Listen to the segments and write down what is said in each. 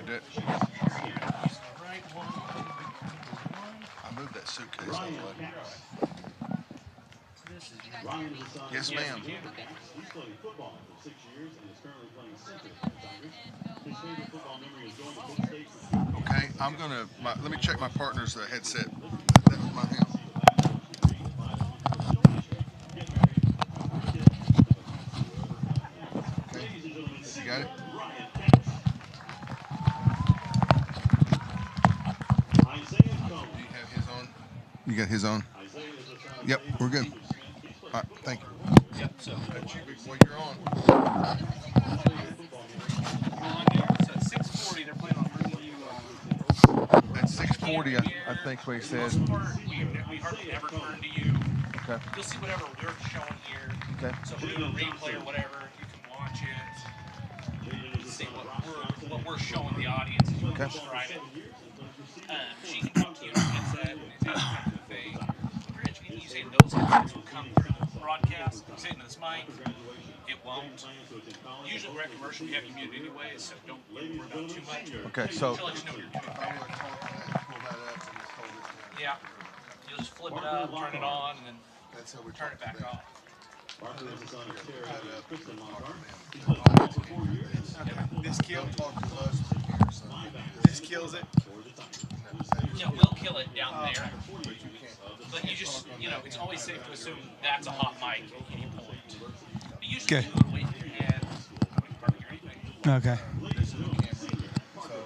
appreciate that. I moved that suitcase out of the way. Yes, ma'am. He's played football for 6 years and is currently playing center for the Tigers. His favorite football memory is going to Big State. Okay, I'm gonna. Let me check my partner's headset. That was my him. Okay, you got it. Do you have his on? You got his on? Yep, we're good. All right, thank you. Yep, so That's you, big boy, you're on. So at 6:40, they're planning on bringing you. At 6:40, I think what he For the said. most part, we hardly ever turn to you. Okay. You'll see whatever we're showing here. Okay. So if we're doing a replay or whatever, you can watch it. See what we're showing the audience. Okay. Describe it. She can come to you on the headset and take the thing. If you're interested in using those headsets, will come through the broadcast. I'm saying to this mic, it won't. Usually we're at commercial, we have you muted anyway, so don't worry about too much. Okay, so. She'll let you know what you're doing. Yeah. You'll just flip it up, turn it on, and then turn it back off. This kills it. No, we'll kill it down there. But you just, it's always safe to assume that's a hot mic at any point. But usually you can wait in your head. Okay. So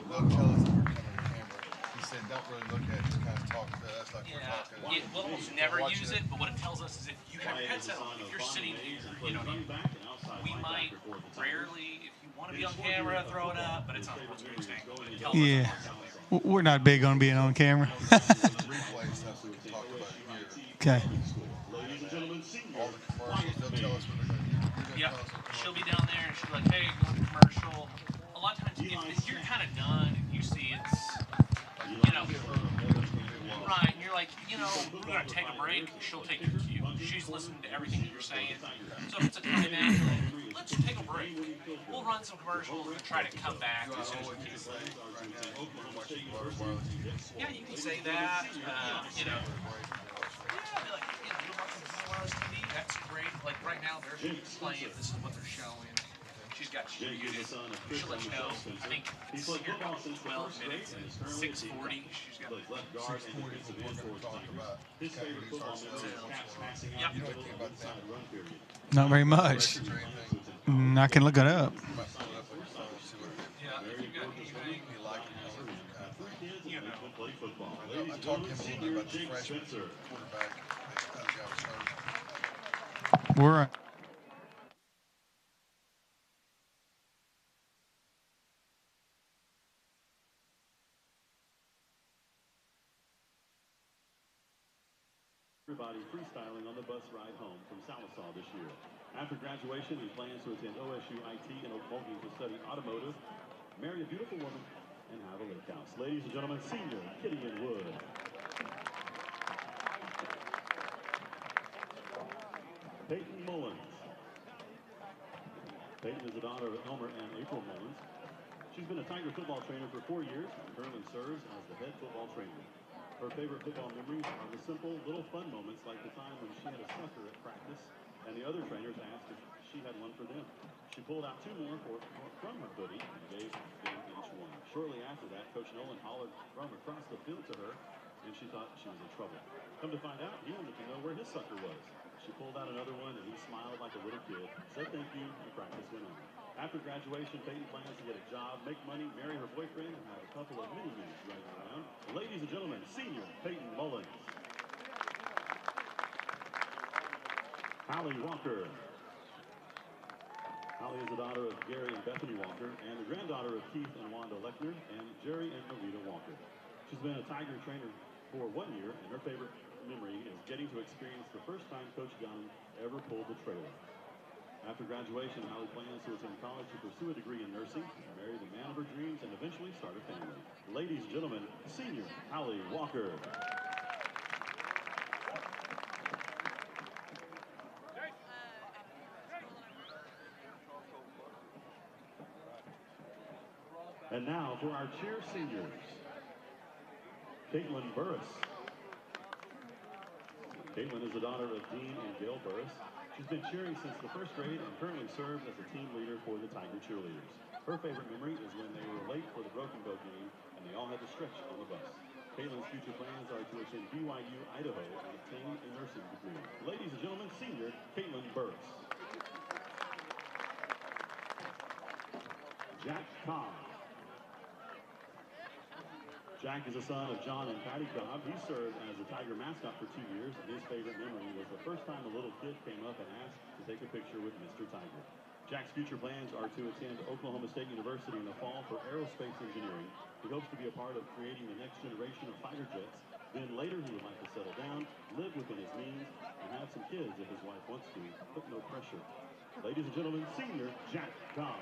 they'll tell us that we're coming to camera. He said, don't really look at it, just kind of talk to us like we're talking. We'll almost never use it, but what it tells us is if you have your headset on, if you're sitting here, we might rarely, if you want to be on camera, throw it up, but it's not what's going to tangle. It tells us Yeah. We're not big on being on camera. Okay. All the commercials, they'll tell us what they're going to do. Yep. She'll be down there and she'll be like, hey, go to commercial. A lot of times, if you're kind of done and you see it's, right, and you're like, we're going to take a break, she'll take your cue. She's listening to everything that you're saying. So if it's a time out, let's take a break. We'll run some commercials and try to come back as soon as we can. Yeah, you can say that. Yeah, be like, you're watching wireless TV, that's great. Like right now, they're playing, this is what they're showing. She's got you muted. She'll let you know. I think it's here about 12 minutes and 6:40. She's got 6:40 is what we're going to talk about. Yep. You know anything about that? Not very much. I can look it up. Yeah, if you've got anything You like it, kind of thing. I talked to him a little bit about the freshman quarterback. We're Everybody freestyling on the bus ride home from Sallisaw this year. After graduation, he plans to attend OSU IT in Oklahoma to study automotive, marry a beautiful woman, and have a lake house. Ladies and gentlemen, senior Killian Wood. Peyton Mullins. Peyton is the daughter of Elmer and April Mullins. She's been a Tiger football trainer for 4 years and currently serves as the head football trainer. Her favorite football memories are the simple, little fun moments like the time when she had a sucker at practice and the other trainers asked if she had one for them. She pulled out 2 more from her hoodie and gave them each one. Shortly after that, Coach Nolan hollered from across the field to her, and she thought she was in trouble. Come to find out, he wanted to know where his sucker was. She pulled out another one, and he smiled like a little kid, said thank you, and practice went on. After graduation, Peyton plans to get a job, make money, marry her boyfriend, and have a couple of mini-me's running around. Ladies and gentlemen, senior Peyton Mullins. Hallie Walker. Hallie is the daughter of Gary and Bethany Walker, and the granddaughter of Keith and Wanda Lechner, and Jerry and Novita Walker. She's been a Tiger trainer for 1 year, and her favorite memory is getting to experience the first time Coach Gunn ever pulled the trailer. After graduation, Hallie plans to attend college to pursue a degree in nursing, marry the man of her dreams, and eventually start a family. Ladies and gentlemen, senior Hallie Walker. And now for our cheer seniors. Caitlin Burris. Caitlin is the daughter of Dean and Gail Burris. She's been cheering since the first grade and currently serves as a team leader for the Tiger cheerleaders. Her favorite memory is when they were late for the Broken Bow game and they all had to stretch on the bus. Caitlin's future plans are to attend BYU, Idaho, and obtain a nursing degree. Ladies and gentlemen, senior Caitlin Burris. Jack Cobb. Jack is the son of John and Patty Cobb. He served as a Tiger mascot for 2 years, and his favorite memory was the first time a little kid came up and asked to take a picture with Mr. Tiger. Jack's future plans are to attend Oklahoma State University in the fall for aerospace engineering. He hopes to be a part of creating the next generation of fighter jets. Then later he would like to settle down, live within his means, and have some kids if his wife wants to, but no pressure. Ladies and gentlemen, senior Jack Cobb.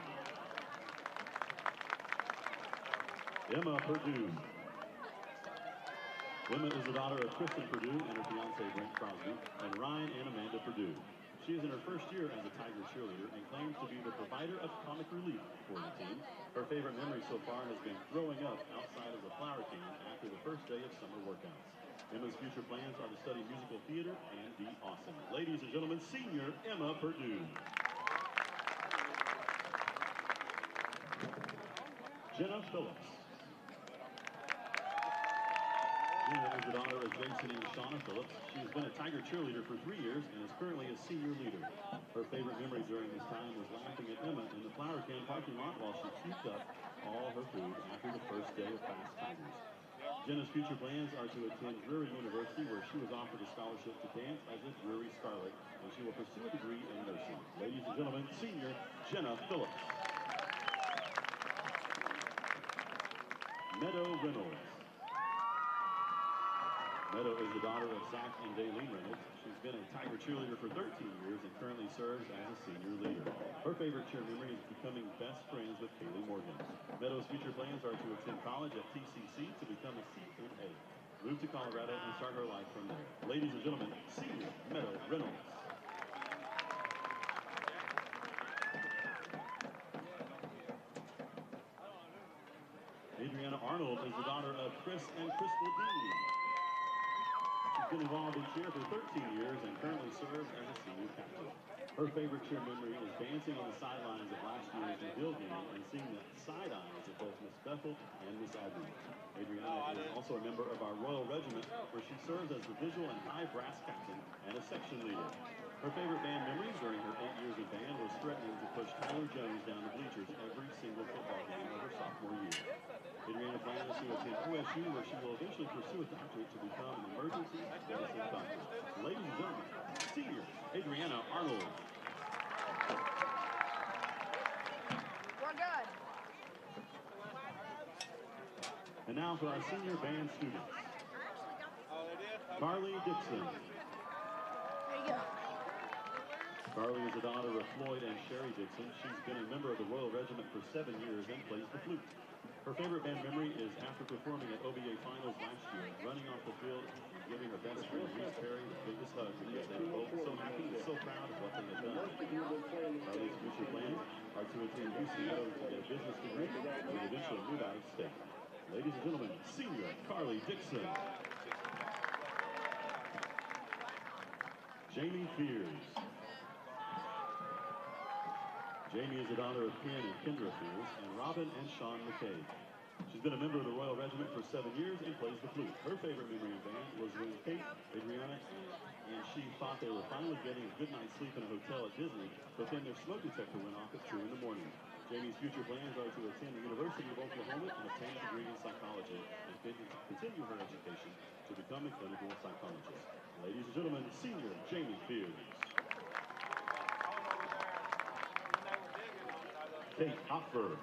Emma Purdue. Emma is the daughter of Kristen Purdue and her fiance Brent Crosby, and Ryan and Amanda Purdue. She is in her first year as a Tiger cheerleader and claims to be the provider of comic relief for the team. Her favorite memory so far has been throwing up outside of the flower can after the first day of summer workouts. Emma's future plans are to study musical theater and be awesome. Ladies and gentlemen, senior Emma Purdue. Jenna Phillips. Jenna is the daughter of Jason and Shauna Phillips. She has been a Tiger cheerleader for 3 years and is currently a senior leader. Her favorite memory during this time was laughing at Emma in the flower can parking lot while she cubed up all her food after the first day of Fast Tigers. Jenna's future plans are to attend Drury University, where she was offered a scholarship to dance as a Drury Scarlet, and she will pursue a degree in nursing. Ladies and gentlemen, senior Jenna Phillips. Meadow Reynolds. Meadow is the daughter of Zach and Daylene Reynolds. She's been a Tiger cheerleader for 13 years and currently serves as a senior leader. Her favorite cheer memory is becoming best friends with Kaylee Morgan. Meadow's future plans are to attend college at TCC to become a CNA, move to Colorado, and start her life from there. Ladies and gentlemen, senior Meadow Reynolds. Adriana Arnold is the daughter of Chris and Crystal Dean. She's been involved in cheer for 13 years and currently serves as a senior captain. Her favorite cheer memory is dancing on the sidelines of last year's Reveal game and seeing the side eyes of both Miss Bethel and Miss Agnew. Adriana is also a member of our Royal Regiment, where she serves as the visual and high brass captain and a section leader. Her favorite band memories during her 8 years of band was threatening to push Tyler Jones down the bleachers every single football game of her sophomore year. Adriana plans to attend OSU, where she will eventually pursue a doctorate to become an emergency medicine doctor. Ladies and gentlemen, senior Adriana Arnold. We're good. And now for our senior band students. Carly Dixon. There you go. Carly is the daughter of Floyd and Sherry Dixon. She's been a member of the Royal Regiment for 7 years and plays the flute. Her favorite band memory is after performing at OBA Finals last year, running off the field and giving her best friend Reese Perry the biggest hug because they were both so happy and so proud of what they had done. Carly's future plans are to attend UCO to get a business degree and eventually move out of state. Ladies and gentlemen, senior Carly Dixon. Jamie Fears. Jamie is the daughter of Ken and Kendra Fears and Robin and Sean McKay. She's been a member of the Royal Regiment for 7 years and plays the flute. Her favorite memory of band was when Kate, Adriana, and she thought they were finally getting a good night's sleep in a hotel at Disney, but then their smoke detector went off at 2 in the morning. Jamie's future plans are to attend the University of Oklahoma and obtain a degree in psychology and continue her education to become a clinical psychologist. Ladies and gentlemen, senior Jamie Fears. Kate Hopper.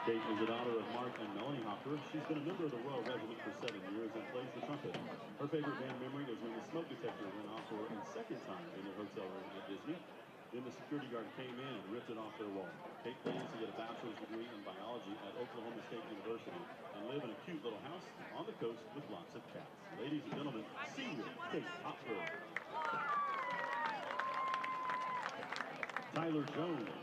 Kate is the daughter of Mark and Melanie Hopper. She's been a member of the Royal Regiment for 7 years and plays the trumpet. Her favorite band memory is when the smoke detector went off for a second time in their hotel room at Disney. Then the security guard came in and ripped it off their wall. Kate plans to get a bachelor's degree in biology at Oklahoma State University and live in a cute little house on the coast with lots of cats. Ladies and gentlemen, senior Kate Hopper. Tyler Jones.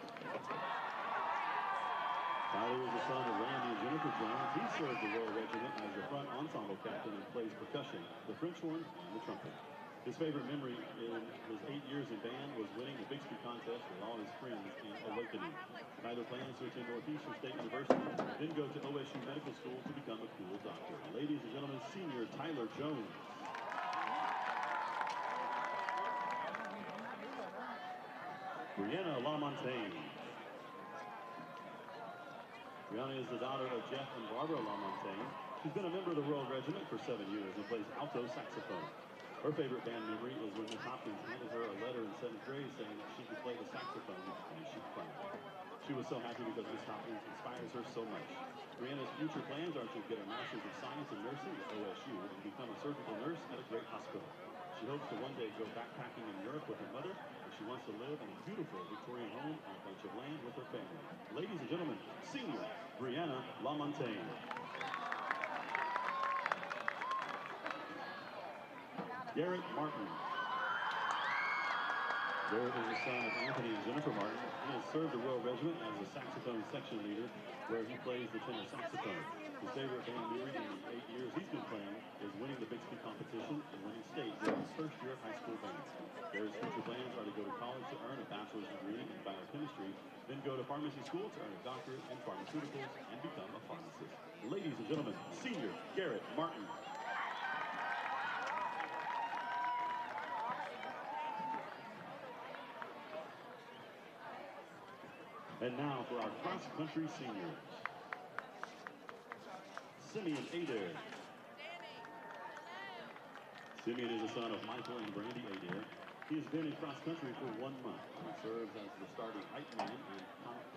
Tyler is the son of Randy and Jennifer Jones. He served the Royal Regiment as the front ensemble captain and plays percussion, the French horn, and the trumpet. His favorite memory in his 8 years in band was winning the Bixby contest with all his friends in Awakening. Tyler plans to attend Northeastern State University, then go to OSU Medical School to become a cool doctor. Ladies and gentlemen, senior Tyler Jones. Brianna LaMontagne. Brianna is the daughter of Jeff and Barbara LaMontagne. She's been a member of the Royal Regiment for 7 years and plays alto saxophone. Her favorite band memory is when Miss Hopkins handed her a letter in 7th grade saying that she could play the saxophone and she could. She was so happy because Miss Hopkins inspires her so much. Brianna's future plans are to get a Master's of Science in Nursing at OSU and become a surgical nurse at a great hospital. She hopes to one day go backpacking in Europe with her mother, and she wants to live in a beautiful Victorian home on a bunch of land with her family. Ladies and gentlemen, senior Brianna LaMontagne. Garrett Martin. Garrett is the son of Anthony and Jennifer Martin. He has served the Royal Regiment as a saxophone section leader, where he plays the tenor saxophone. His favorite band memory in the 8 years he's been playing is winning the Bixby competition and winning state during his first year of high school band. Garrett's future plans are to go to college to earn a bachelor's degree in biochemistry, then go to pharmacy school to earn a doctorate in pharmaceuticals and become a pharmacist. Ladies and gentlemen, senior Garrett Martin. And now for our cross-country seniors. Simeon Adair. Simeon is the son of Michael and Brandy Adair. He has been in cross-country for 1 month. He serves as the starting hype man and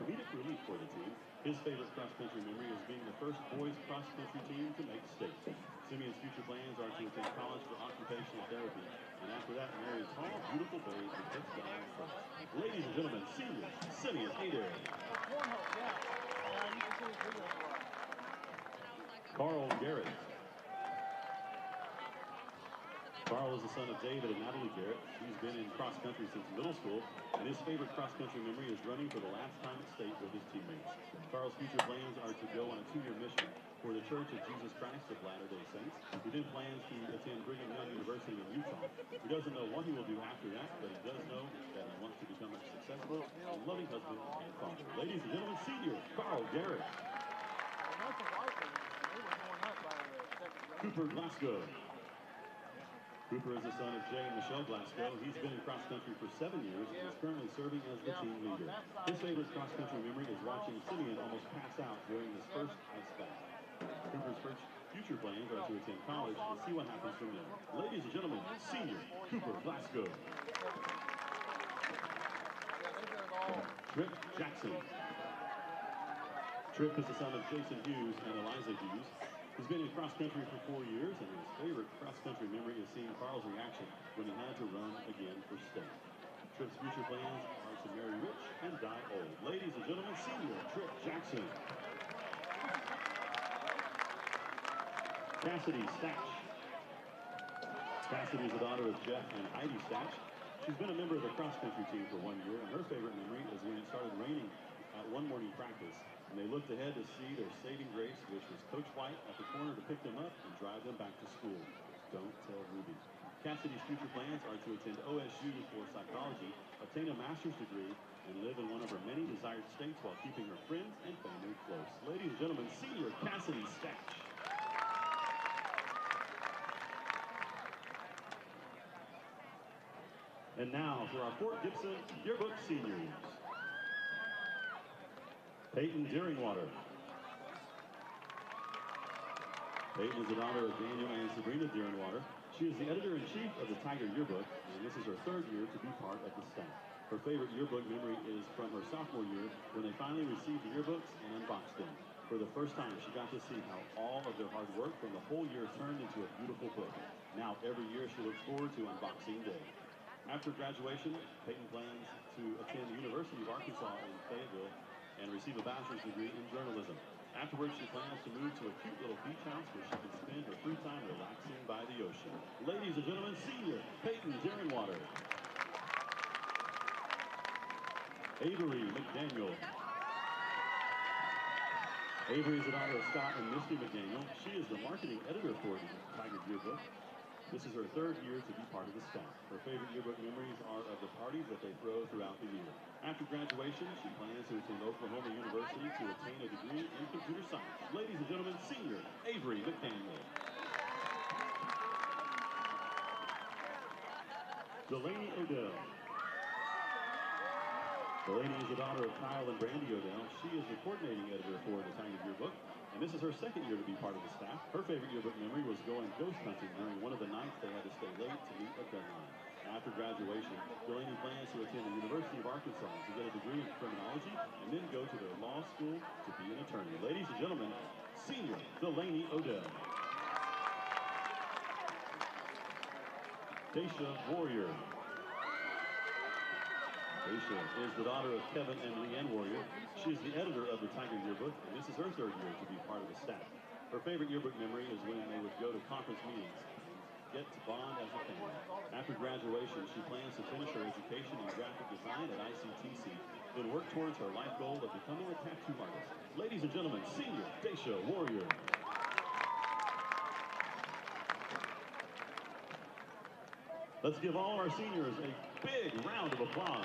comedic relief for the team. His favorite cross-country memory is being the first boys cross-country team to make state. Simeon's future plans are to attend college for occupational therapy, and after that, marry a tall, beautiful babe who puts God first. Ladies and gentlemen, senior Simeon Adair. Carl Garrett. Carl is the son of David and Natalie Garrett. He's been in cross-country since middle school, and his favorite cross-country memory is running for the last time at state with his teammates. Carl's future plans are to go on a 2-year mission for the Church of Jesus Christ of Latter-day Saints. He then plans to attend Brigham Young University in Utah. He doesn't know what he will do after that, but he does know that he wants to become a successful and loving husband and father. Ladies and gentlemen, senior Carl Garrett. Cooper Glasgow. Cooper is the son of Jay and Michelle Glasgow. He's been in cross-country for 7 years and is currently serving as the team leader. His favorite cross-country memory is watching Simeon almost pass out during his first ice bath. Cooper's future plans are to attend college and see what happens from there. Ladies and gentlemen, senior Cooper Glasgow. Trip Jackson. Trip is the son of Jason Hughes and Eliza Hughes. He's been in cross-country for 4 years, and his favorite cross-country memory is seeing Carl's reaction when he had to run again for state. Trip's future plans are to marry rich and die old. Ladies and gentlemen, senior Trip Jackson. Cassidy Statch. Cassidy is the daughter of Jeff and Heidi Statch. She's been a member of the cross-country team for 1 year, and her favorite memory is when it started raining at one morning practice, and they looked ahead to see their saving grace, which was Coach White at the corner to pick them up and drive them back to school. Don't tell Ruby. Cassidy's future plans are to attend OSU for psychology, obtain a master's degree, and live in one of her many desired states while keeping her friends and family close. Ladies and gentlemen, senior Cassidy Statch. And now for our Fort Gibson Yearbook Seniors. Peyton Deeringwater. Peyton is the daughter of Daniel and Sabrina Deeringwater. She is the editor-in-chief of the Tiger Yearbook, and this is her 3rd year to be part of the staff. Her favorite yearbook memory is from her sophomore year when they finally received the yearbooks and unboxed them. For the first time, she got to see how all of their hard work from the whole year turned into a beautiful book. Now, every year, she looks forward to unboxing day. After graduation, Peyton plans to attend the University of Arkansas in Fayetteville and receive a bachelor's degree in journalism. Afterwards, she plans to move to a cute little beach house where she can spend her free time relaxing by the ocean. Ladies and gentlemen, senior Peyton Deeringwater. Avery McDaniel. Avery is the daughter of Scott and Misty McDaniel. She is the marketing editor for the Tiger Yearbook. This is her 3rd year to be part of the staff. Her favorite yearbook memories are of the parties that they throw throughout the year. After graduation, she plans to attend Oklahoma University to attain a degree in computer science. Ladies and gentlemen, senior Avery McDaniel. Delaney Odell. Delaney is the daughter of Kyle and Brandy Odell. She is the coordinating editor for the Tiger Yearbook, and this is her 2nd year to be part of the staff. Her favorite yearbook memory was going ghost hunting during one of the nights they had to stay late to meet a deadline. After graduation, Delaney plans to attend the University of Arkansas to get a degree in criminology and then go to their law school to be an attorney. Ladies and gentlemen, senior Delaney Odell. Daisha Warrior. Daisha is the daughter of Kevin and Leanne Warrior. She is the editor of the Tiger Yearbook, and this is her 3rd year to be part of the staff. Her favorite yearbook memory is when they would go to conference meetings and get to bond as a family. After graduation, she plans to finish her education in graphic design at ICTC, then work towards her life goal of becoming a tattoo artist. Ladies and gentlemen, senior Daisha Warrior. Let's give all our seniors a big round of applause.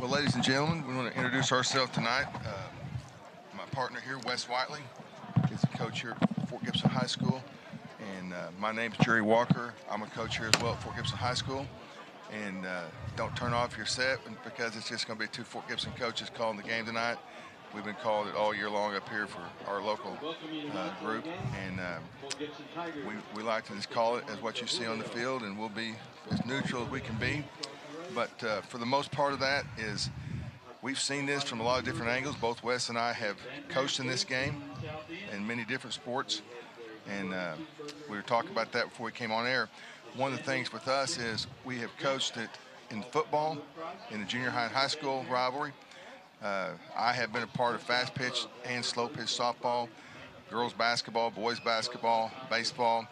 Well, ladies and gentlemen, we want to introduce ourselves tonight. My partner here, Wes Whiteley, is the coach here at Fort Gibson High School. And my name's Jerry Walker. I'm a coach here as well at Fort Gibson High School. And don't turn off your set because it's just going to be 2 Fort Gibson coaches calling the game tonight. We've been calling it all year long up here for our local group. And we like to just call it as what you see on the field, and we'll be as neutral as we can be. But for the most part of that is we've seen this from a lot of different angles. Both Wes and I have coached in this game in many different sports. And we were talking about that before we came on air. One of the things with us is we have coached it in football, in the junior high and high school rivalry. I have been a part of fast pitch and slow pitch softball, girls basketball, boys basketball, baseball,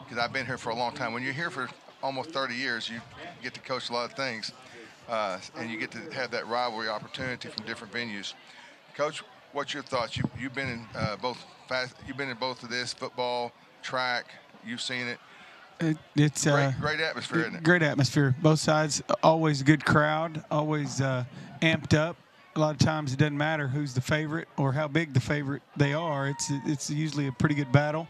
because I've been here for a long time. When you're here for almost 30 years, you get to coach a lot of things, and you get to have that rivalry opportunity from different venues. Coach, what's your thoughts? You've been in you've been in both of this, football, track. You've seen it. It's great atmosphere, isn't it? Great atmosphere. Both sides, always a good crowd, always amped up. A lot of times it doesn't matter who's the favorite or how big the favorite they are. It's usually a pretty good battle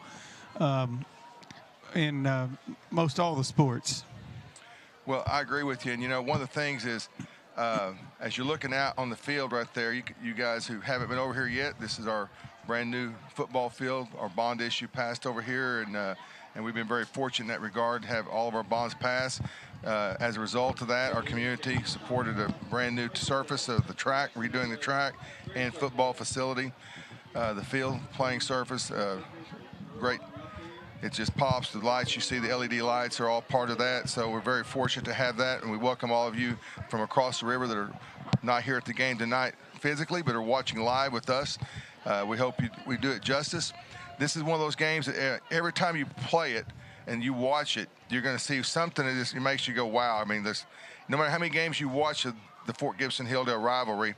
in most all the sports. Well, I agree with you. And, you know, one of the things is as you're looking out on the field right there, you guys who haven't been over here yet, this is our brand new football field. Our bond issue passed over here, and we've been very fortunate in that regard to have all of our bonds pass. As a result of that, our community supported a brand new surface of the track, redoing the track and football facility. The field playing surface, great. It just pops. The lights, you see the LED lights are all part of that. So we're very fortunate to have that, and we welcome all of you from across the river that are not here at the game tonight physically, but are watching live with us. We hope we do it justice. This is one of those games that every time you play it and you watch it, you're going to see something that just makes you go, wow. I mean, no matter how many games you watch the Fort Gibson-Hilldale rivalry,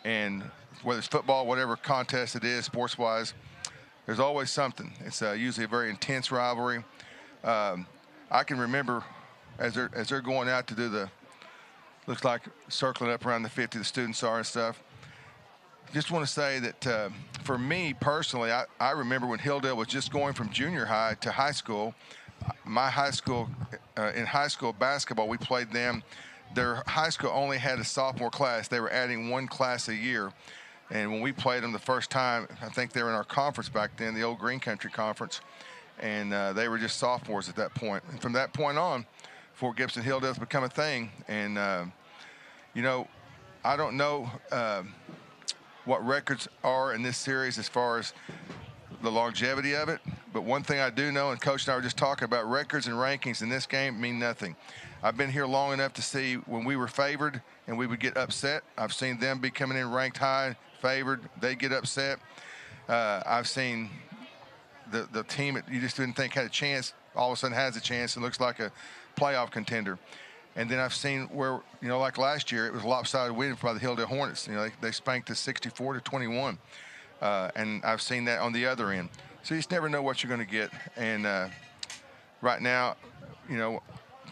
and whether it's football, whatever contest it is, sports-wise, there's always something. It's usually a very intense rivalry. I can remember as they're going out to do looks like circling up around the 50, the students are and stuff. Just want to say that for me personally, I remember when Hilldale was just going from junior high to high school. My high school, in high school basketball, we played them. Their high school only had a sophomore class. They were adding one class a year. And when we played them the first time, I think they were in our conference back then, the old Green Country Conference. And they were just sophomores at that point. And from that point on, Fort Gibson-Hilldale has become a thing. And, you know, I don't know what records are in this series as far as the longevity of it, But one thing I do know, and Coach and I were just talking about, records and rankings in this game mean nothing. I've been here long enough to see when we were favored and we would get upset. I've seen them be coming in ranked high, favored. They get upset. I've seen the team that you just didn't think had a chance all of a sudden has a chance and looks like a playoff contender. And then I've seen where, like last year, it was a lopsided win by the Hilldale Hornets. They spanked us 64-21. And I've seen that on the other end. So you just never know what you're going to get. And right now,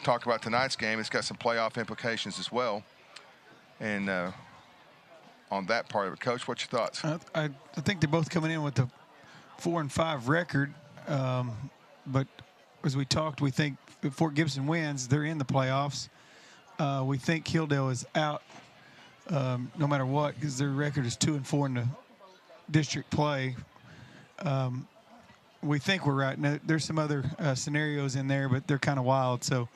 talk about tonight's game, it's got some playoff implications as well. And on that part of it, Coach, what's your thoughts? I think they're both coming in with a 4-5 record. But as we talked, we think if Fort Gibson wins, they're in the playoffs. We think Hilldale is out no matter what because their record is 2-4 in the district play. We think we're right. Now, there's some other scenarios in there, but they're kind of wild. So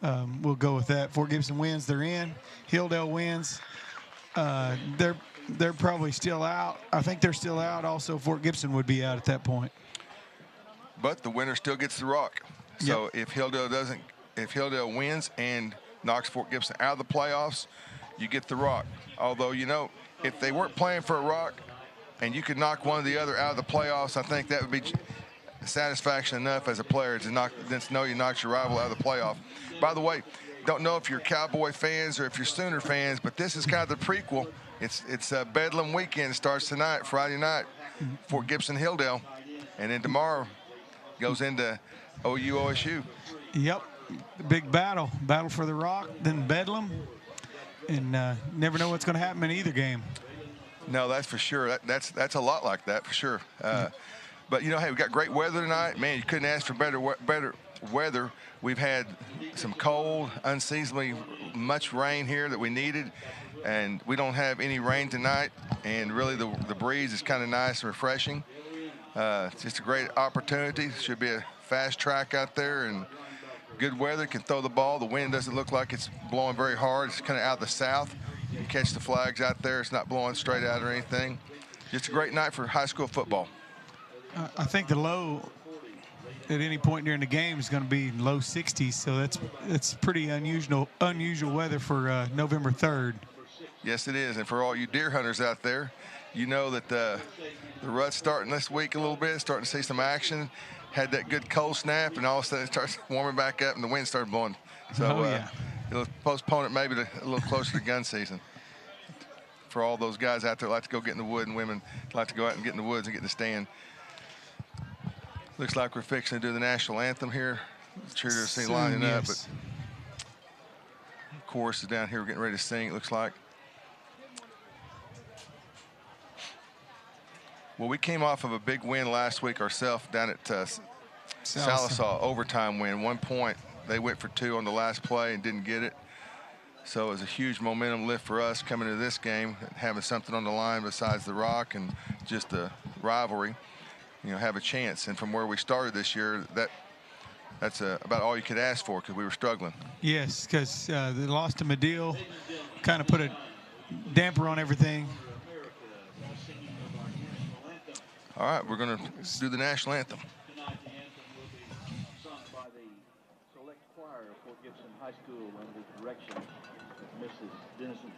we'll go with that. Fort Gibson wins, they're in. Hilldale wins. They're probably still out. I think they're still out. Also, Fort Gibson would be out at that point. But the winner still gets the rock. So if Hilldale wins and knocks Fort Gibson out of the playoffs, you get the rock. Although, if they weren't playing for a rock and you could knock one or the other out of the playoffs, I think that would be satisfaction enough as a player to know you knocked your rival out of the playoff. By the way, don't know if you're Cowboy fans or if you're Sooner fans, but this is kind of the prequel. It's Bedlam weekend. It starts tonight, Friday night, Fort Gibson Hilldale, and then tomorrow goes into OU-OSU. Yep, big battle for the rock, then Bedlam, and never know what's going to happen in either game. No, that's for sure. That's a lot like that for sure. But hey, we got great weather tonight. Man, you couldn't ask for better weather. We've had some cold, unseasonably much rain here that we needed, and we don't have any rain tonight. And really, the breeze is kind of nice and refreshing. It's just a great opportunity. Should be a fast track out there, and good weather. Can throw the ball. The wind doesn't look like it's blowing very hard. It's kind of out of the south. You can catch the flags out there. It's not blowing straight out or anything. Just a great night for high school football. I think the low at any point during the game is going to be low 60s, so that's pretty unusual weather for November 3rd. Yes, it is. And for all you deer hunters out there, you know that the rut's starting this week a little bit, starting to see some action. Had that good cold snap, and all of a sudden it starts warming back up, and the wind started blowing. So it'll postpone it maybe a little closer to gun season. For all those guys out there that like to go get in the wood, and women like to go out and get in the woods and get in the stand. Looks like we're fixing to do the national anthem here. Cheerleaders see lining up, but chorus is down here. We're getting ready to sing, it looks like. Well, we came off of a big win last week ourselves down at Sallisaw, overtime win. 1 point. They went for 2 on the last play and didn't get it. So it was a huge momentum lift for us coming into this game, having something on the line besides the rock and just the rivalry. Have a chance. And from where we started this year, that's about all you could ask for because we were struggling. Yes, because they lost to Medill, kind of put a damper on everything. All right, we're going to do the national anthem. Tonight, the anthem will be sung by the select choir of Fort Gibson High School under the direction of Mrs. Denison.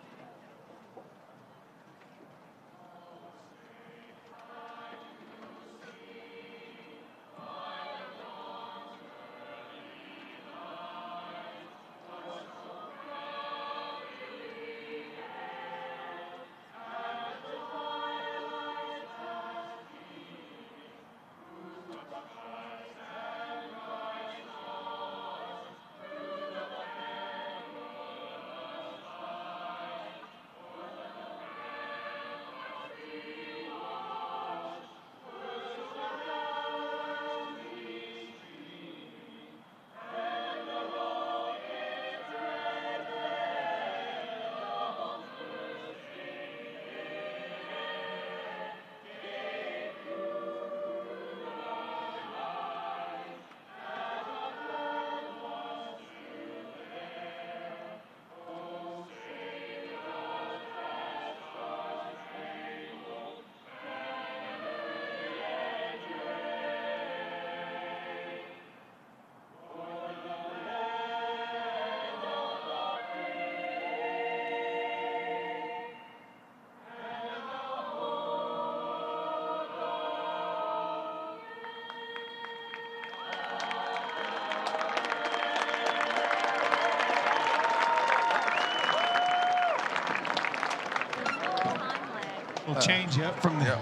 change up from the Yep.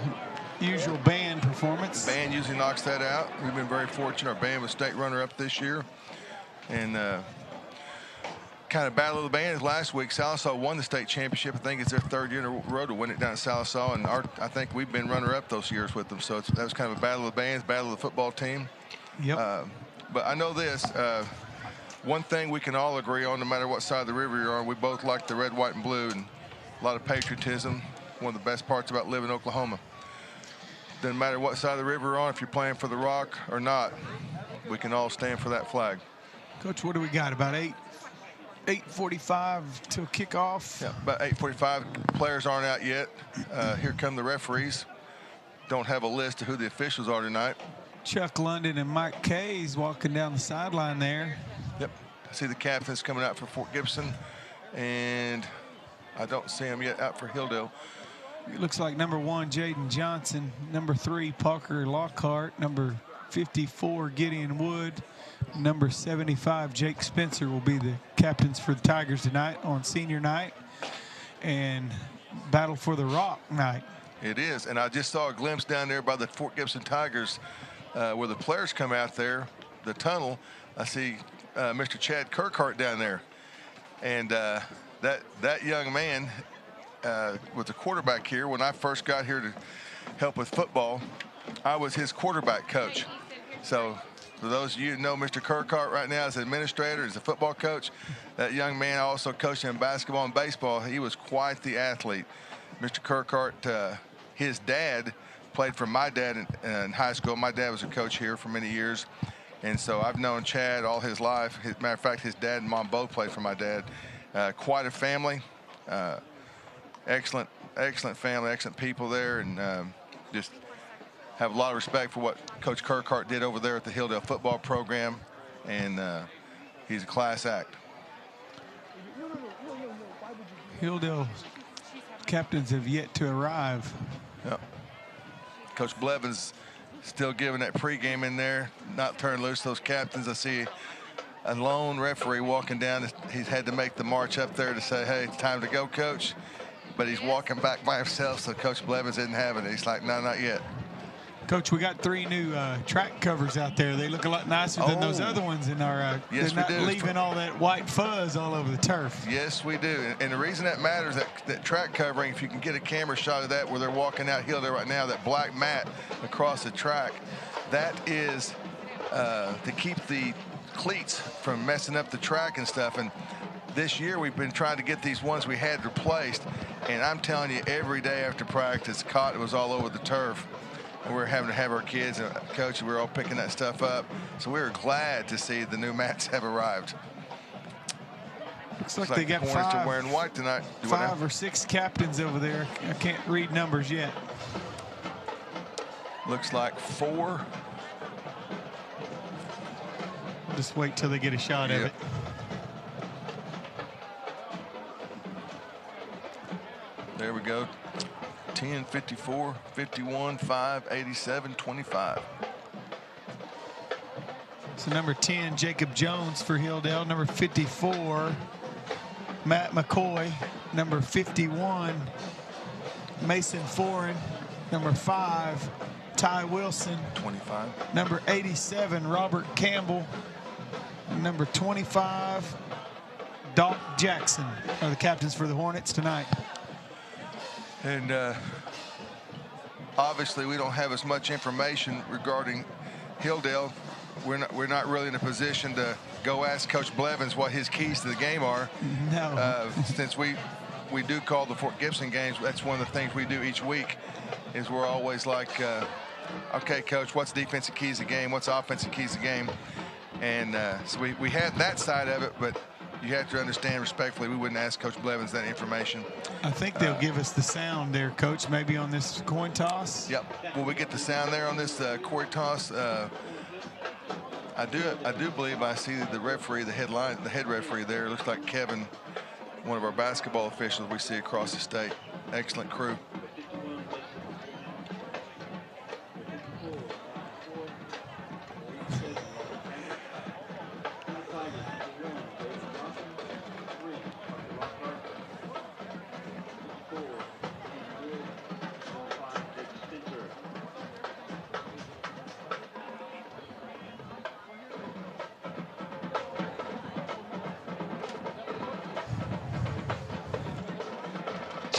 usual band performance. Band usually knocks that out. We've been very fortunate. Our band was state runner-up this year. And kind of battle of the bands last week. Sallisaw won the state championship. I think it's their third year in a row to win it down at Sallisaw. And I think we've been runner-up those years with them. So that was kind of a battle of the bands, battle of the football team. Yep. But I know this. One thing we can all agree on, no matter what side of the river you're on, we both like the red, white, and blue, and a lot of patriotism. One of the best parts about living in Oklahoma. Doesn't matter what side of the river you're on, if you're playing for the Rock or not, we can all stand for that flag. Coach, what do we got? About 8:45 till kickoff. Yeah, about 8:45. Players aren't out yet. Here come the referees. Don't have a list of who the officials are tonight. Chuck London and Mike Kays walking down the sideline there. Yep. I see the captains coming out for Fort Gibson, and I don't see them yet out for Hilldale. It looks like number 1, Jaden Johnson, number 3, Parker Lockhart, number 54, Gideon Wood, number 75, Jake Spencer will be the captains for the Tigers tonight on senior night and battle for the Rock night. It is, and I just saw a glimpse down there by the Fort Gibson Tigers where the players come out there, the tunnel. I see Mr. Chad Kirkhart down there, and that young man was a quarterback here. When I first got here to help with football, I was his quarterback coach. So for those of you who know Mr. Kirkhart right now as an administrator, as a football coach, that young man also coached him basketball and baseball. He was quite the athlete. Mr. Kirkhart, his dad played for my dad in high school. My dad was a coach here for many years. And so I've known Chad all his life. As a matter of fact, his dad and mom both played for my dad. Quite a family. Excellent family, excellent people there, and just have a lot of respect for what Coach Kirkhart did over there at the Hilldale football program, and he's a class act. Hilldale captains have yet to arrive. Yep. Coach Blevins still giving that pregame in there, not turning loose those captains. I see a lone referee walking down. He's had to make the march up there to say, hey, it's time to go, Coach. But he's walking back by himself, so Coach Blevins isn't having it. He's like, no, not yet. Coach, we got 3 new track covers out there. They look a lot nicer than those other ones in our yes, they're we not do. leaving all that white fuzz all over the turf. Yes, we do. And the reason that matters, that track covering, if you can get a camera shot of that where they're walking out Hilldale right now, that black mat across the track, that is to keep the cleats from messing up the track and stuff. And this year we've been trying to get these ones we had replaced, and I'm telling you, every day after practice, cotton was all over the turf. And we're having to have our kids and coach, we're all picking that stuff up. So we were glad to see the new mats have arrived. Looks like they got Hornets are five, wearing white tonight. 5 or 6 captains over there. I can't read numbers yet. Looks like 4. Just wait till they get a shot of it. 10, 54, 51, 5, 87, 25. So number 10, Jacob Jones for Hilldale. Number 54, Matt McCoy. Number 51, Mason Foreign. Number 5, Ty Wilson. 25. Number 87, Robert Campbell. Number 25, Doc Jackson are the captains for the Hornets tonight. And obviously we don't have as much information regarding Hilldale. We're not really in a position to go ask Coach Blevins what his keys to the game are. No. Since we do call the Fort Gibson games, that's one of the things we do each week, is we're always like, okay, Coach, what's defensive keys to the game? What's offensive keys to the game? And so we had that side of it, but you have to understand respectfully, we wouldn't ask Coach Blevins that information. I think they'll give us the sound there, Coach, maybe on this coin toss. Yep. Will we get the sound there on this coin toss? I do believe I see the referee, the head referee there. It looks like Kevin, one of our basketball officials we see across the state. Excellent crew.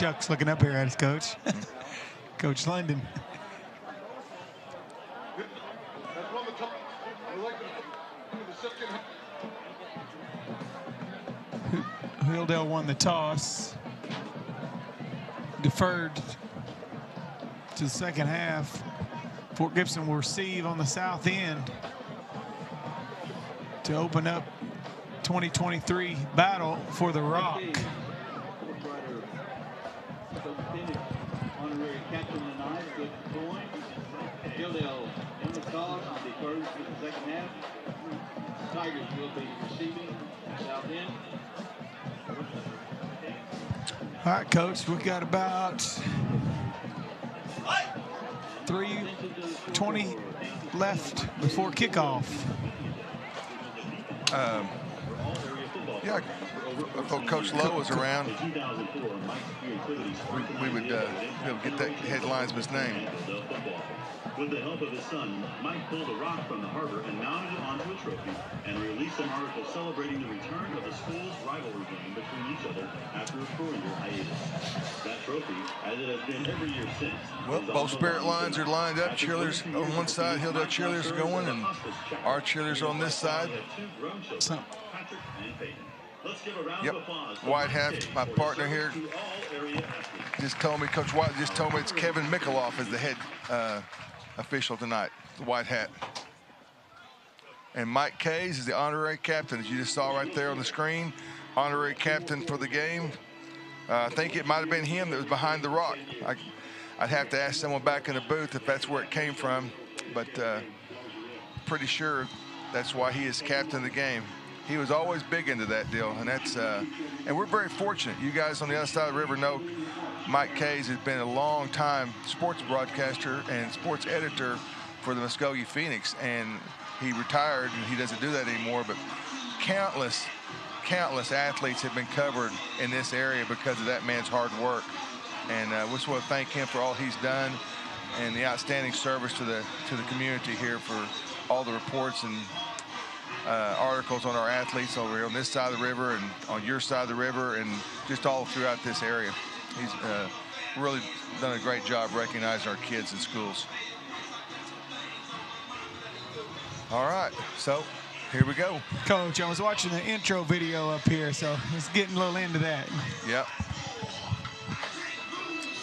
Chuck's looking up here at us, Coach. Coach London. Hilldale won the toss. Deferred to the second half. Fort Gibson will receive on the south end to open up 2023 battle for the Rock. Honorary captain tonight, good going. Hilldale in the toss, defers to the second half. Tigers will be receiving south end. All right, Coach, we've got about 3:20 left before kickoff. Yeah, if Coach Lowe was around, we would be able to get that headlinesman's name. With the help of his son, Mike pulled a rock from the harbor and mounted it onto a trophy and released an article celebrating the return of the school's rivalry game between each other after a 4-year hiatus. That trophy, as it has been every year since. Well, both spirit lines are lined up. Cheerleaders on one side, Hilldale cheerleaders are going, and our cheerleaders on this side. Patrick and Peyton. Let's give a round Yep. of applause to White Mike hat, Kay my for his partner service here, to all area athletes. just told me, Coach White just told me it's Kevin Mikkoloff as the head official tonight, the white hat. And Mike Kays is the honorary captain, as you just saw right there on the screen, honorary captain for the game. I think it might have been him that was behind the rock. I'd have to ask someone back in the booth if that's where it came from, but pretty sure that's why he is captain of the game. He was always big into that deal, and that's and we're very fortunate. You guys on the other side of the river know Mike Kays has been a long time sports broadcaster and sports editor for the Muskogee Phoenix, and he retired and he doesn't do that anymore, but countless athletes have been covered in this area because of that man's hard work, and we just want to thank him for all he's done and the outstanding service to the community here for all the reports and articles on our athletes over here on this side of the river and on your side of the river and just all throughout this area. He's really done a great job recognizing our kids in schools. All right, so here we go. Coach, I was watching the intro video up here, so let's get a little into that. Yep.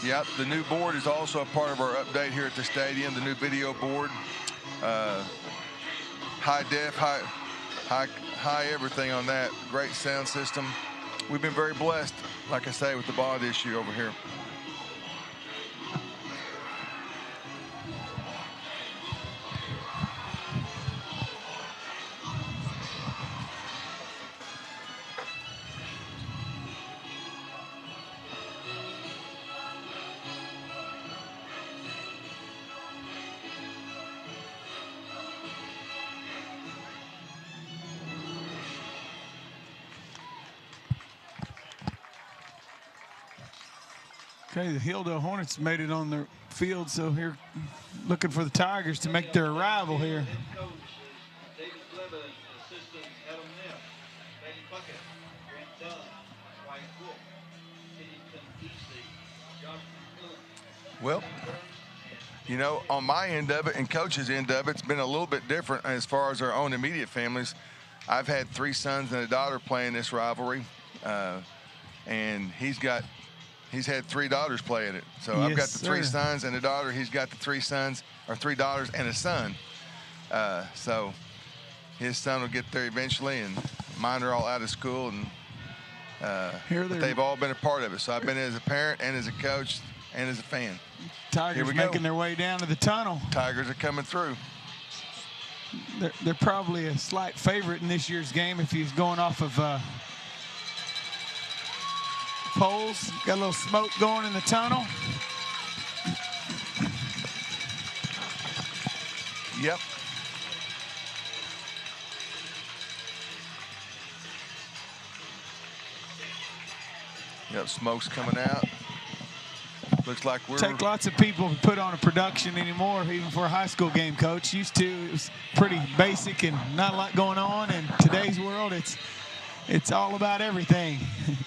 Yep, the new board is also a part of our update here at the stadium, the new video board. High def, high everything on that. Great sound system. We've been very blessed, like I say, with the bond issue over here. Okay, the Hilldale Hornets made it on the field, so here looking for the Tigers to make their arrival here. Well, you know, on my end of it and Coach's end of it, it's been a little bit different as far as our own immediate families. I've had 3 sons and a daughter playing this rivalry, and he's had 3 daughters playing it. So yes, I've got the 3 sir. sons and a daughter. He's got the 3 sons, or 3 daughters and a son. So his son will get there eventually, and mine are all out of school, and but they've all been a part of it. So I've been as a parent and as a coach and as a fan. Tigers making their way down to the tunnel. Tigers are coming through. They're probably a slight favorite in this year's game if he's going off of polls. Got a little smoke going in the tunnel. Yep. Yep, smoke's coming out. Looks like we're... Take lots of people to put on a production anymore, even for a high school game, Coach. Used to, it was pretty basic and not a lot going on. In today's world, it's It's all about everything.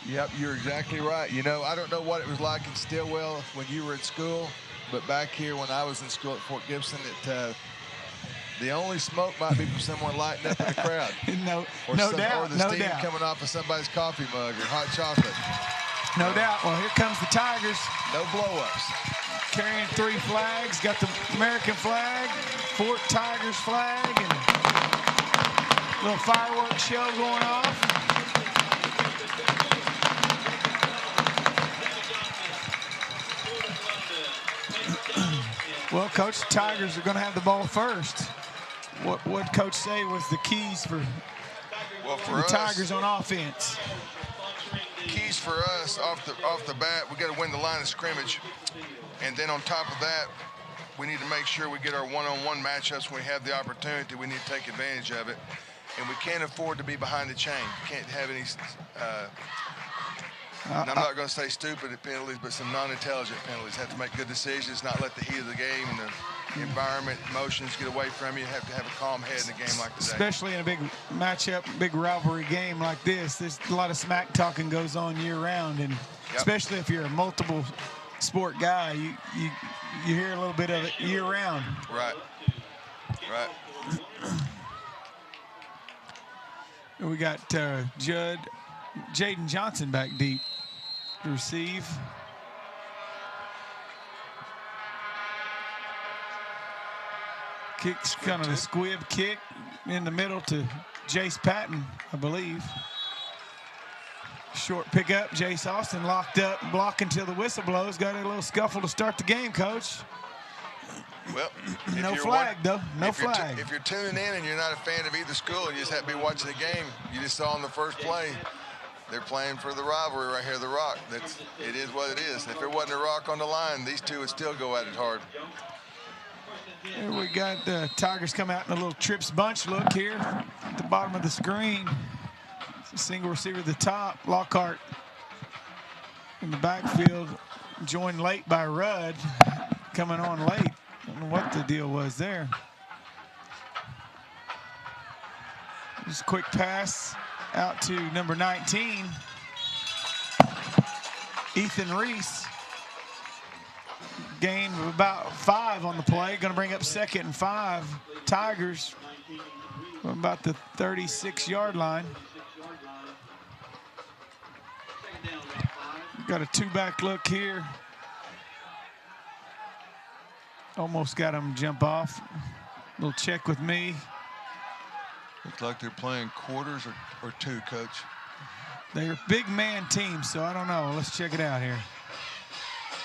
Yep, you're exactly right. You know, I don't know what it was like in Stillwell when you were at school, but back here when I was in school at Fort Gibson, the only smoke might be from someone lighting up in the crowd. No Or doubt. the No steam doubt. coming off of somebody's coffee mug or hot chocolate. No doubt. Well, here comes the Tigers. No blow-ups. Carrying 3 flags. Got the American flag, Fort Tigers flag, and a little fireworks show going off. Well, Coach, the Tigers are going to have the ball first. What Coach say was the keys for the Tigers on offense? Keys for us off the bat, we got to win the line of scrimmage, and then on top of that, we need to make sure we get our one-on-one matchups when we have the opportunity. We need to take advantage of it, and we can't afford to be behind the chain. Can't have any. And I'm not going to say stupid penalties, but some non-intelligent penalties. Have to make good decisions, not let the heat of the game and the environment, emotions get away from you. You have to have a calm head in a game like today. Especially in a big matchup, big rivalry game like this. There's a lot of smack talking goes on year-round, and especially if you're a multiple sport guy, you hear a little bit of it year-round. Right. Right. We got Jaden Johnson back deep to receive. Kick's kind of a squib kick in the middle to Jace Patton, I believe. Short pickup, Jace Austin locked up, blocking till the whistle blows. Got a little scuffle to start the game, Coach. Well, no flag, though. No flag. If you're tuning in and you're not a fan of either school and you just have to be watching the game, you just saw in the first play, they're playing for the rivalry right here, the Rock. It is what it is. If there wasn't a Rock on the line, these two would still go at it hard. Here we got the Tigers come out in a little trips bunch look here at the bottom of the screen. It's a single receiver at the top. Lockhart in the backfield, joined late by Rudd, coming on late. I don't know what the deal was there. Just a quick pass out to number 19, Ethan Reese. Gain of about 5 on the play. Going to bring up 2nd and 5. Tigers from about the 36-yard line. Got a 2-back look here. Almost got him jump off. Little check with me. Looks like they're playing quarters or 2, Coach. They're a big man team, so I don't know. Let's check it out here.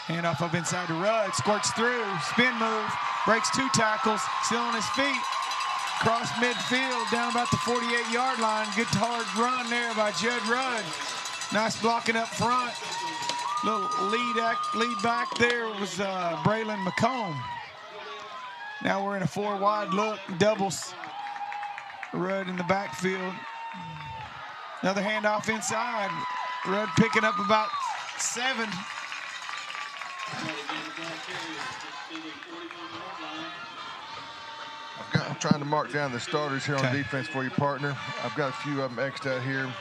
Handoff up inside to Rudd, squirts through, spin move, breaks 2 tackles, still on his feet. Cross midfield, down about the 48-yard line. Good hard run there by Judd Rudd. Nice blocking up front. Little lead back there was Braylon McComb. Now we're in a 4-wide look, doubles. Rudd in the backfield. Another handoff inside. Rudd picking up about 7. I'm trying to mark down the starters here on defense for you, partner. I've got a few of them X'd out here.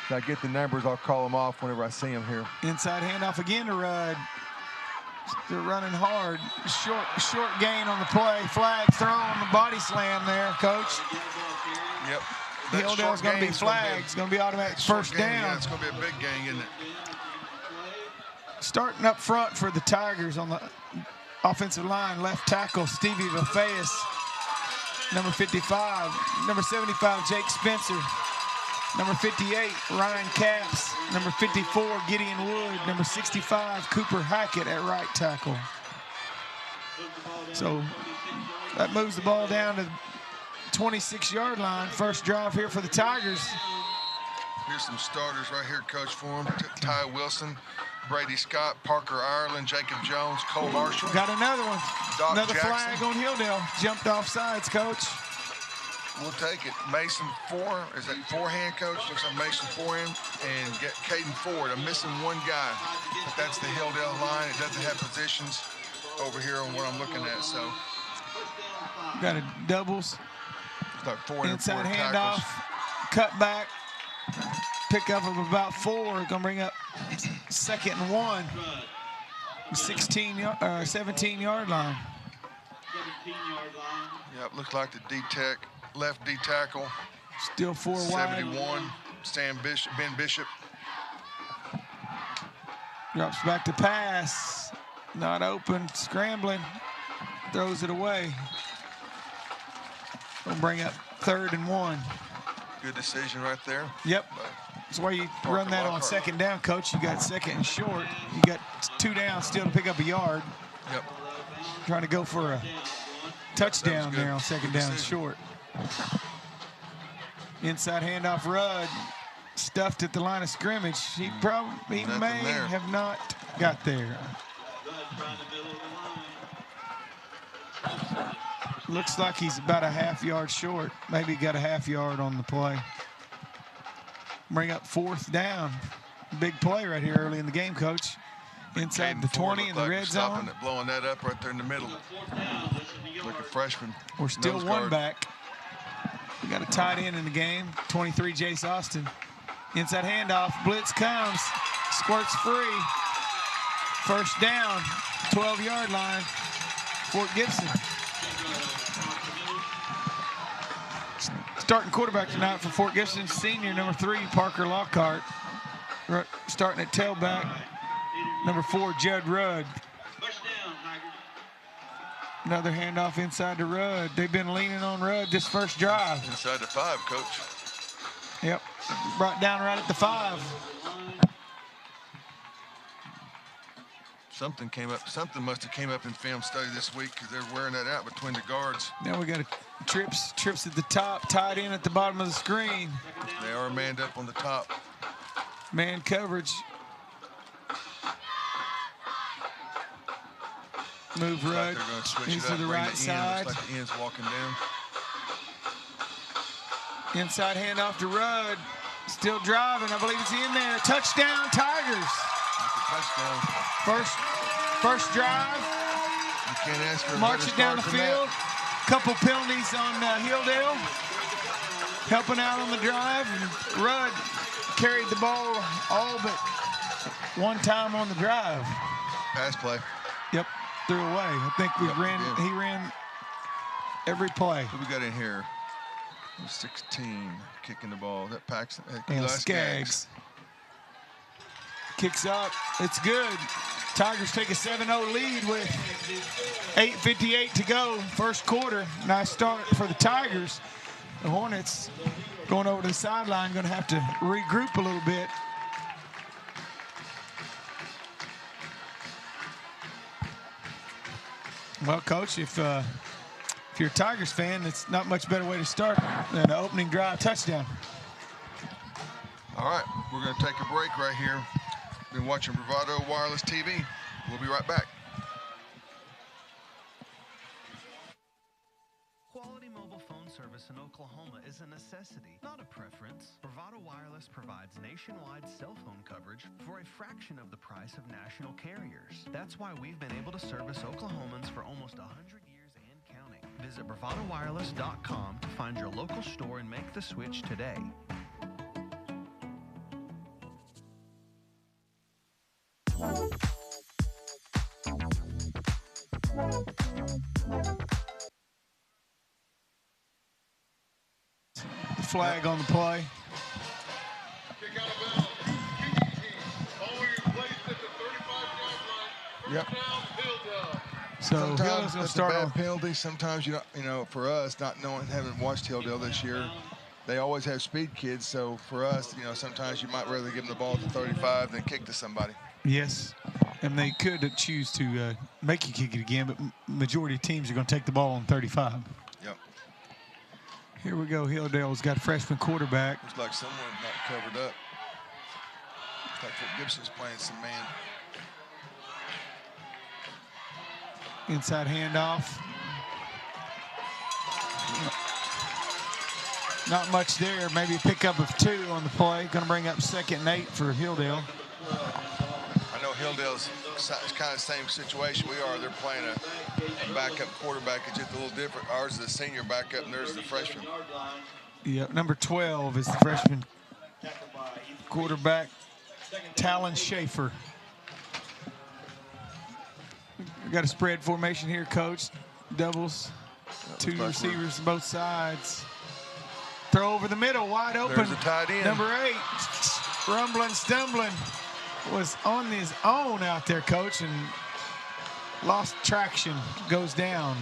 If I get the numbers, I'll call them off whenever I see them here. Inside handoff again to Rudd. They're running hard. Short gain on the play. Flag thrown, the body slam there, Coach. Yep. Hilldale's going to be flagged. It's going to be automatic first down. Yeah, it's going to be a big gain, isn't it? Starting up front for the Tigers on the offensive line, left tackle Stevie Vafeas, number 55, number 75 Jake Spencer, number 58 Ryan Capps, number 54 Gideon Wood, number 65 Cooper Hackett at right tackle. So that moves the ball down to the 26-yard line. First drive here for the Tigers. Here's some starters right here, Coach, for them. Ty Wilson, Brady Scott, Parker Ireland, Jacob Jones, Cole Marshall. Got another one. Doc Another Jackson. flag on Hilldale. Jumped off sides, Coach. We'll take it. Mason 4. Is that 4-hand, Coach? Looks like Mason 4-hand. And get Caden Ford. I'm missing one guy. But that's the Hilldale line. It doesn't have positions over here on what I'm looking at. So Got a doubles. it's like 4 and 4 Inside tackles. handoff. Cut back. pickup of about 4. Going to bring up 2nd and 1. 17-yard line. 17-yard line. Yep, looks like the D-Tech, left D tackle. Still 4 wide. 71, Ben Bishop. Drops back to pass. Not open, scrambling. Throws it away. Gonna bring up 3rd and 1. Good decision right there. Yep. That's why you run that on 2nd down, Coach. You got 2nd and short. You got 2 down still to pick up a yard. Yep. Trying to go for a touchdown there on 2nd down and short. Inside handoff, Rudd. Stuffed at the line of scrimmage. He may have not got there. Looks like he's about a half-yard short. Maybe got a half-yard on the play. Bring up 4th down. Big play right here early in the game, Coach. Inside the 20 in the red zone. Blowing that up right there in the middle. Like a freshman. We're still 1 back. We got a tight end in the game. 23, Jace Austin. Inside handoff. Blitz comes. Squirts free. 1st down. 12-yard line. Fort Gibson. Starting quarterback tonight for Fort Gibson, senior number 3, Parker Lockhart. Starting at tailback, number 4, Judd Rudd. Another handoff inside to Rudd. They've been leaning on Rudd this first drive. Inside the 5, Coach. Yep, brought down right at the 5. Something must have came up in film study this week because they're wearing that out between the guards. Now we got trips at the top, tied in at the bottom of the screen. They are manned up on the top. Man coverage. Move Rudd into the right side. Looks like the end's walking down. Inside handoff to Rudd. Still driving. I believe it's in there. Touchdown, Tigers. Touchdown. First drive. You can't ask for a March it down the field. Couple penalties on Hilldale. Helping out on the drive. And Rudd carried the ball all but 1 time on the drive. Pass play. Yep, threw away. I think he ran every play. What we got in here? 16 kicking the ball. That Paxton. And Skaggs. Kicks up. It's good. Tigers take a 7-0 lead with 8:58 to go. First quarter. Nice start for the Tigers. The Hornets going over to the sideline, going to have to regroup a little bit. Well, Coach, if you're a Tigers fan, it's not much better way to start than an opening drive touchdown. All right, we're going to take a break right here. Been watching Bravado Wireless TV. We'll be right back. Quality mobile phone service in Oklahoma is a necessity, not a preference. Bravado Wireless provides nationwide cell phone coverage for a fraction of the price of national carriers. That's why we've been able to service Oklahomans for almost 100 years and counting. Visit bravadowireless.com to find your local store and make the switch today. Flag on the play. Yep. So sometimes going to that's start a bad on penalty. Sometimes for us, not knowing, having watched Hilldale this year, they always have speed kids. So for us, sometimes you might rather give them the ball at the 35 than kick to somebody. Yes, and they could choose to make you kick it again, but majority of teams are going to take the ball on 35. Yep. Here we go. Hilldale's got a freshman quarterback. Looks like someone's not covered up. Looks like Fort Gibson's playing some man. Inside handoff. Not much there. Maybe a pickup of 2 on the play. Going to bring up 2nd and 8 for Hilldale. I know Hilldale's kind of the same situation we are. They're playing a backup quarterback. It's just a little different. Ours is the senior backup, and theirs is the freshman. Yeah, number 12 is the freshman Quarterback Talon Schaefer. We got a spread formation here, Coach. Doubles, two receivers both sides. Throw over the middle, wide open. There's a tight end. Number 8, rumbling, stumbling, was on his own out there, Coach, and lost traction, goes down.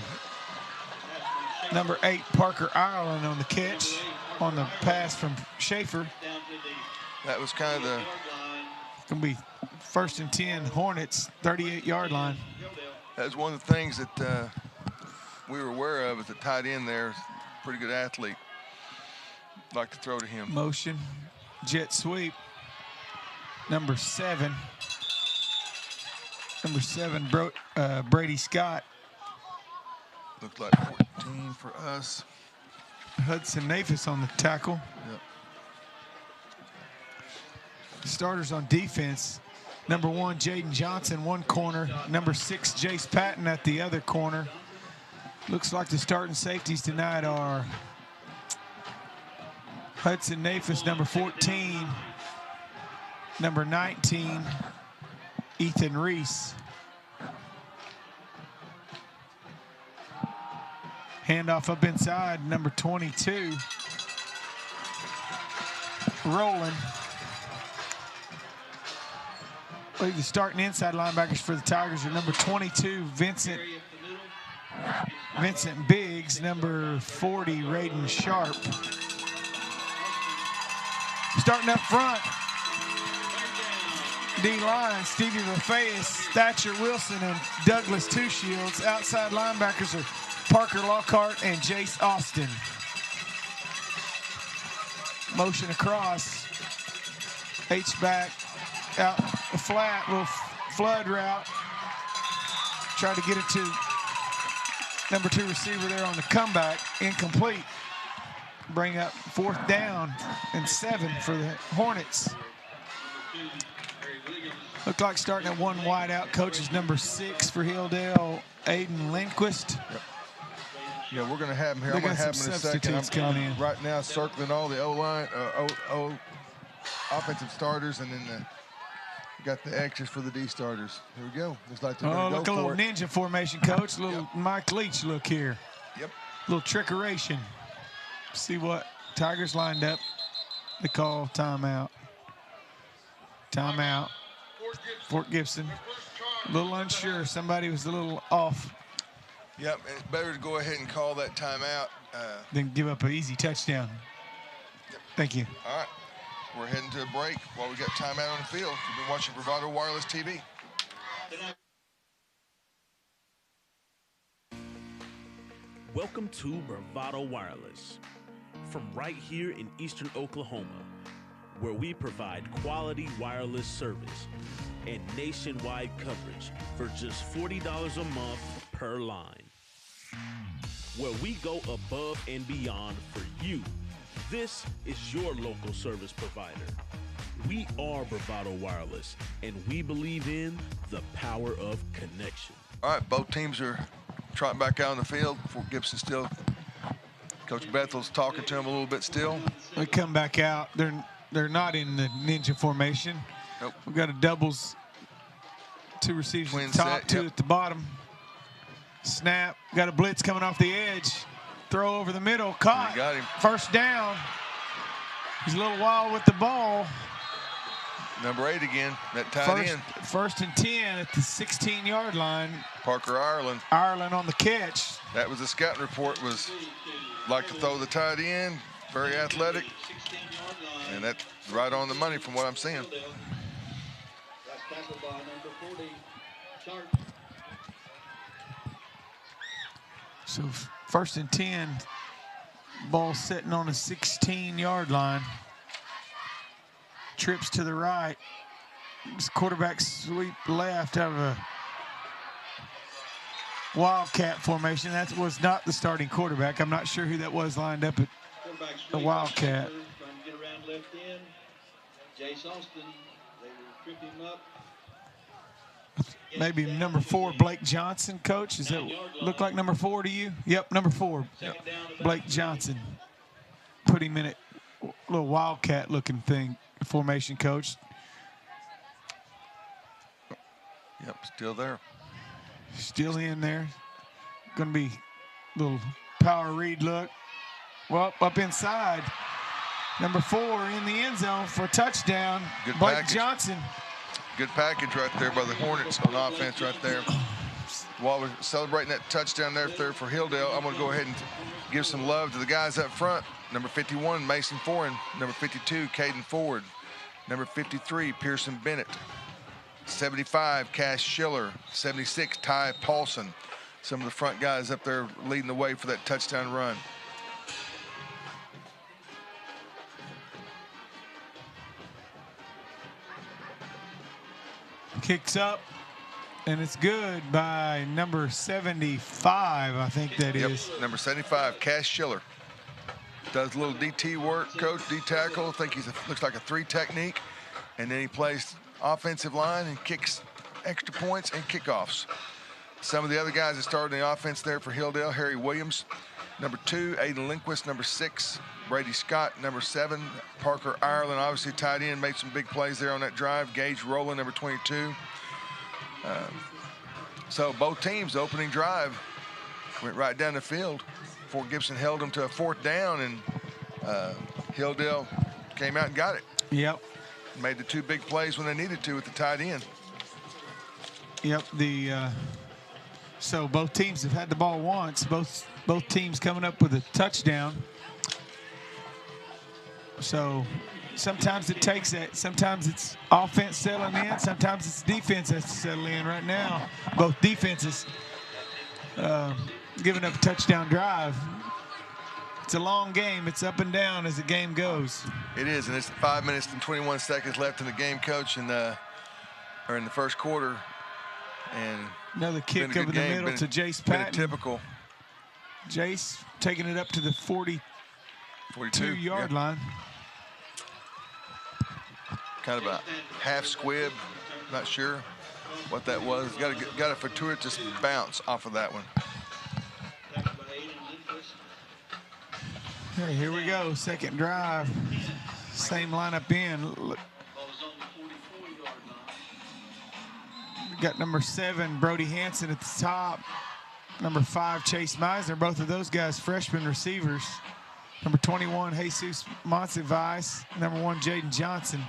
Number 8, Parker Ireland on the catch on the pass from Schaefer. That was kind of the... Going to be 1st and 10, Hornets, 38-yard line. That was one of the things that we were aware of, is the tight end there, pretty good athlete. Like to throw to him. Motion, jet sweep. Number 7. Number 7, Brady Scott. Looked like 14 for us. Hudson Nafis on the tackle. Yep. Starters on defense. Number 1, Jaden Johnson, one corner. Number 6, Jace Patton at the other corner. Looks like the starting safeties tonight are Hudson Nafis, number 14. Number 19, Ethan Reese. Handoff up inside, number 22, Roland. I believe the starting inside linebackers for the Tigers are number 22, Vincent Biggs, number 40, Raiden Sharp. Starting up front, D-line, Stevie Matthias, Thatcher Wilson, and Douglas Two Shields. Outside linebackers are Parker Lockhart and Jace Austin. Motion across. H-back out the flat, little flood route. Try to get it to number 2 receiver there on the comeback. Incomplete. Bring up 4th down and 7 for the Hornets. Looked like starting at 1 wide out. Coach is number 6 for Hilldale, Aiden Lindquist. Yep. Yeah, we're going to have him here. They I'm going to got have him in a some second. substitutes coming in. Right now circling all the O-line, offensive starters, and then got the X's for the D starters. Here we go. Looks like they're going to look, go a little for it. ninja formation, Coach. A little Mike Leach look here. Yep. A little trickeration. See what Tigers lined up. They call timeout. Timeout. Fort Gibson. A little unsure. Somebody was a little off. Yep, and it's better to go ahead and call that timeout. Then give up an easy touchdown. Yep. Thank you. All right. We're heading to a break while we got timeout on the field. You've been watching Bravado Wireless TV. Welcome to Bravado Wireless. From right here in eastern Oklahoma, where we provide quality wireless service and nationwide coverage for just $40 a month per line. Where we go above and beyond for you. This is your local service provider. We are Bravado Wireless, and we believe in the power of connection. All right, both teams are trotting back out on the field. Fort Gibson still, Coach Bethel's talking to him a little bit still. They come back out. They're not in the ninja formation. Nope. We've got a doubles, 2 receivers Twin at the top, set, 2 yep. at the bottom. Snap. Got a blitz coming off the edge. Throw over the middle. Caught. They got him. First down. He's a little wild with the ball. Number 8 again, that tight end. First and 10 at the 16-yard line. Parker Ireland. Ireland on the catch. That was the scouting report, was like to throw the tight end, very athletic. And that's right on the money from what I'm seeing. So first and 10, ball sitting on a 16-yard line. Trips to the right. This quarterback sweep left out of a wildcat formation. That was not the starting quarterback. I'm not sure who that was lined up at the wildcat. Trying to get around left end. Jace Austin, they will trip him up. Maybe number 4, Blake Johnson, Coach. Does that look like number 4 to you? Yep, number 4, Blake Johnson. Put him in at little wildcat-looking thing, formation, Coach. Yep, still there. Still in there. Going to be a little power read look. Well, up inside. Number 4 in the end zone for a touchdown. Good Blake package. Johnson. Good package right there by the Hornets on offense right there. While we're celebrating that touchdown there for Hilldale, I'm going to go ahead and give some love to the guys up front. Number 51, Mason Foran. Number 52, Caden Ford. Number 53, Pearson Bennett. 75, Cash Schiller. 76, Ty Paulson. Some of the front guys up there leading the way for that touchdown run. Kicks up, and it's good by number 75, I think that is. Number 75, Cash Schiller. Does a little DT work, Coach, D tackle. I think looks like a 3 technique. And then he plays offensive line and kicks extra points and kickoffs. Some of the other guys that started in the offense there for Hilldale: Harry Williams, number 2, Aiden Lindquist, number 6, Brady Scott, number 7, Parker Ireland, obviously tight end, made some big plays there on that drive. Gage Rowland, number 22. So both teams, the opening drive, went right down the field. Fort Gibson held them to a 4th down, and Hilldale came out and got it. Yep. Made the 2 big plays when they needed to with the tight end. Yep. So both teams have had the ball once. Both teams coming up with a touchdown. So sometimes it takes that. Sometimes it's offense settling in. Sometimes it's defense has to settle in. Right now, both defenses giving up a touchdown drive. It's a long game. It's up and down as the game goes. It is, and it's 5 minutes and 21 seconds left in the game, Coach, in the first quarter. And another kick over the middle to Jace Patton. Typical. Jace taking it up to the 42-yard line. Kind of a half squib. Not sure what that was. Got a fortuitous bounce off of that one. Hey, here we go. Second drive. Same lineup in. Look. Got number 7, Brody Hanson at the top. Number 5, Chase Meisner. Both of those guys freshman receivers. Number 21, Jesus Monsivice. Number 1, Jaden Johnson.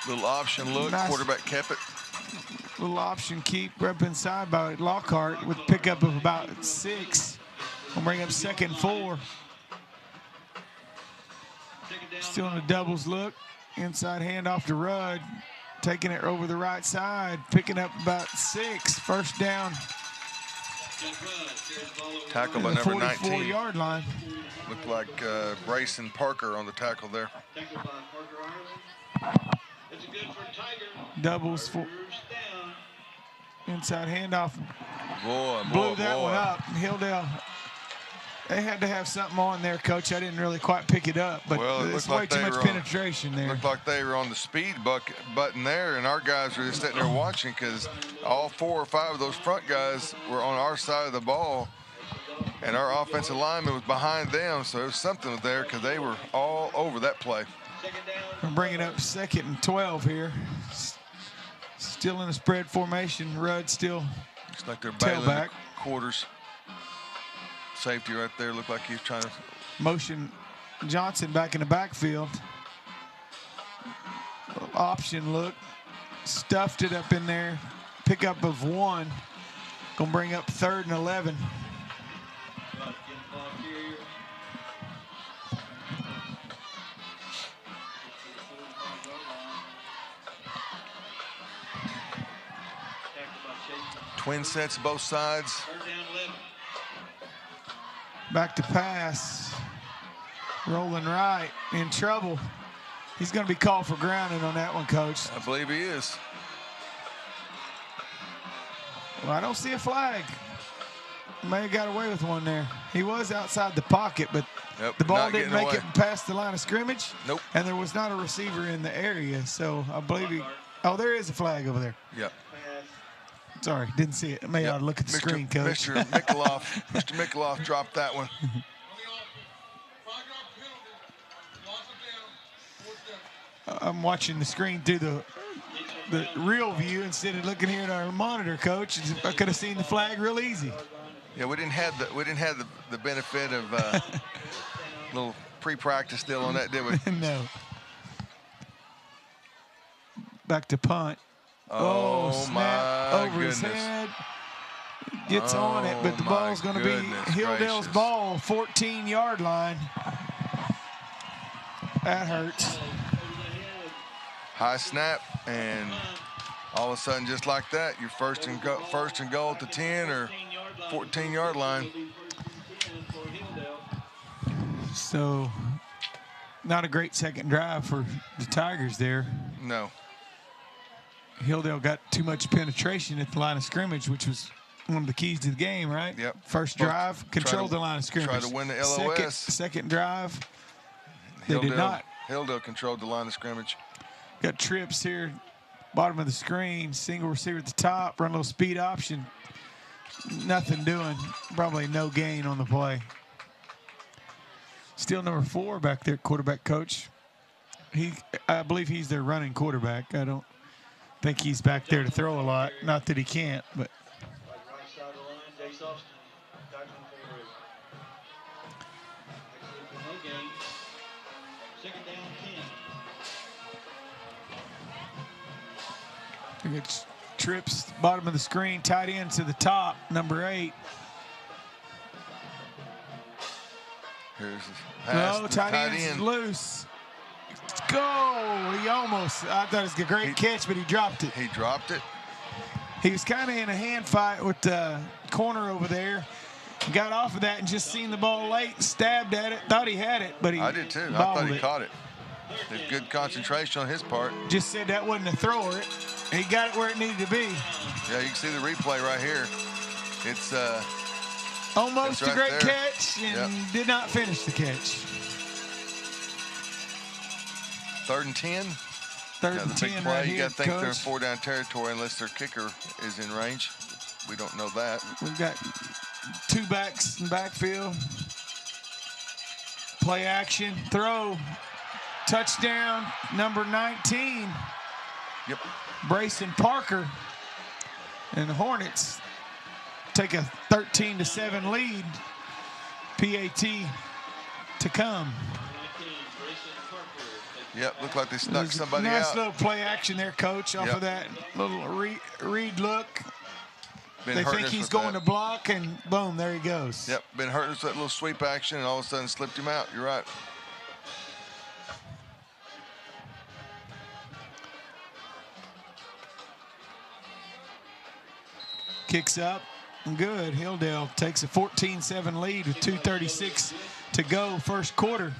Little option look. Nice. Quarterback kept it. Little option keep up inside by Lockhart with a pickup of about 6. We'll bring up 2nd and 4. Still in a doubles look. Inside handoff to Rudd. Taking it over the right side. Picking up about 6. First down. Tackle by number 19. 44-yard line. Looked like Brayson Parker on the tackle there. Doubles for inside handoff. Blew that one up. Hilldale, they had to have something on there, Coach. I didn't really quite pick it up, but there's way too much penetration there. Looked like they were on the speed button there, and our guys were just sitting there watching because all 4 or 5 of those front guys were on our side of the ball, and our offensive lineman was behind them, so there was something there because they were all over that play. We're bringing up 2nd and 12 here. Still in a spread formation. Rudd still looks like they're bailing the quarters. Safety right there looked like he was trying to motion Johnson back in the backfield. Option look. Stuffed it up in there. Pickup of 1. Gonna bring up 3rd and 11. Twin sets both sides. Back to pass. Rolling right. In trouble. He's going to be called for grounding on that one, Coach. I believe he is. Well, I don't see a flag. May have got away with one there. He was outside the pocket, but the ball didn't make it past the line of scrimmage. Nope. And there was not a receiver in the area, so I believe he. Oh, there is a flag over there. Yep. Sorry, didn't see it. May I look at the screen, Coach. Mr. Mikkoloff dropped that one. I'm watching the screen through the real view instead of looking here at our monitor, Coach. I could have seen the flag real easy. Yeah, we didn't have the benefit of little pre-practice deal on that, did we? No. Back to punt. Oh snap my over his goodness. head. Gets on it, but the ball's going to be Hilldale's gracious. ball, 14-yard line. That hurts. High snap, and all of a sudden, just like that, you're first and goal at the 10 or 14-yard line. So, not a great second drive for the Tigers there. No. Hilldale got too much penetration at the line of scrimmage, which was one of the keys to the game, right? Yep. First drive, controlled the line of scrimmage. Try to win the LOS. Second drive, they did not. Hilldale controlled the line of scrimmage. Got trips here, bottom of the screen, single receiver at the top, run a little speed option. Nothing doing, probably no gain on the play. Still number 4 back there, quarterback coach. I believe he's their running quarterback. I don't think he's back there to throw a lot. Not that he can't, but. We got trips, bottom of the screen, tight end to the top, number 8. Here's the pass. No, tight end's loose. Let's go. He almost, I thought it was a great catch, but he dropped it. He dropped it. He was kind of in a hand fight with the corner over there. Got off of that and just seen the ball late, stabbed at it, thought he had it, but I did too. I thought he caught it. There's good concentration on his part. Just said that wasn't a thrower. He got it where it needed to be. Yeah, you can see the replay right here. It's almost right a great there. catch and did not finish the catch. 3rd and 10. Third and 10 right You here, got to think they're in Coach. 4-down territory unless their kicker is in range. We don't know that. We've got 2 backs in the backfield. Play action, throw, touchdown, number 19. Yep. Brayson Parker. And the Hornets take a 13-7 lead. PAT to come. Yep, looked like they snuck somebody nice out. little play action there, Coach, off of that little read look. They think he's going to block, and boom, there he goes. Yep, been hurting us with that little sweep action, and all of a sudden slipped him out. You're right. Kicks up, good. Hilldale takes a 14-7 lead with 2:36 to go, first quarter.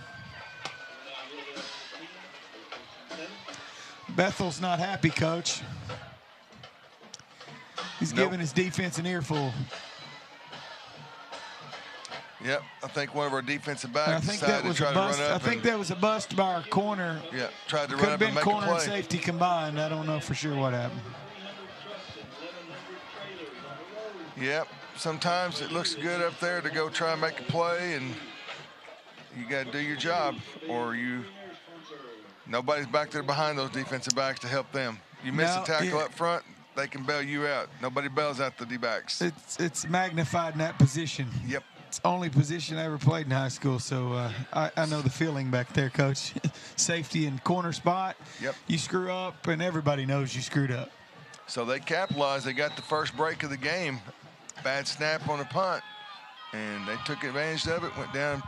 Bethel's not happy, Coach. He's giving his defense an earful. Yep, I think one of our defensive backs I think that decided was to try a to run bust. up. I think that was a bust by our corner. Yeah, tried to Could run have up been and make corner a and play. safety combined. I don't know for sure what happened. Yep, sometimes it looks good up there to go try and make a play, and you got to do your job, or nobody's back there behind those defensive backs to help them. You miss a tackle up front, they can bail you out. Nobody bails out the D-backs. It's magnified in that position. Yep. It's the only position I ever played in high school, so I know the feeling back there, Coach. Safety and corner spot. Yep. You screw up, and everybody knows you screwed up. So they capitalized. They got the first break of the game. Bad snap on a punt, and they took advantage of it, went down,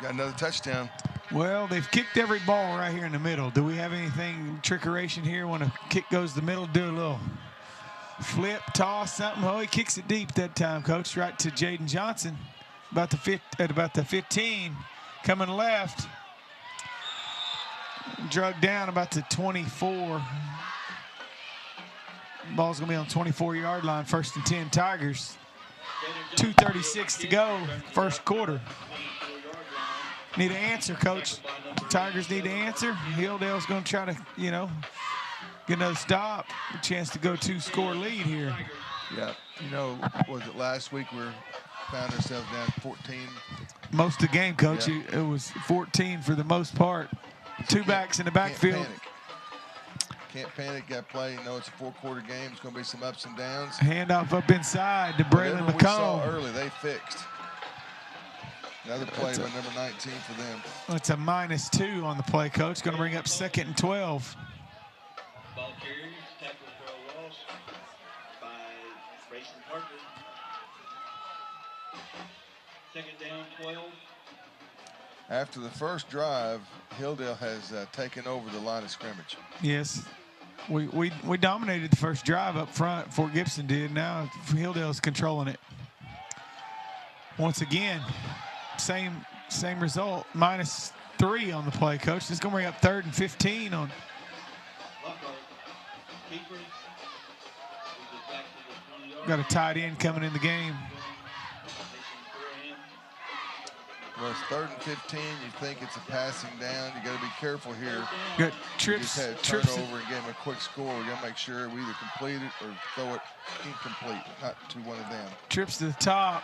got another touchdown. Well, they've kicked every ball right here in the middle. Do we have anything, trickeration here? When a kick goes to the middle, do a little flip, toss, something. Oh, he kicks it deep that time, Coach, right to Jaden Johnson. About the 15, coming left. Drug down about the 24. Ball's going to be on 24-yard line, 1st and 10 Tigers. 2:36 to go, first quarter. Need an answer, Coach. Tigers need an answer. Hilldale's going to try to, get another stop. A chance to go 2-score lead here. Yeah, was it last week we found ourselves down 14? Most of the game, Coach. Yeah. It was 14 for the most part. 2 backs in the backfield. Can't panic. Can't panic, got to play. You know it's a 4-quarter game. It's going to be some ups and downs. Handoff up inside to Braylon Whatever we saw McComb. early, they fixed. Another play by number 19 for them. It's a -2 on the play, coach. Going to bring up 2nd and 12. Ball carriers, tackle for a loss by Grayson Parker. 2nd down, 12. After the first drive, Hilldale has taken over the line of scrimmage. Yes. We dominated the first drive up front. Fort Gibson did. Now Hilldale's controlling it. Once again, same result. -3 on the play, coach. This is going to bring up 3rd and 15 on. Got a tight end coming in the game. Well, it's 3rd and 15. You think it's a passing down. You got to be careful here. Got trips. Just had a Trips. turnover and gave them a quick score. We got to make sure we either complete it or throw it incomplete, not to one of them. Trips to the top.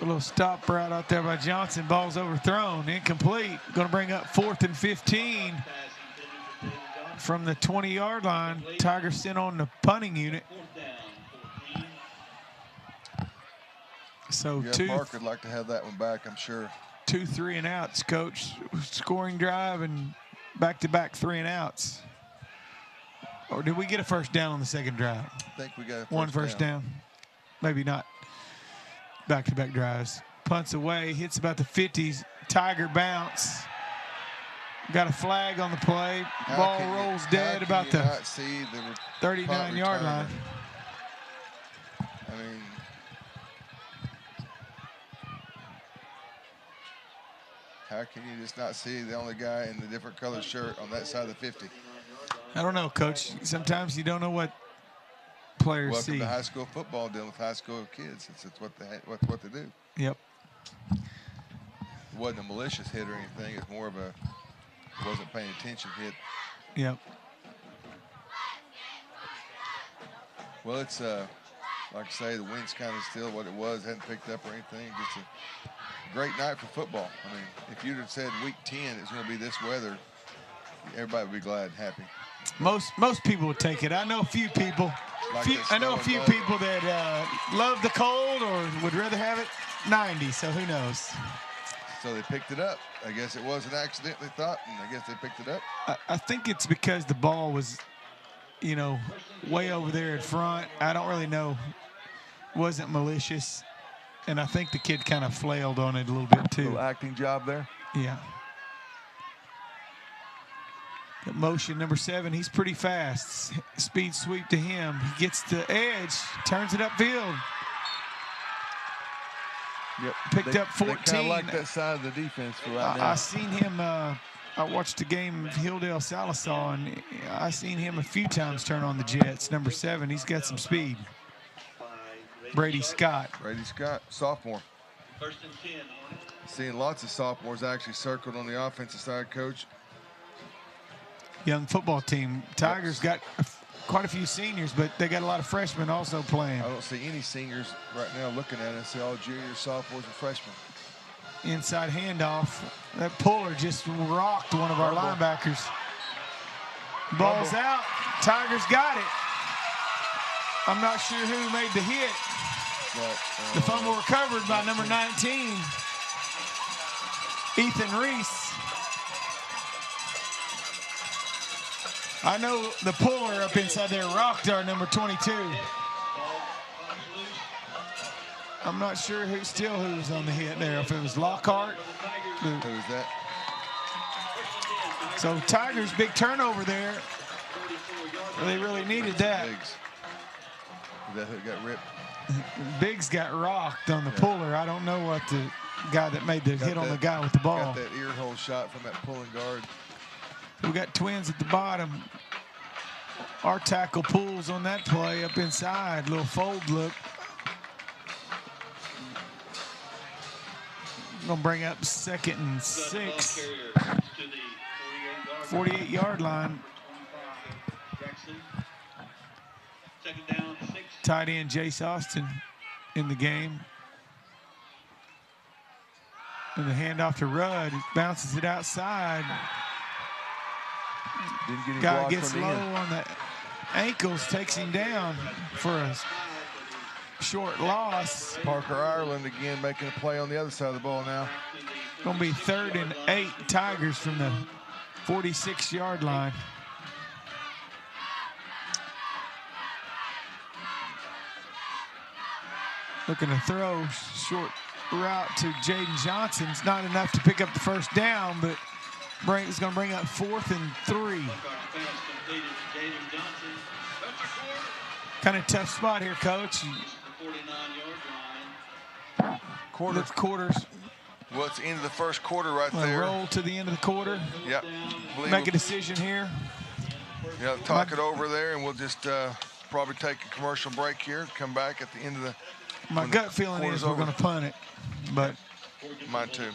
A little stop route out there by Johnson. Ball's overthrown. Incomplete. Going to bring up 4th and 15 from the 20-yard line. Tigers sent on the punting unit. So Yeah, Park would like to have that one back, I'm sure. 2 3-and-outs, coach. Scoring drive and back-to-back 3-and-outs. Or did we get a first down on the second drive? I think we got One first down. Maybe not. Back-to-back drives. Punts away, hits about the 50s. Tiger bounce. Got a flag on the play. Ball rolls dead about the 39-yard line. I mean, how can you just not see the only guy in the different color shirt on that side of the 50? I don't know, Coach. Sometimes you don't know what players Welcome see. to high school football, dealing with high school kids. It's what they do. Yep. It wasn't a malicious hit or anything. It's more of a wasn't paying attention hit. Yep. Well, it's like I say, the wind's kind of still what it was. Hadn't picked up or anything. Just a great night for football. I mean, if you'd have said week 10 it's going to be this weather, everybody would be glad and happy. Most people would take it. I know a few people. Like I know a few people that love the cold or would rather have it 90. So who knows? So they picked it up. I guess it was an accident, they thought, and I guess they picked it up. I think it's because the ball was, you know, way over there in front. I don't really know. Wasn't malicious. And I think the kid kind of flailed on it a little bit too. Little acting job there. Yeah. Got motion number 7. He's pretty fast. Speed sweep to him. He gets the edge, turns it upfield. Yep. Picked up 14. They kind of like that side of the defense for right now. I seen him. I watched the game of Hilldale Sallisaw, and I seen him a few times turn on the Jets. Number 7. He's got some speed. Brady Scott. Brady Scott, sophomore. 1st and 10. Seeing lots of sophomores actually circled on the offensive side, Coach. Young football team. Tigers got quite a few seniors, but they got a lot of freshmen also playing. I don't see any seniors right now looking at it. I see all juniors, sophomores, and freshmen. Inside handoff. That puller just rocked one of our linebackers. Ball's out. Tigers got it. I'm not sure who made the hit. The fumble recovered by number 19, Ethan Reese. I know the puller up inside there rocked our number 22. I'm not sure who was on the hit there. If it was Lockhart. Who was that? So Tigers, big turnover there. They really needed that. Biggs. Is that who got ripped? Biggs got rocked on the puller. I don't know what the guy that made the hit on the guy with the ball. Got that ear hole shot from that pulling guard. We got twins at the bottom. Our tackle pulls on that play up inside. Little fold look. Gonna bring up 2nd and 6. 48-yard line. Second down, 6. Tight end Jace Austin in the game. And the handoff to Rudd. Bounces it outside. Didn't get any Guy block gets from low the end. on the ankles, takes him down for a short loss. Parker Ireland again making a play on the other side of the ball now. Going to be 3rd and 8 Tigers from the 46-yard line. Looking to throw, short route to Jaden Johnson. It's not enough to pick up the first down, but it's going to bring up 4th and 3. Kind of tough spot here, Coach. Quarters. Well, it's the end of the first quarter right We'll there. roll to the end of the quarter. Yep. Make a decision here. Yeah, talk it over there, and we'll just probably take a commercial break here. Come back at the end of the. My gut feeling is we're going to punt it, but mine too.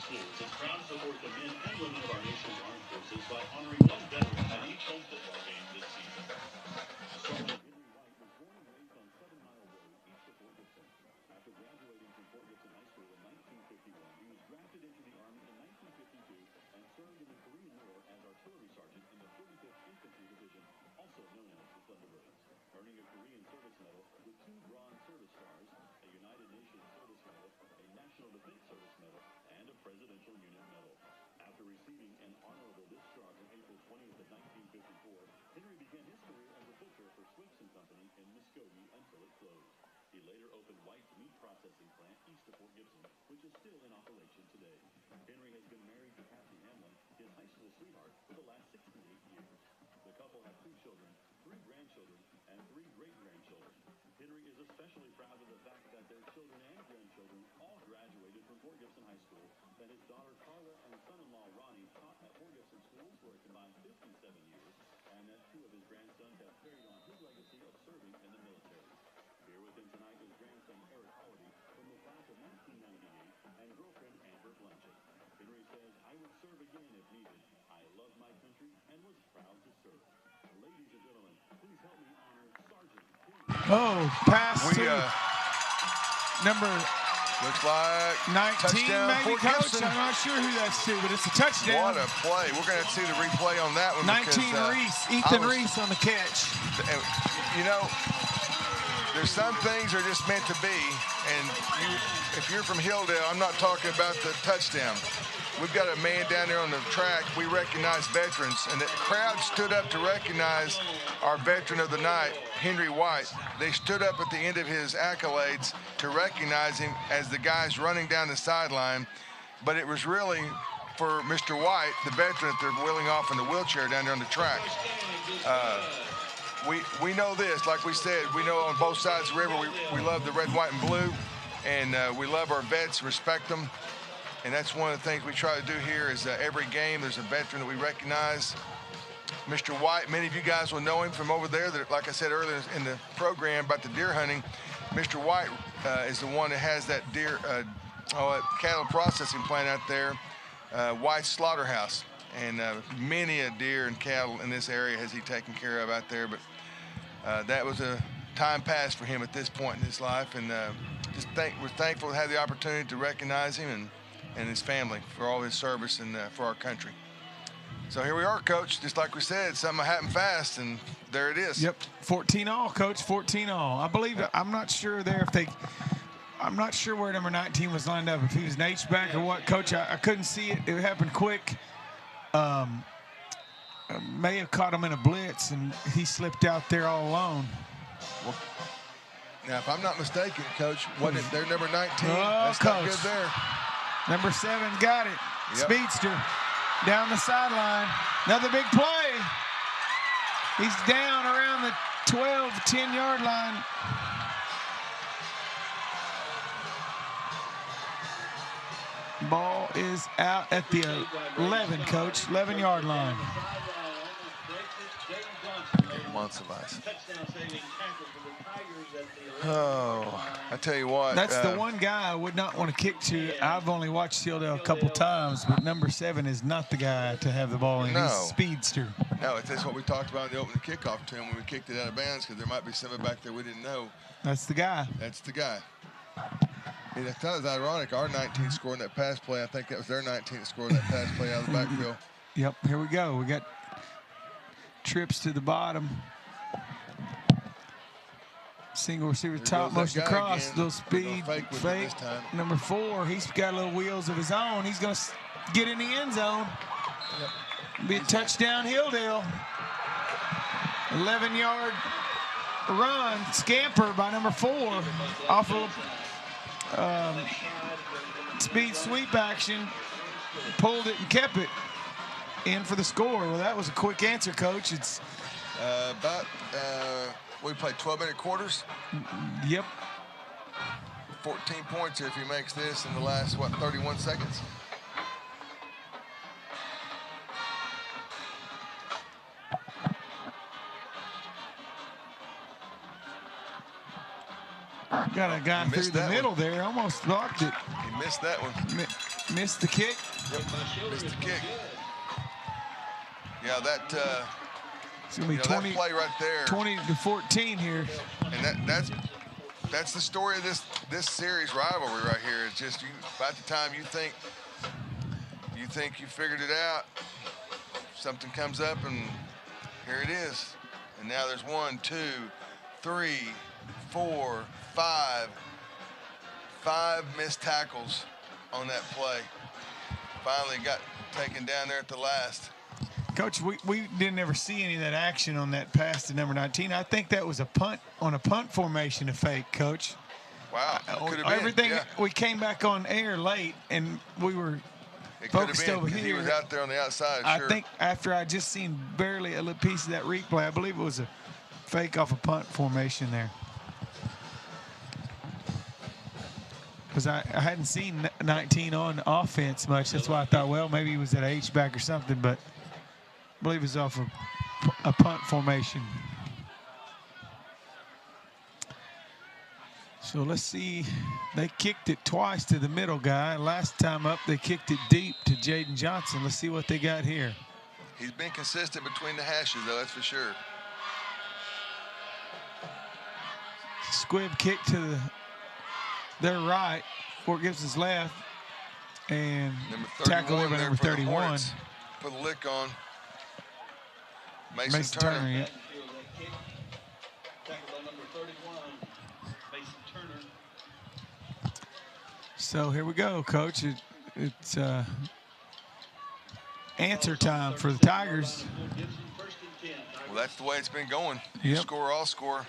He later opened White's meat processing plant east of Fort Gibson, which is still in operation today. Henry has been married to Kathy Hamlin, his high school sweetheart, for the last 68 years. The couple have 2 children, 3 grandchildren, and 3 great-grandchildren. Henry is especially proud of the fact that their children and grandchildren all graduated from Fort Gibson High School, that his daughter Carla and son-in-law Ronnie taught at Fort Gibson schools for a combined 57 years, and that 2 of his grandsons have carried on his legacy of serving in the military. Here with him tonight is grandson Eric Holiday from the class of 1998 and girlfriend Amber Blanchett. Henry says, "I would serve again if needed. I love my country and was proud to serve." Ladies and gentlemen, please help me honor Sergeant Henry. oh, pass to number Looks like 19, touchdown maybe, Fort Coach. Gibson. I'm not sure who that's to, but it's a touchdown. What a play. We're going to see the replay on that one. 19 because, Reese, Ethan Reese on the catch. You know, there's some things are just meant to be, and if you're from Hilldale, I'm not talking about the touchdown. We've got a man down there on the track. We recognize veterans, and the crowd stood up to recognize our veteran of the night, Henry White. They stood up at the end of his accolades to recognize him as the guys running down the sideline, but it was really for Mr. White, the veteran that they're wheeling off in the wheelchair down there on the track. We know this, like we said, we know on both sides of the river, we love the red, white, and blue, and we love our vets, respect them. And that's one of the things we try to do here is every game there's a veteran that we recognize. Mr. White, many of you guys will know him from over there. That, like I said earlier in the program about the deer hunting, Mr. White is the one that has that deer cattle processing plant out there, White's Slaughterhouse. And many a deer and cattle in this area has he taken care of out there. But that was a time past for him at this point in his life. And we're thankful to have the opportunity to recognize him and his family for all his service and for our country. So here we are, Coach. Just like we said, something happened fast, and there it is. Yep, 14-all, Coach, 14-all. I believe, I'm not sure there if they, I'm not sure where number 19 was lined up, if he was an H-back or what, Coach. I couldn't see it. It happened quick. May have caught him in a blitz, and he slipped out there all alone. Well, now, if I'm not mistaken, Coach, wasn't it their number 19? Oh, That's Coach. not good there. Number 7 got it. Yep. Speedster down the sideline. Another big play. He's down around the 12, 10-yard line. Ball is out at the 11, Coach, 11-yard line. Months of ice. Oh, I tell you what. That's the one guy I would not want to kick to. I've only watched Hilldale a couple times, but number 7 is not the guy to have the ball in. No. He's a speedster. No, that's what we talked about in the opening kickoff to him when we kicked it out of bounds, because there might be somebody back there we didn't know. That's the guy. That's the guy. And I thought it was ironic. Our 19 scoring that pass play. I think that was their 19 scoring that pass play out of the backfield. Yep, here we go. We got trips to the bottom. Single receiver There top, goes that motion guy across, again. little speed, Fake with it fake. this time. Number 4, he's got little wheels of his own. He's going to get in the end zone. Be a touchdown, Hilldale. 11-yard run, scamper by number 4 off of speed sweep action. Pulled it and kept it in for the score. Well, that was a quick answer, Coach. It's we played 12-minute quarters. Yep. 14 points if he makes this in the last, 31 seconds. Got a guy through the middle there, almost blocked it. He missed that one. Missed the kick. Yep, missed the kick. Yeah, that It's gonna be 20, that play right there. 20-14 here. And that's the story of this series rivalry right here. It's just by the time you think you figured it out, something comes up and here it is. And now there's 1, 2, 3, 4, 5 missed tackles on that play. Finally got taken down there at the last. Coach, we didn't ever see any of that action on that pass to number 19. I think that was a punt on a punt formation, a fake, Coach. Wow, could have been. Everything, yeah. We came back on air late, and we were focused over here. He was out there on the outside, I sure. think after I just seen barely a little piece of that replay, I believe it was a fake off a punt formation there. Because I hadn't seen 19 on offense much. That's why I thought, well, maybe he was at H-back or something, but I believe it was off a punt formation. So let's see. They kicked it twice to the middle guy. Last time up, they kicked it deep to Jaden Johnson. Let's see what they got here. He's been consistent between the hashes, though, that's for sure. Squib kick to their right. Fort Gibson's left. And tackle there by number 31. Put a lick on. Mason Turner, yeah. So here we go, Coach. It's answer time for the Tigers. Well, that's the way it's been going. You score, I'll score.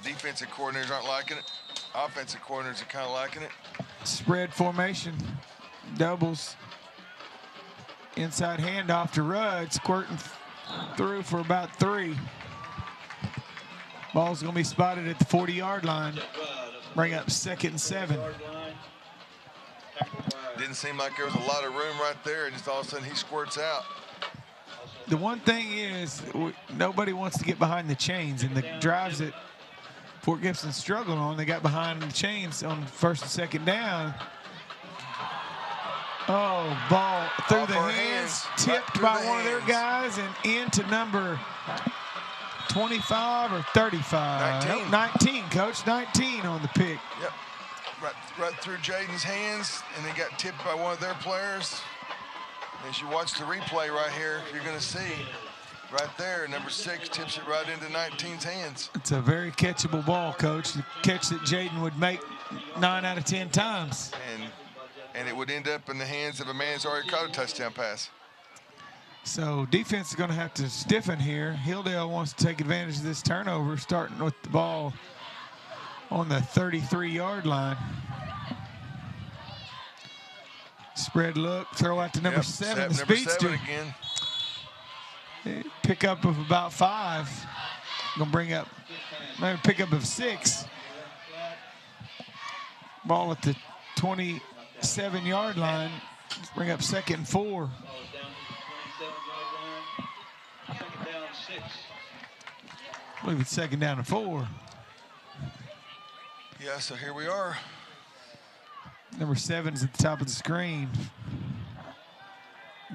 Defensive coordinators aren't liking it. Offensive coordinators are kind of liking it. Spread formation, doubles. Inside handoff to Rudd, squirting through for about 3. Ball's going to be spotted at the 40-yard line. Bring up 2nd and 7. Didn't seem like there was a lot of room right there, and just all of a sudden he squirts out. The one thing is, nobody wants to get behind the chains, and the drives that Fort Gibson struggled on, they got behind the chains on 1st and 2nd down. Oh, ball through the hands, tipped by one of their guys and into number 25 or 35. 19. Nope, 19, Coach, 19 on the pick. Yep, right through Jaden's hands, and they got tipped by one of their players. As you watch the replay right here, you're going to see right there, number 6 tips it right into 19's hands. It's a very catchable ball, Coach. The catch that Jaden would make 9 out of 10 times. And it would end up in the hands of a man who's already caught a touchdown pass. So defense is going to have to stiffen here. Hilldale wants to take advantage of this turnover, starting with the ball on the 33-yard line. Spread look, throw out to number 7, the speedster. Number 7 again. Pick up of about 5. Gonna bring up, maybe pick up of 6. Ball at the 27-yard line. Bring up 2nd and 4. I believe it's 2nd down and 4. Yeah, so here we are. Number 7 is at the top of the screen.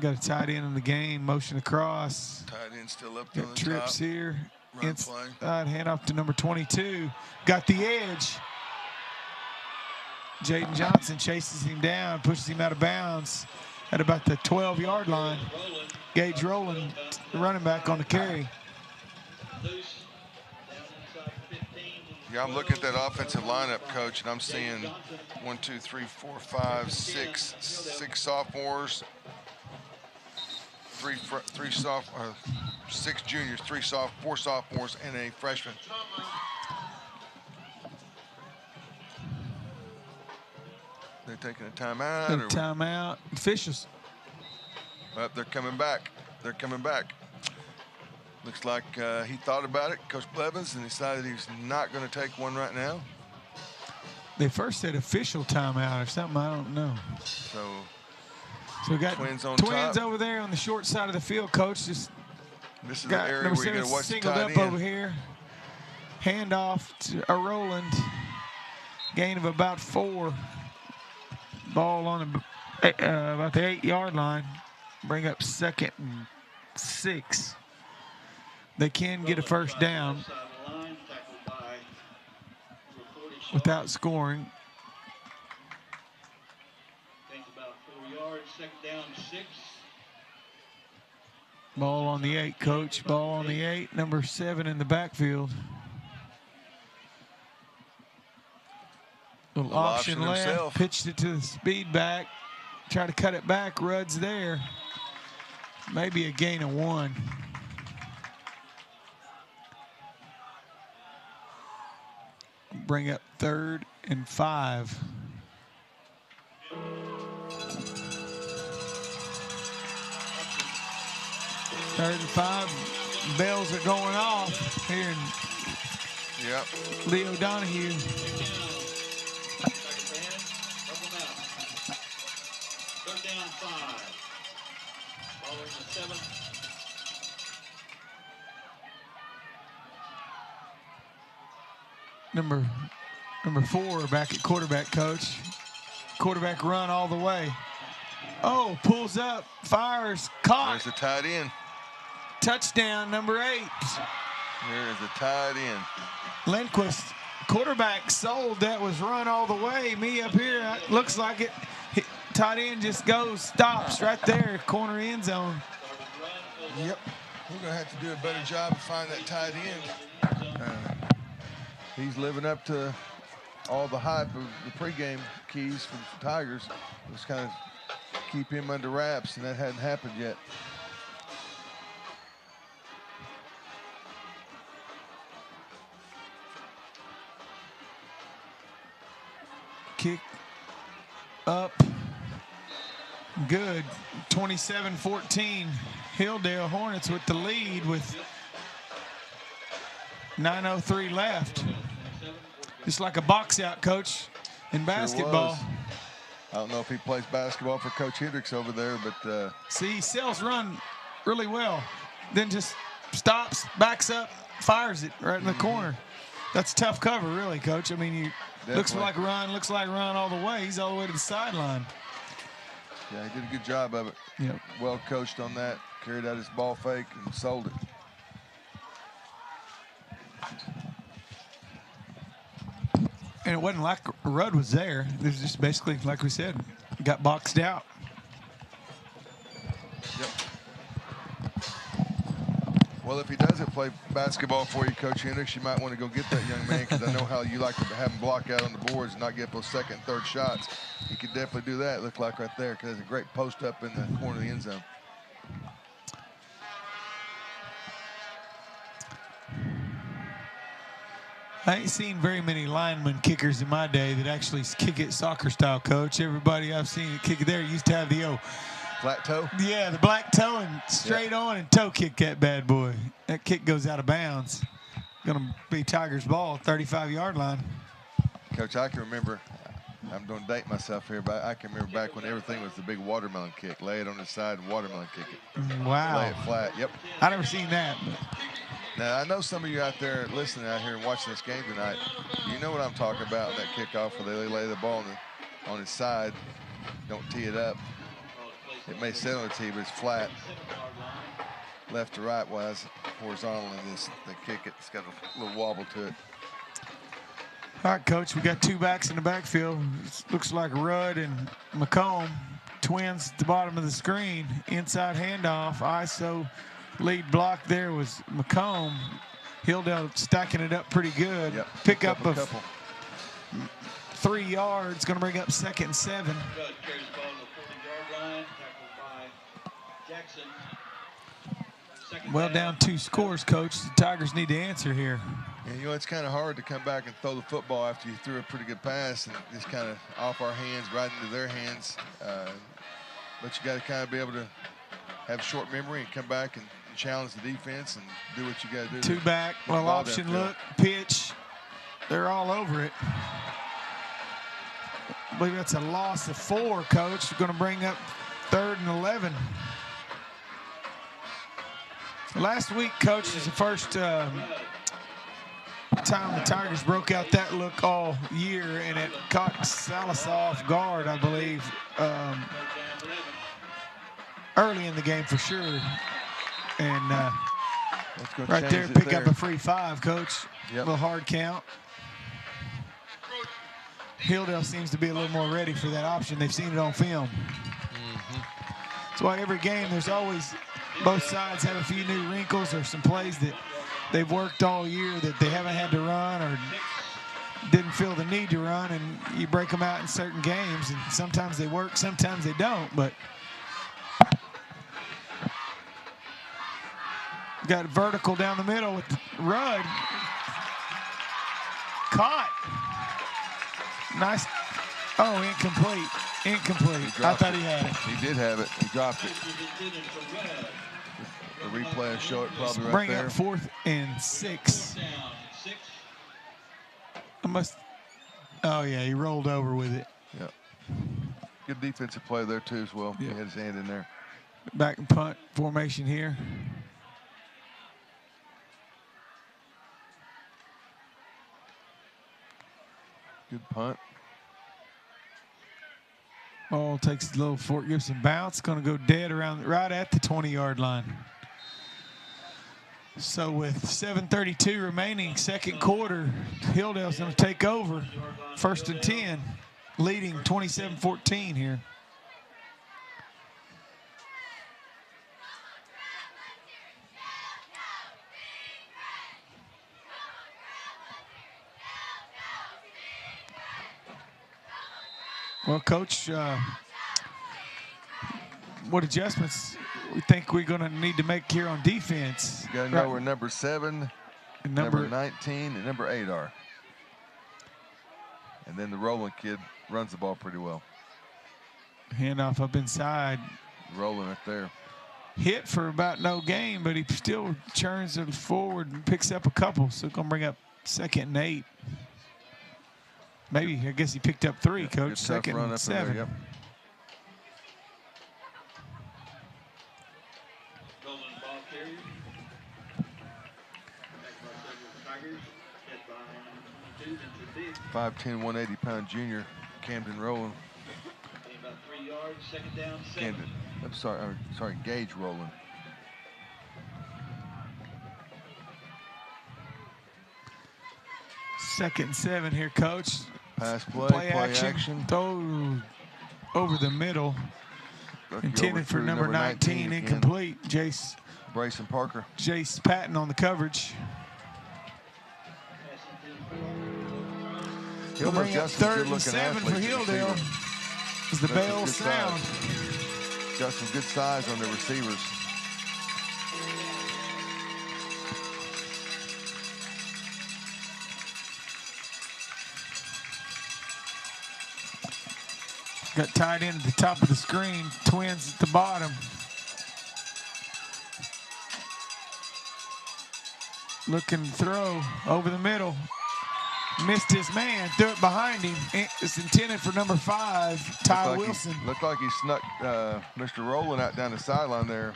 Got a tight end in the game, motion across. Tight end still up Got on the trips top. here. Run Inside play. handoff to number 22. Got the edge. Jaden Johnson chases him down, pushes him out of bounds at about the 12-yard line. Gage Rowland, running back on the carry. Yeah, I'm looking at that offensive lineup, Coach, and I'm seeing 1, 2, 3, 4, 5, 6 sophomores, 6 juniors, 4 sophomores, and a freshman. They're taking a timeout. Timeout. Officials. But they're coming back. They're coming back. Looks like he thought about it, Coach Blevins, and decided he's not going to take one right now. They first said official timeout or something. I don't know. So we got Twins on Twins top. over there on the short side of the field, Coach. Just this is got the area number where you're 7 going to watch the singled tight up end. over here. Handoff to a Rowland. Gain of about 4. Ball on about the 8-yard line. Bring up 2nd and 6. They can get a first down without scoring. Takes about 4 yards, 2nd down, 6. Ball on the 8, Coach. Ball on the 8. Number 7 in the backfield. Little option left. Himself. Pitched it to the speed back. Try to cut it back. Rudd's there. Maybe a gain of 1. Bring up 3rd and 5. Third and 5. Bells are going off here in Leo Donahue. Third down, 5. Following the 7. Number 4 back at quarterback, Coach. Quarterback run all the way. Oh, pulls up, fires, caught. There's the tight end. Touchdown, number 8. Here is the tight end. Lindquist, quarterback sold. That was run all the way. Me up here, looks like it. Tight end just goes, stops right there, corner end zone. Yep. We're going to have to do a better job of finding that tight end. He's living up to all the hype of the pregame keys for the Tigers. Just kind of keep him under wraps, and that hadn't happened yet. Kick up. Good. 27-14. Hilldale Hornets with the lead with 9:03 left. Just like a box out, Coach, in basketball. Sure, I don't know if he plays basketball for Coach Hendricks over there, but see, Sells run really well. Then just stops, backs up, fires it right in the corner. That's tough cover, really, Coach. I mean, you looks like run all the way. He's all the way to the sideline. Yeah, he did a good job of it. Yep. Well coached on that. Carried out his ball fake and sold it. And it wasn't like Rudd was there. It was just basically, like we said, got boxed out. Yep. Well, if he doesn't play basketball for you, Coach Hendricks, you might want to go get that young man, because I know how you like to have him block out on the boards and not get those second, third shots. He could definitely do that, look like right there, because there's a great post up in the corner of the end zone. I ain't seen very many lineman kickers in my day that actually kick it soccer style, Coach. Everybody I've seen it kick it there used to have the flat toe? Yeah, the black toe and straight on and toe kick that bad boy. That kick goes out of bounds. Gonna be Tigers ball, 35-yard line. Coach, I can remember, I'm going to date myself here, but I can remember back when everything was the big watermelon kick. Lay it on the side and watermelon kick it. Wow. Lay it flat, yep. I never seen that. But. Now, I know some of you out there listening out here and watching this game tonight, you know what I'm talking about, that kickoff where they lay the ball on its side, don't tee it up. It may sit on the tee, but it's flat. Left to right wise, horizontal, and they kick it. It's got a little wobble to it. All right, Coach, we got 2 backs in the backfield. It looks like Rudd and McComb, Twins at the bottom of the screen. Inside handoff. ISO lead block there was McComb. Hilldale stacking it up pretty good. Yep. Pick up a of couple. 3 yards. Going to bring up 2nd and 7. Judge carries the ball to the 40-yard line, tackled by Jackson. Second Well, down 2 scores, Coach. The Tigers need to answer here. And, you know, it's kind of hard to come back and throw the football after you threw a pretty good pass and just kind of off our hands, right into their hands. But you got to kind of be able to have short memory and come back and challenge the defense and do what you got to do. 2 back, well, option look, pitch. They're all over it. I believe that's a loss of 4, Coach. We're going to bring up 3rd and 11. Last week, Coach, was the first time the Tigers broke out that look all year, and it caught Salas off guard, I believe, early in the game for sure. And right there, pick up a free 5, Coach. Yep. A little hard count. Hilldale seems to be a little more ready for that option. They've seen it on film. That's why every game there's always both sides have a few new wrinkles or some plays that they've worked all year that they haven't had to run or didn't feel the need to run, and you break them out in certain games, and sometimes they work, sometimes they don't. But got vertical down the middle with Rudd. Caught. Nice. Oh, incomplete. Incomplete. I thought he had it. He did have it. He dropped it. The replay will show it probably right Bring there. up 4th and 6. I must. Oh, yeah, he rolled over with it. Yep. Good defensive play there, too, as well. Yeah. He had his hand in there. Back and punt formation here. Good punt. Ball takes a little Fort Gibson bounce. Going to go dead around right at the 20-yard line. So with 7:32 remaining, 2nd quarter, Hilldale's going to take over. 1st and 10, leading 27-14 here. Well, Coach, what adjustments we think we're going to need to make here on defense? You got to know where number 7, and number 19, and number 8 are. And then the Rowland kid runs the ball pretty well. Handoff up inside. Rolling right there. Hit for about no gain, but he still churns it forward and picks up a couple. So going to bring up 2nd and 8. Maybe, I guess he picked up 3, Coach. 2nd and 7. There, yep. Golden ball carrier. 5'10", 180-pound junior, Camden Rowland. About 3 yards, 2nd down, 7. Camden. I'm sorry, Gage Rowland. Second and 7 here, Coach. Pass play, Play action. Throw over the middle. Intended for number 19, incomplete. Jace Bryson Parker. Jace Patton on the coverage. He'll bring up 3rd and 7 for Hilldale. As the bell sound. Got some good size on the receivers. Got tied in at the top of the screen. Twins at the bottom. Looking to throw over the middle. Missed his man. Threw it behind him. It's intended for number 5, Ty Wilson. Looked like he snuck Mr. Rowland out down the sideline there.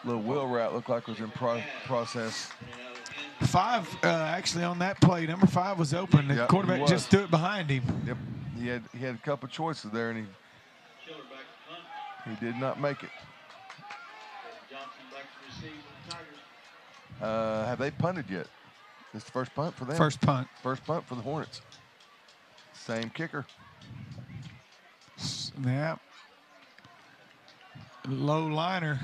Little wheel route looked like was in process. 5 actually on that play. Number 5 was open. The quarterback just threw it behind him. Yep. He had a couple choices there, and he did not make it. Have they punted yet? This is the first punt for them. First punt. First punt for the Hornets. Same kicker. Yeah. Low liner.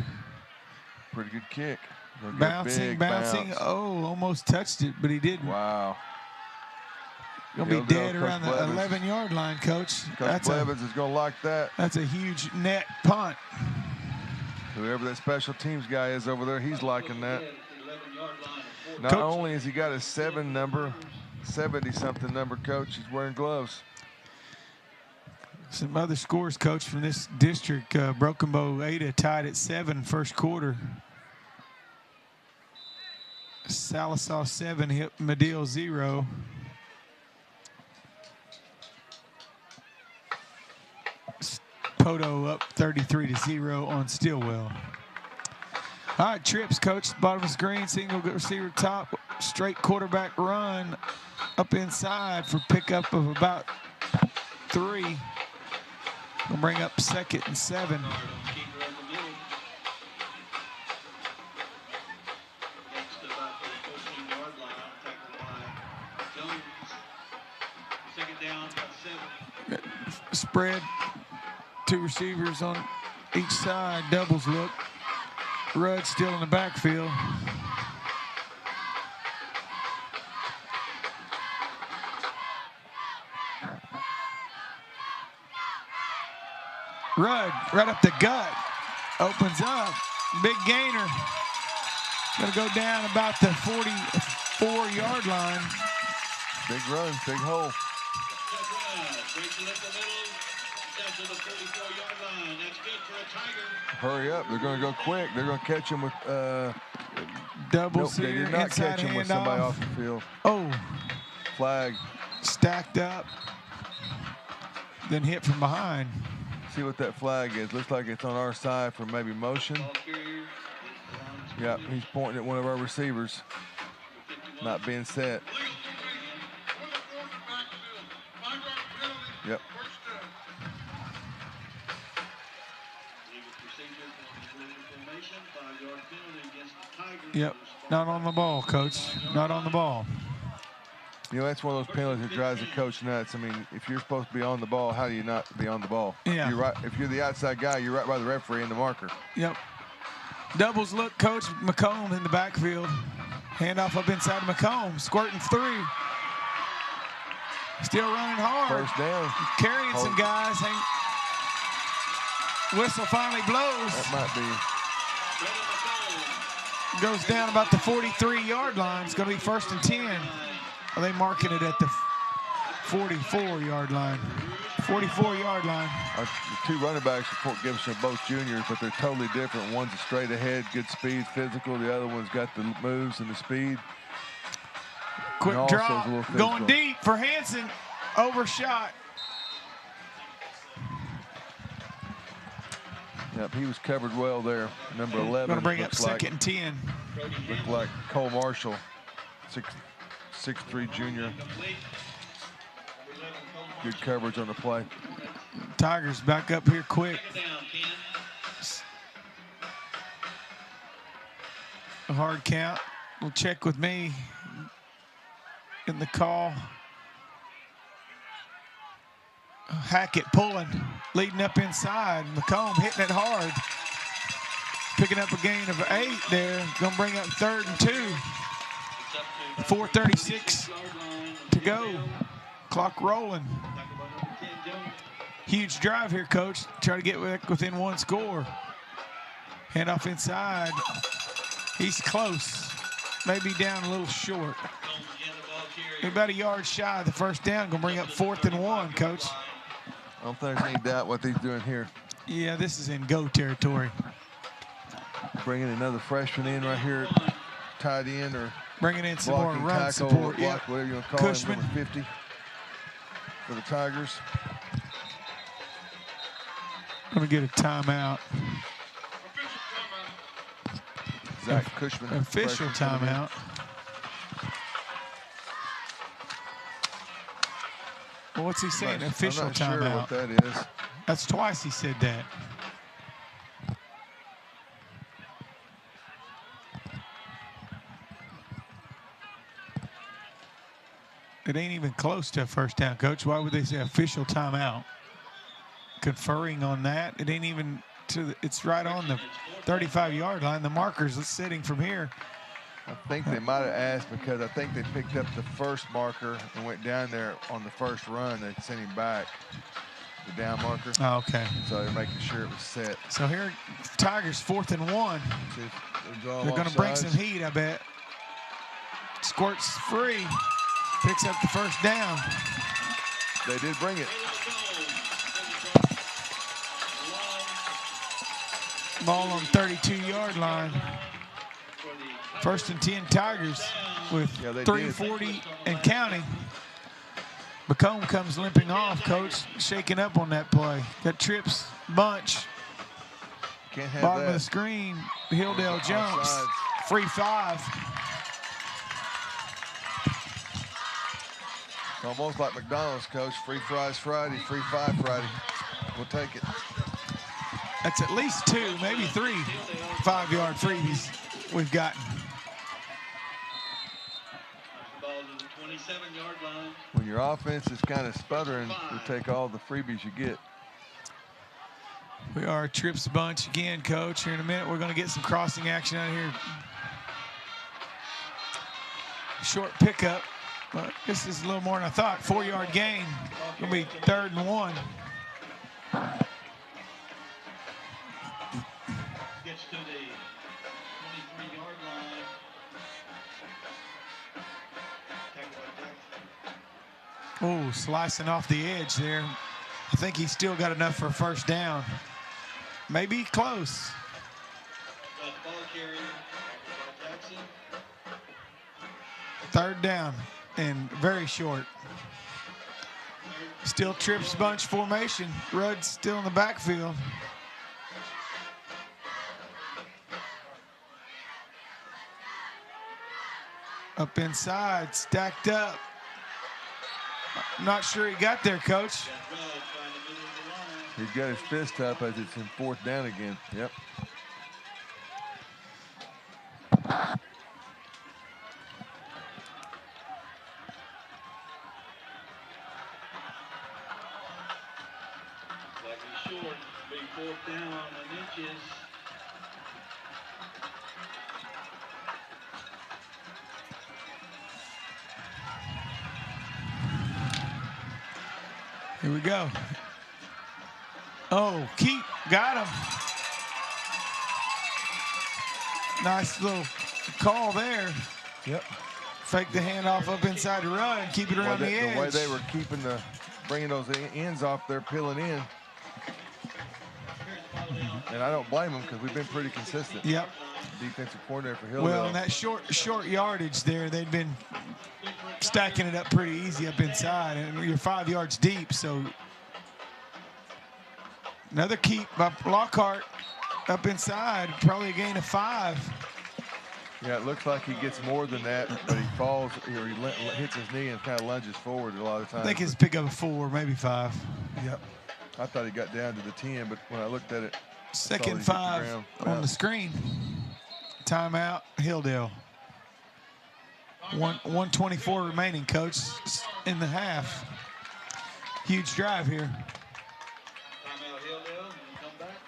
Pretty good kick. Bouncing. Bounce. Oh, almost touched it, but he didn't. Wow. Going to be dead around the 11-yard line, Coach. Coach Blevins is going to like that. That's a huge net punt. Whoever that special teams guy is over there, he's liking that. Not Coach, only has he got his 70-something number, Coach, he's wearing gloves. Some other scores, Coach, from this district. Broken Bow Ada tied at 7 first quarter. Salisaw 7, hit Medill 0. Poto up 33-0 on Stillwell. All right, trips, Coach. Bottom of the screen, single receiver top, straight quarterback run up inside for pickup of about 3. We'll bring up 2nd and 7. Spread, 2 receivers on each side, doubles look. Rudd still in the backfield. Rudd right up the gut, opens up, big gainer. Gonna go down about the 44-yard line. Big run, big hole. Hurry up, they're going to go quick. They're going to catch him with doubles nope, here. They did not catch him with somebody off the field. Oh. Flag. Stacked up, then hit from behind. See what that flag is. Looks like it's on our side for maybe motion. Yep, he's pointing at one of our receivers. Not being set. Yep. Yep, not on the ball, Coach. Not on the ball. You know, that's one of those penalties that drives the coach nuts. I mean, if you're supposed to be on the ball, how do you not be on the ball? Yeah. You're right. If you're the outside guy, you're right by the referee and the marker. Yep. Doubles look, Coach McComb in the backfield. Handoff up inside to McComb, squirting 3. Still running hard. First down. Carrying some guys. Whistle finally blows. That might be. Goes down about the 43-yard line. It's going to be 1st and 10. Are they marking it at the 44-yard line? 44-yard line. The 2 running backs for Fort Gibson are both juniors, but they're totally different. One's a straight ahead, good speed, physical. The other one's got the moves and the speed. Quick and drop, going deep for Hanson. Overshot. Yep, he was covered well there. Number 11. Going to bring up 2nd and 10. Looked like Cole Marshall, 6'3" junior. Good coverage on the play. Tigers back up here quick. A hard count. We'll check with me in the call. Hackett pulling, leading up inside. McComb hitting it hard. Picking up a gain of 8 there. Gonna bring up 3rd and 2. 4:36 to go. Clock rolling. Huge drive here, Coach. Try to get within 1 score. Handoff inside. He's close. Maybe down a little short. About a yard shy of the 1st down. Gonna bring up 4th and 1, Coach. I don't think there's any doubt what he's doing here. Yeah, this is in go territory. Bringing another freshman in right here, tight end or bringing in some more run tackle, support. Yeah, whatever you want to call Cushman. him, number 50 for the Tigers. Gonna get a timeout. Zach Cushman. Official timeout. Well, what's he saying? Official I'm not timeout. sure what that is. That's twice he said that. It ain't even close to a 1st down, Coach. Why would they say official timeout? Conferring on that, it ain't even it's right on the 35-yard line. The marker's sitting from here. I think they might have asked because I think they picked up the first marker and went down there on the first run. They sent him back, the down marker. Oh, okay. So they're making sure it was set. So here, Tigers 4th and 1. They're going to bring some heat, I bet. Squirts free, picks up the first down. They did bring it. Ball on 32-yard line. 1st and 10 Tigers with 3:40 and counting. McComb comes limping off, coach, shaking up on that play. Got trips, bunch. Can't have Bottom that. of the screen, Hilldale jumps. Offsides. Free 5. It's almost like McDonald's, coach. Free fries Friday, free 5 Friday. We'll take it. That's at least 2, maybe 3 5-yard freebies we've gotten. The ball to the 27-yard line. When your offense is kind of sputtering, you take all the freebies you get. We are a trips bunch again, coach. Here in a minute, we're going to get some crossing action out of here. Short pickup. But this is a little more than I thought. 4-yard gain. Going to be 3rd and 1. Gets to the 23-yard line. Oh, slicing off the edge there. I think he's still got enough for a first down. Maybe close. Ball carrier, Jackson. 3rd down and very short. Still trips bunch formation. Rudd's still in the backfield. Up inside, stacked up. I'm not sure he got there, coach. He's got his fist up as it's in 4th down again. Yep. Slightly short, big 4th down and inches. Here we go. Oh, Keep got him. Nice little call there. Yep. Fake the handoff up inside the run, keep it around the edge. The way they were keeping bringing those ends off, they're peeling in. And I don't blame them because we've been pretty consistent. Yep. Defensive coordinator for Hilldale. Well, in that short yardage there, they'd been stacking it up pretty easy up inside, and you're 5 yards deep. So another keep by Lockhart up inside, probably a gain of 5. Yeah, it looks like he gets more than that, but he falls or he hits his knee and kind of lunges forward a lot of times. I think his pickup of 4, maybe 5. Yep. I thought he got down to the 10, but when I looked at it, 2nd and 5 on the screen. Timeout, Hilldale. 1:24 remaining, coach, in the half. Huge drive here. Timeout, Hilldale. When you come back,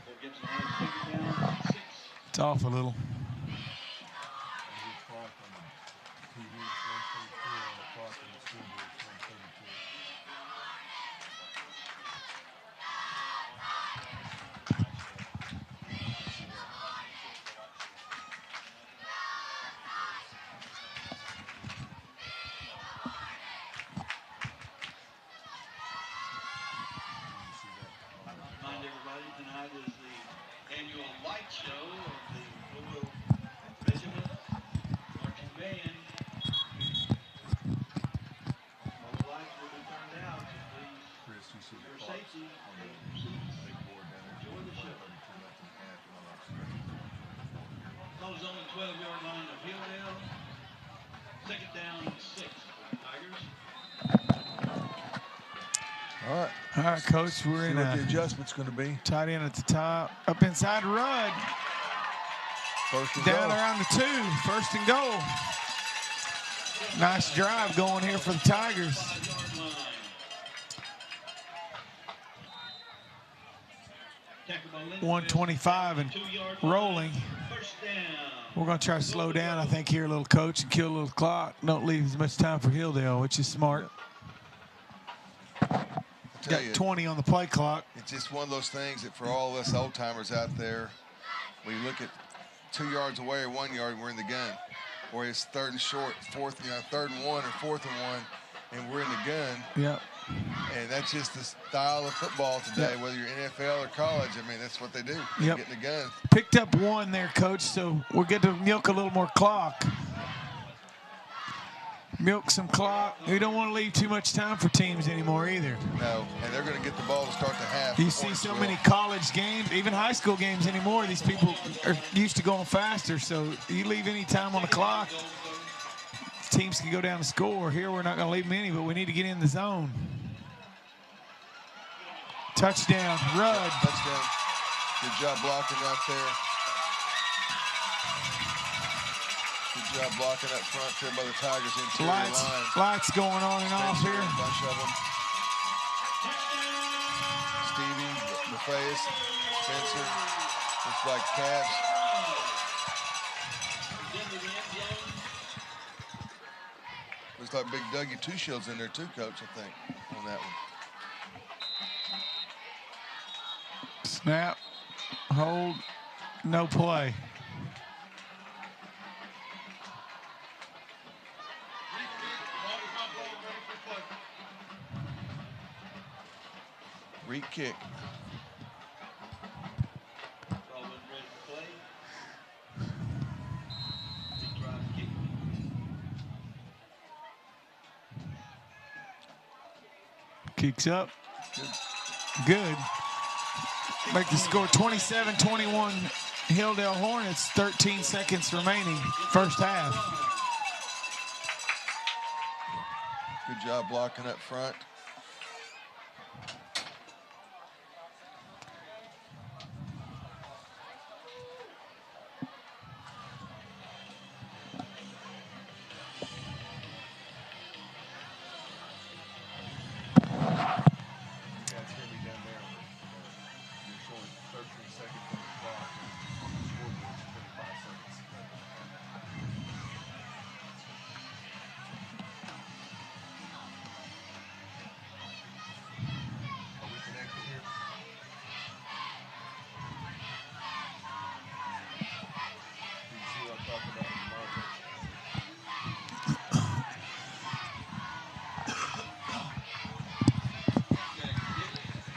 Fort Gibson has 2 down, 6. It's off a little. Remind everybody, tonight is the annual light show of the Louisville Regiment Marching Band. All the lights will be turned out, so please, for your safety, enjoy the show. Close on the 12-yard line of Hilldale. 2nd down and 6 for the Tigers. All right. All right, coach, we're See in what the a adjustment's going to be. tight end at the top. Up inside Rudd. First and Down goal. around the 2, 1st and goal. Nice drive going here for the Tigers. 125 and rolling. We're going to try to slow down, I think, here a little, coach, and kill a little clock. Don't leave as much time for Hilldale, which is smart. Got 20 on the play clock. It's just one of those things that for all us old timers out there, we look at 2 yards away or 1 yard, we're in the gun. Or it's third and short, fourth, third and 1 or fourth and 1, and we're in the gun. Yep. And that's just the style of football today, whether you're NFL or college. I mean, that's what they do. They get in the gun. Picked up 1 there, coach, so we'll get to milk a little more clock. Milk some clock. We don't want to leave too much time for teams anymore either. No, and they're going to get the ball to start the half. You see so many college games, even high school games anymore. These people are used to going faster, so you leave any time on the clock, teams can go down and score. Here we're not going to leave many, but we need to get in the zone. Touchdown, Rudd. Touchdown. Good job blocking out there. Good job blocking up front there by the Tigers interior line. Lights going on and off here. A bunch of them. Stevie, Matthias, Spencer. Looks like Cavs. Looks like Big Dougie Two Shields in there too, coach, I think, on that one. Snap, hold, no play. Reed kick. Kicks up. Good. Make the score 27-21. Hilldale Hornets, 13 seconds remaining, first half. Good job blocking up front.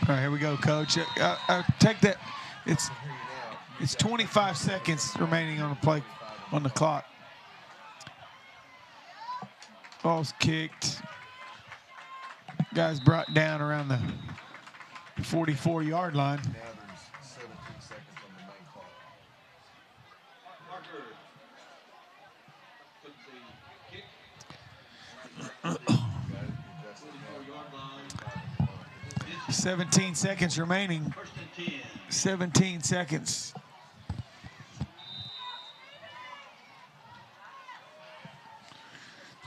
All right, here we go, coach. I take that. It's 25 seconds remaining on the play, on the clock. Ball's kicked. Guys brought down around the 44-yard line. Now there's 17 seconds on the main clock. Marker. 17 seconds remaining. 17 seconds.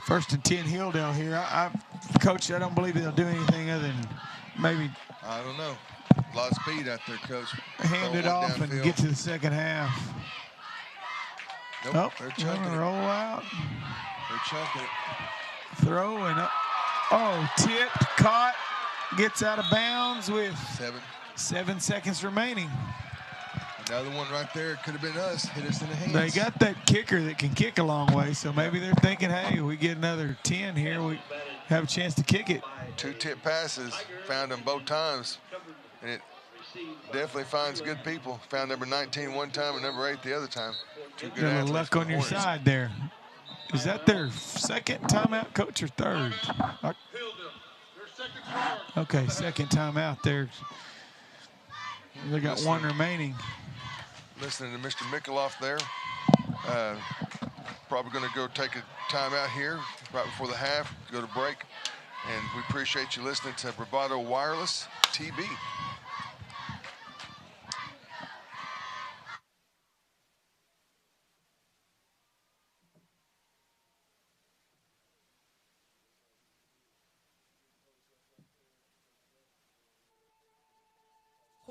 First and 10 Hilldale here. Coach, I don't believe they'll do anything other than maybe. I don't know. A lot of speed out there, coach. Hand it off and get to the second half. Nope, they're chunking it. Roll out. They're chunking it. Throw and up. Oh, tipped, caught, gets out of bounds with 7 seconds remaining. Another one right there. Could have been us. Hit us in the hands. They got that kicker that can kick a long way, so maybe they're thinking, hey, we get another 10 here, we have a chance to kick it. 2 tip passes, found them both times, and it definitely finds good people. Found number 19 one time and number 8 the other time. 2 good Got a athletes luck for on the your Hornets. side there. Is that their second timeout, coach, or third? Okay, second timeout there. They got one remaining. Listening to Mr. Mikaloff there. Probably going to go take a timeout here right before the half, go to break. And we appreciate you listening to Bravado Wireless TV.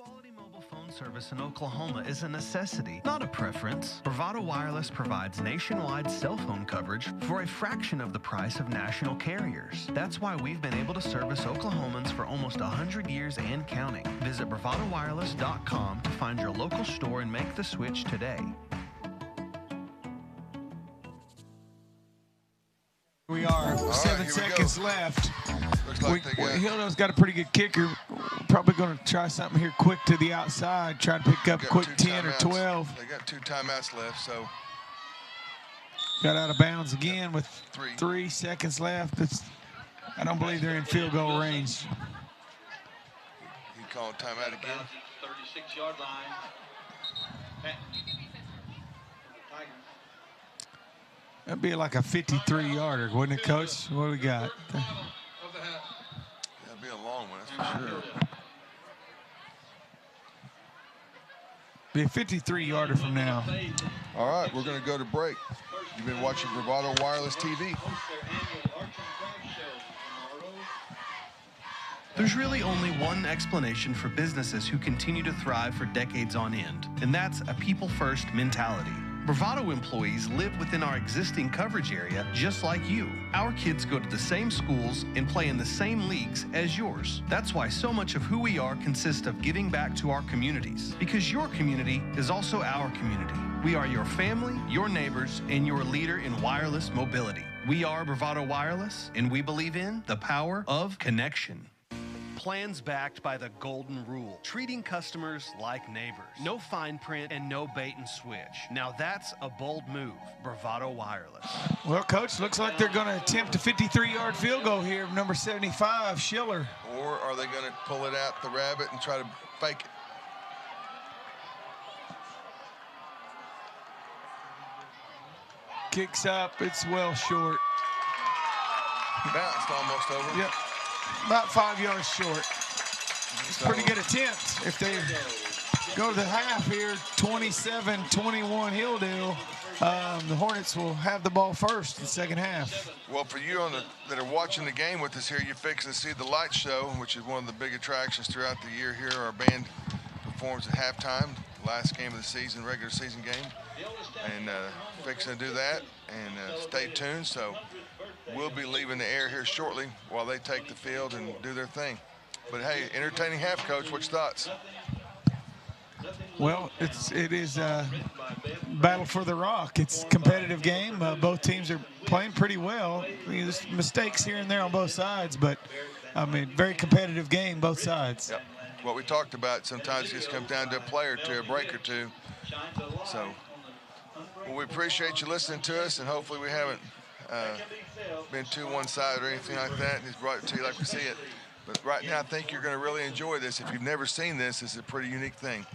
Quality mobile phone service in Oklahoma is a necessity, not a preference. Bravado Wireless provides nationwide cell phone coverage for a fraction of the price of national carriers. That's why we've been able to service Oklahomans for almost 100 years and counting. Visit bravadowireless.com to find your local store and make the switch today. We are 7 seconds left. Looks like they got Hilldale's got a pretty good kicker. Probably going to try something here quick to the outside. Try to pick up quick 10 or 12. They got 2 timeouts left, so. Got out of bounds again with 3 seconds left. I don't believe they're in field goal range. He called timeout again. 36-yard line. That'd be like a 53-yarder, wouldn't it, Coach? What do we got? That'd be a long one, that's for sure. Be a 53-yarder from now. All right, we're going to go to break. You've been watching Bravado Wireless TV. There's really only one explanation for businesses who continue to thrive for decades on end, and that's a people-first mentality. Bravado employees live within our existing coverage area just like you. Our kids go to the same schools and play in the same leagues as yours. That's why so much of who we are consists of giving back to our communities, because your community is also our community. We are your family, your neighbors, and your leader in wireless mobility. We are Bravado Wireless, and we believe in the power of connection. Plans backed by the golden rule, treating customers like neighbors. No fine print and no bait and switch. Now that's a bold move, Bravado Wireless. Well, Coach, looks like they're going to attempt a 53-yard field goal here, number 75, Schiller. Or are they going to pull it out the rabbit and try to fake it? Kicks up, it's well short. Bounced almost over. Yep, about 5 yards short. It's a pretty good attempt. If they go to the half here, 27-21 Hilldale, the Hornets will have the ball first in the second half. Well, for you that are watching the game with us here, you're fixing to see the light show, which is one of the big attractions throughout the year here. Our band performs at halftime, last game of the season, regular season game. And fixing to do that, and stay tuned. So we'll be leaving the air here shortly while they take the field and do their thing. But hey, entertaining half, Coach. What's your thoughts? Well, it is a battle for the rock. It's a competitive game. Both teams are playing pretty well. I mean, there's mistakes here and there on both sides, but I mean, very competitive game, both sides. Yep. What we talked about, sometimes it just comes down to a play or two, a break or two. So, well, we appreciate you listening to us, and hopefully we haven't been too one-sided or anything like that, and just brought it to you like we see it. But right now, I think you're going to really enjoy this. If you've never seen this, it's a pretty unique thing.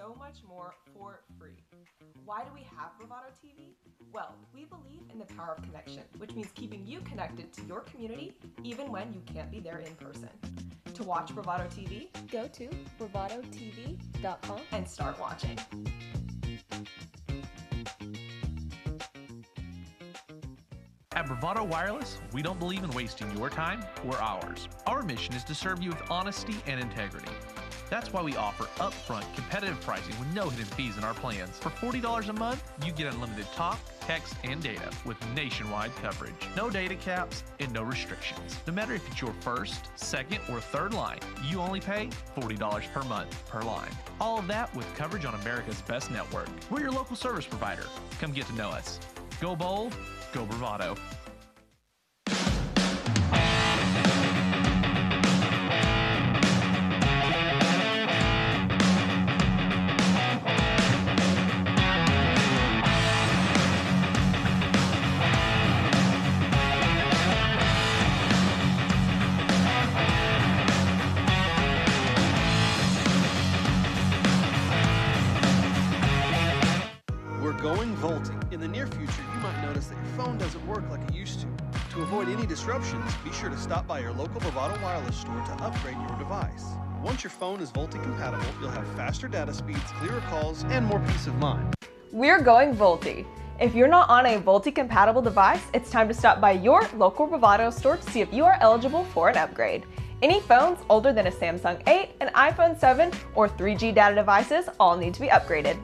so much more for free. Why do we have Bravado TV? Well, we believe in the power of connection, which means keeping you connected to your community even when you can't be there in person. To watch Bravado TV, go to bravadotv.com and start watching. At Bravado Wireless, we don't believe in wasting your time or ours. Our mission is to serve you with honesty and integrity. That's why we offer upfront competitive pricing with no hidden fees in our plans. For $40 a month, you get unlimited talk, text, and data with nationwide coverage. No data caps and no restrictions. No matter if it's your first, second, or third line, you only pay $40 per month per line. All of that with coverage on America's best network. We're your local service provider. Come get to know us. Go bold, go Bravado. Going vaulting. In the near future, you might notice that your phone doesn't work like it used to. To avoid any disruptions, be sure to stop by your local Bravado Wireless store to upgrade your device. Once your phone is VoLTE compatible, you'll have faster data speeds, clearer calls, and more peace of mind. We're going VoLTE. If you're not on a VoLTE compatible device, it's time to stop by your local Bravado store to see if you are eligible for an upgrade. Any phones older than a Samsung 8, an iPhone 7, or 3G data devices all need to be upgraded.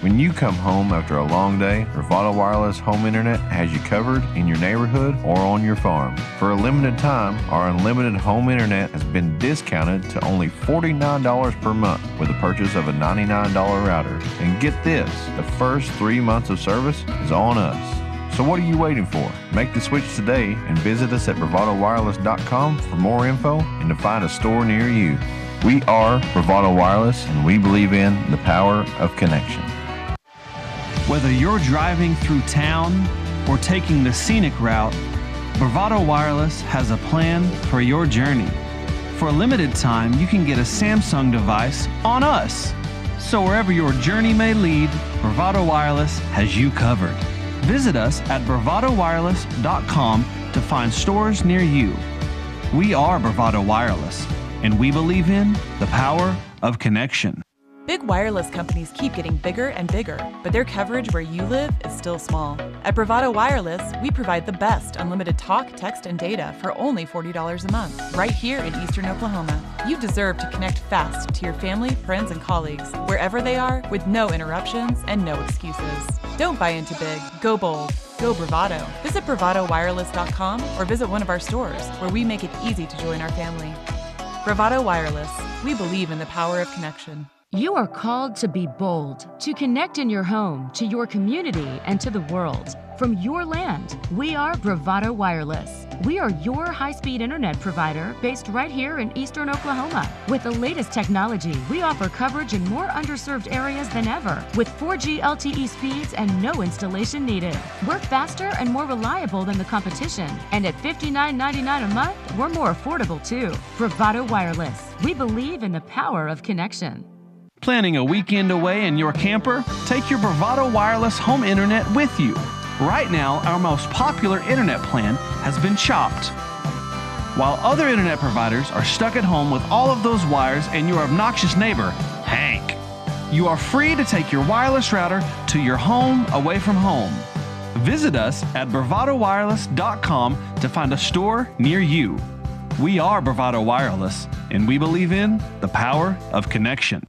When you come home after a long day, Bravado Wireless Home Internet has you covered in your neighborhood or on your farm. For a limited time, our unlimited home internet has been discounted to only $49 per month with the purchase of a $99 router. And get this, the first 3 months of service is on us. So what are you waiting for? Make the switch today and visit us at bravadowireless.com for more info and to find a store near you. We are Bravado Wireless, and we believe in the power of connection. Whether you're driving through town or taking the scenic route, Bravado Wireless has a plan for your journey. For a limited time, you can get a Samsung device on us. So wherever your journey may lead, Bravado Wireless has you covered. Visit us at bravadowireless.com to find stores near you. We are Bravado Wireless, and we believe in the power of connection. Big wireless companies keep getting bigger and bigger, but their coverage where you live is still small. At Bravado Wireless, we provide the best unlimited talk, text, and data for only $40 a month, right here in Eastern Oklahoma. You deserve to connect fast to your family, friends, and colleagues, wherever they are, with no interruptions and no excuses. Don't buy into big, go bold, go Bravado. Visit bravadowireless.com or visit one of our stores, where we make it easy to join our family. Bravado Wireless, we believe in the power of connection. You are called to be bold, to connect in your home, to your community, and to the world. From your land, we are Bravado Wireless. We are your high-speed internet provider based right here in Eastern Oklahoma. With the latest technology, we offer coverage in more underserved areas than ever, with 4G LTE speeds and no installation needed. We're faster and more reliable than the competition, and at $59.99 a month, we're more affordable too. Bravado Wireless. We believe in the power of connection. Planning a weekend away in your camper? Take your Bravado Wireless home internet with you. Right now, our most popular internet plan has been chopped. While other internet providers are stuck at home with all of those wires and your obnoxious neighbor, Hank, you are free to take your wireless router to your home away from home. Visit us at bravadowireless.com to find a store near you. We are Bravado Wireless, and we believe in the power of connection.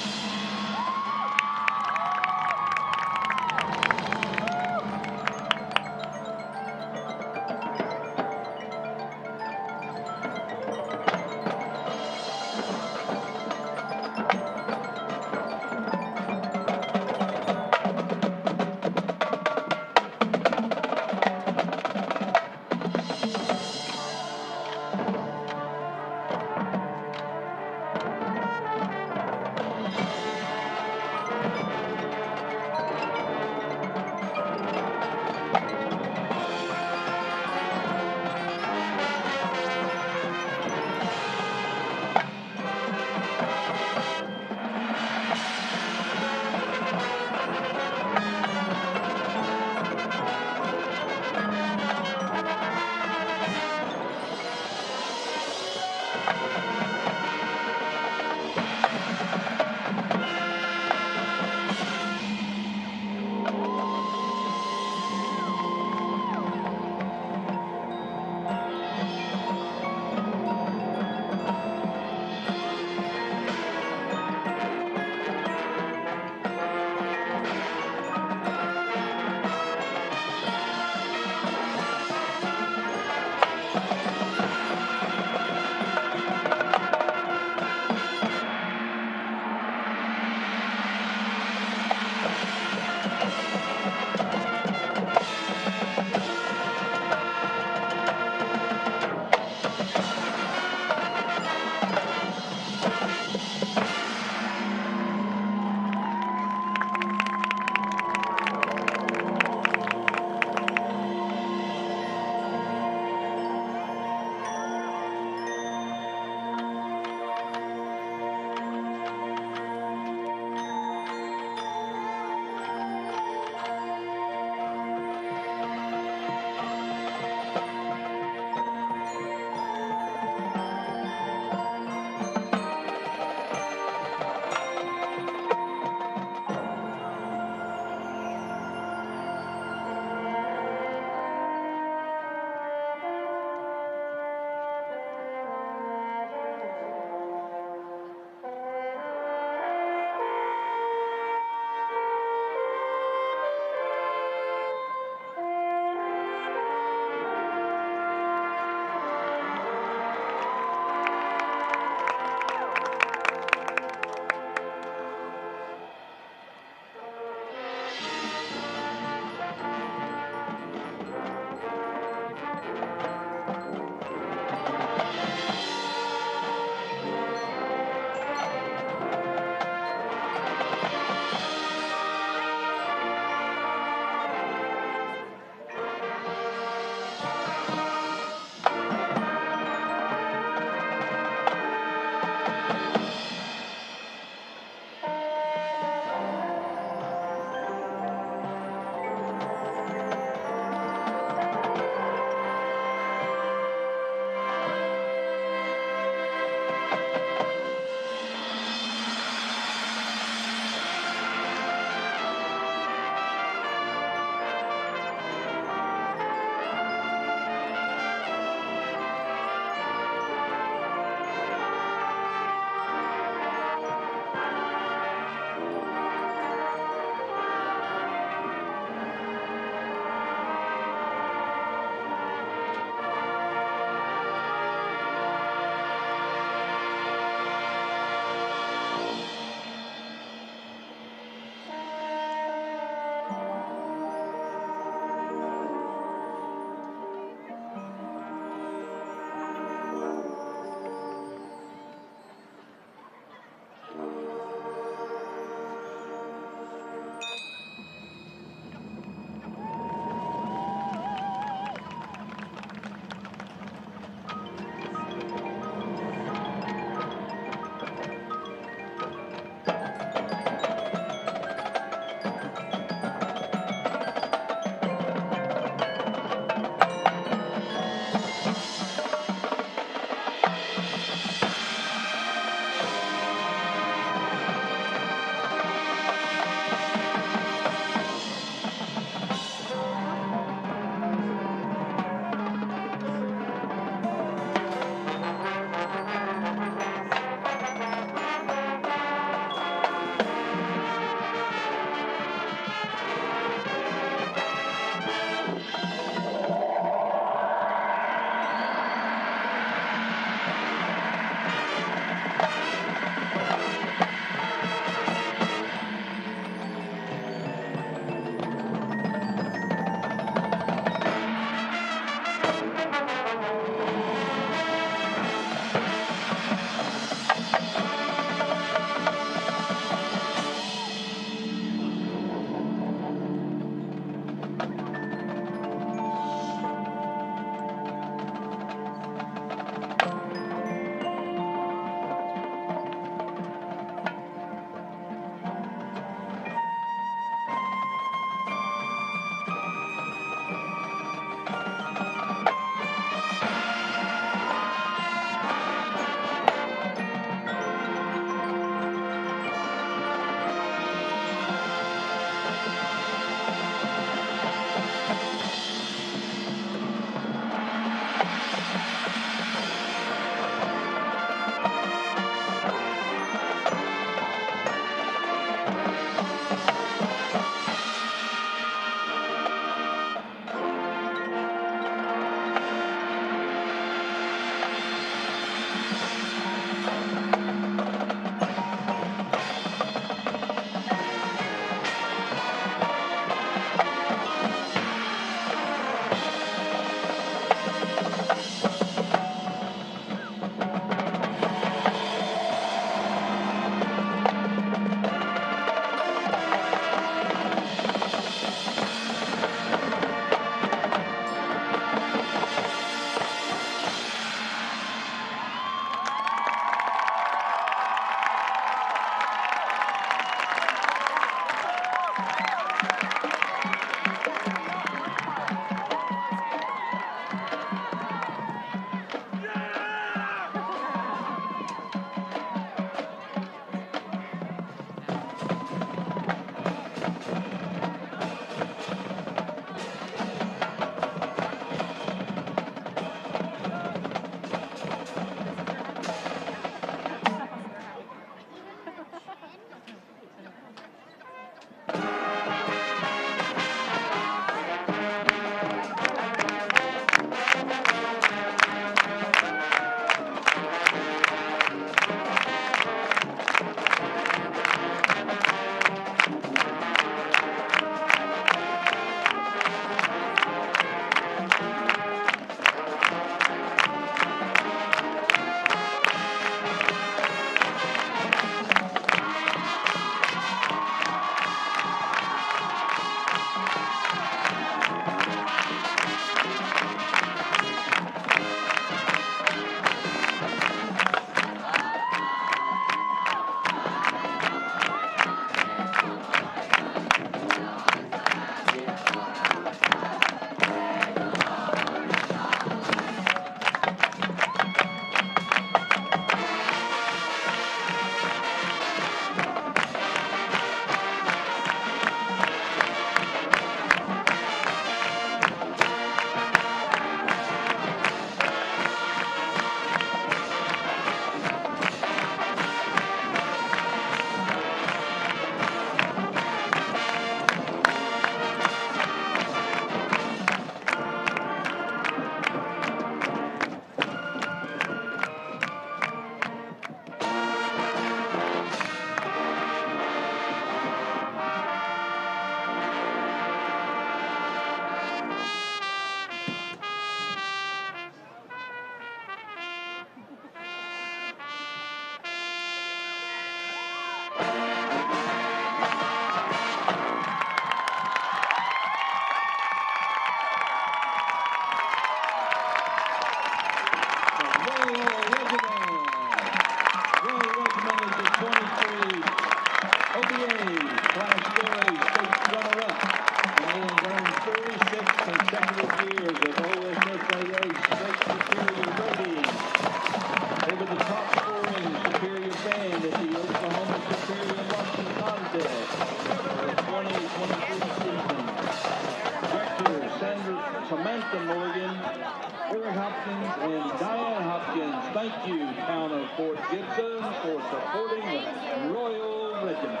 And Diane Hopkins, thank you, town of Fort Gibson, for supporting the Royal Regiment.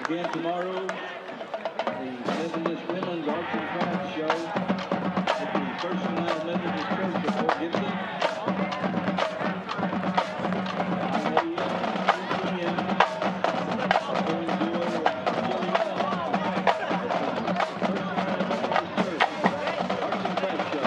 Again tomorrow, the Methodist Women's Arts and Crafts Show at the First United Methodist Church of Fort Gibson. 9 a.m. 3 p.m. Are going to do a Joey Bell at the First United Methodist Church Arts and Crafts Show.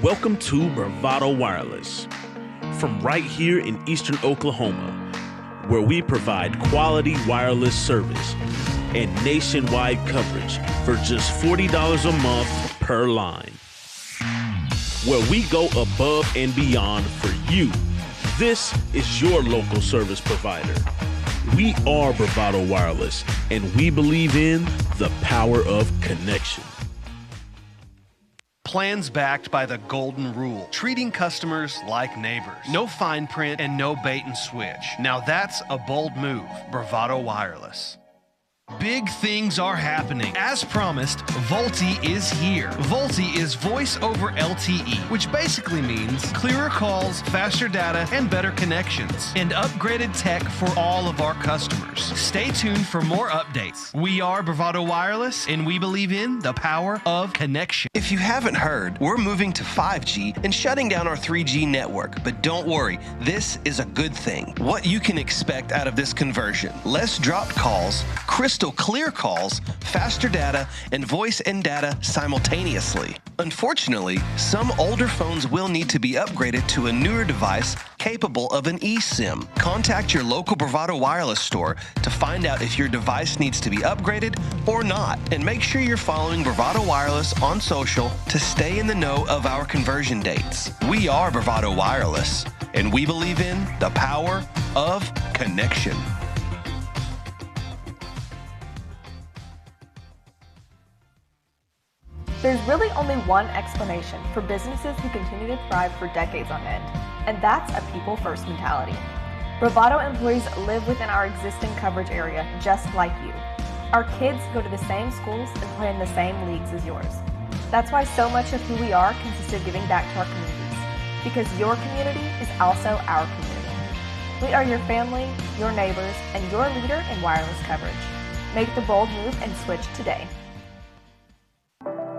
Welcome to Bravado Wireless, from right here in Eastern Oklahoma, where we provide quality wireless service and nationwide coverage for just $40 a month per line. Where we go above and beyond for you. This is your local service provider. We are Bravado Wireless, and we believe in the power of connection. Plans backed by the golden rule, treating customers like neighbors. No fine print and no bait and switch. Now that's a bold move. Bravado Wireless. Big things are happening. As promised, VoLTE is here. VoLTE is voice over LTE, which basically means clearer calls, faster data, and better connections, and upgraded tech for all of our customers. Stay tuned for more updates. We are Bravado Wireless, and we believe in the power of connection. If you haven't heard, we're moving to 5G and shutting down our 3G network. But don't worry, this is a good thing. What you can expect out of this conversion: less dropped calls, crystal clear calls, faster data, and voice and data simultaneously. Unfortunately, some older phones will need to be upgraded to a newer device capable of an eSIM. Contact your local Bravado Wireless store to find out if your device needs to be upgraded or not. And make sure you're following Bravado Wireless on social to stay in the know of our conversion dates. We are Bravado Wireless, and we believe in the power of connection. There's really only one explanation for businesses who continue to thrive for decades on end, and that's a people-first mentality. Bravado employees live within our existing coverage area just like you. Our kids go to the same schools and play in the same leagues as yours. That's why so much of who we are consists of giving back to our communities, because your community is also our community. We are your family, your neighbors, and your leader in wireless coverage. Make the bold move and switch today.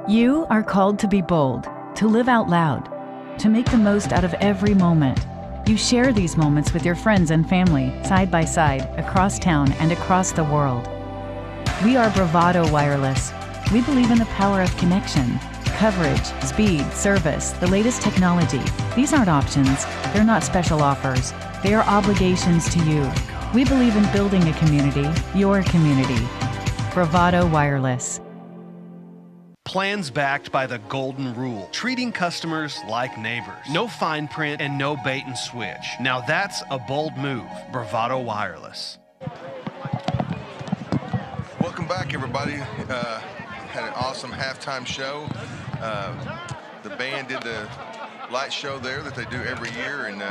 You are called to be bold, to live out loud, to make the most out of every moment. You share these moments with your friends and family, side by side, across town and across the world. We are Bravado Wireless. We believe in the power of connection, coverage, speed, service, the latest technology. These aren't options. They're not special offers. They are obligations to you. We believe in building a community, your community. Bravado Wireless. Plans backed by the golden rule, treating customers like neighbors. No fine print and no bait and switch. Now that's a bold move. Bravado Wireless. Welcome back, everybody. Had an awesome halftime show. The band did the light show there that they do every year, and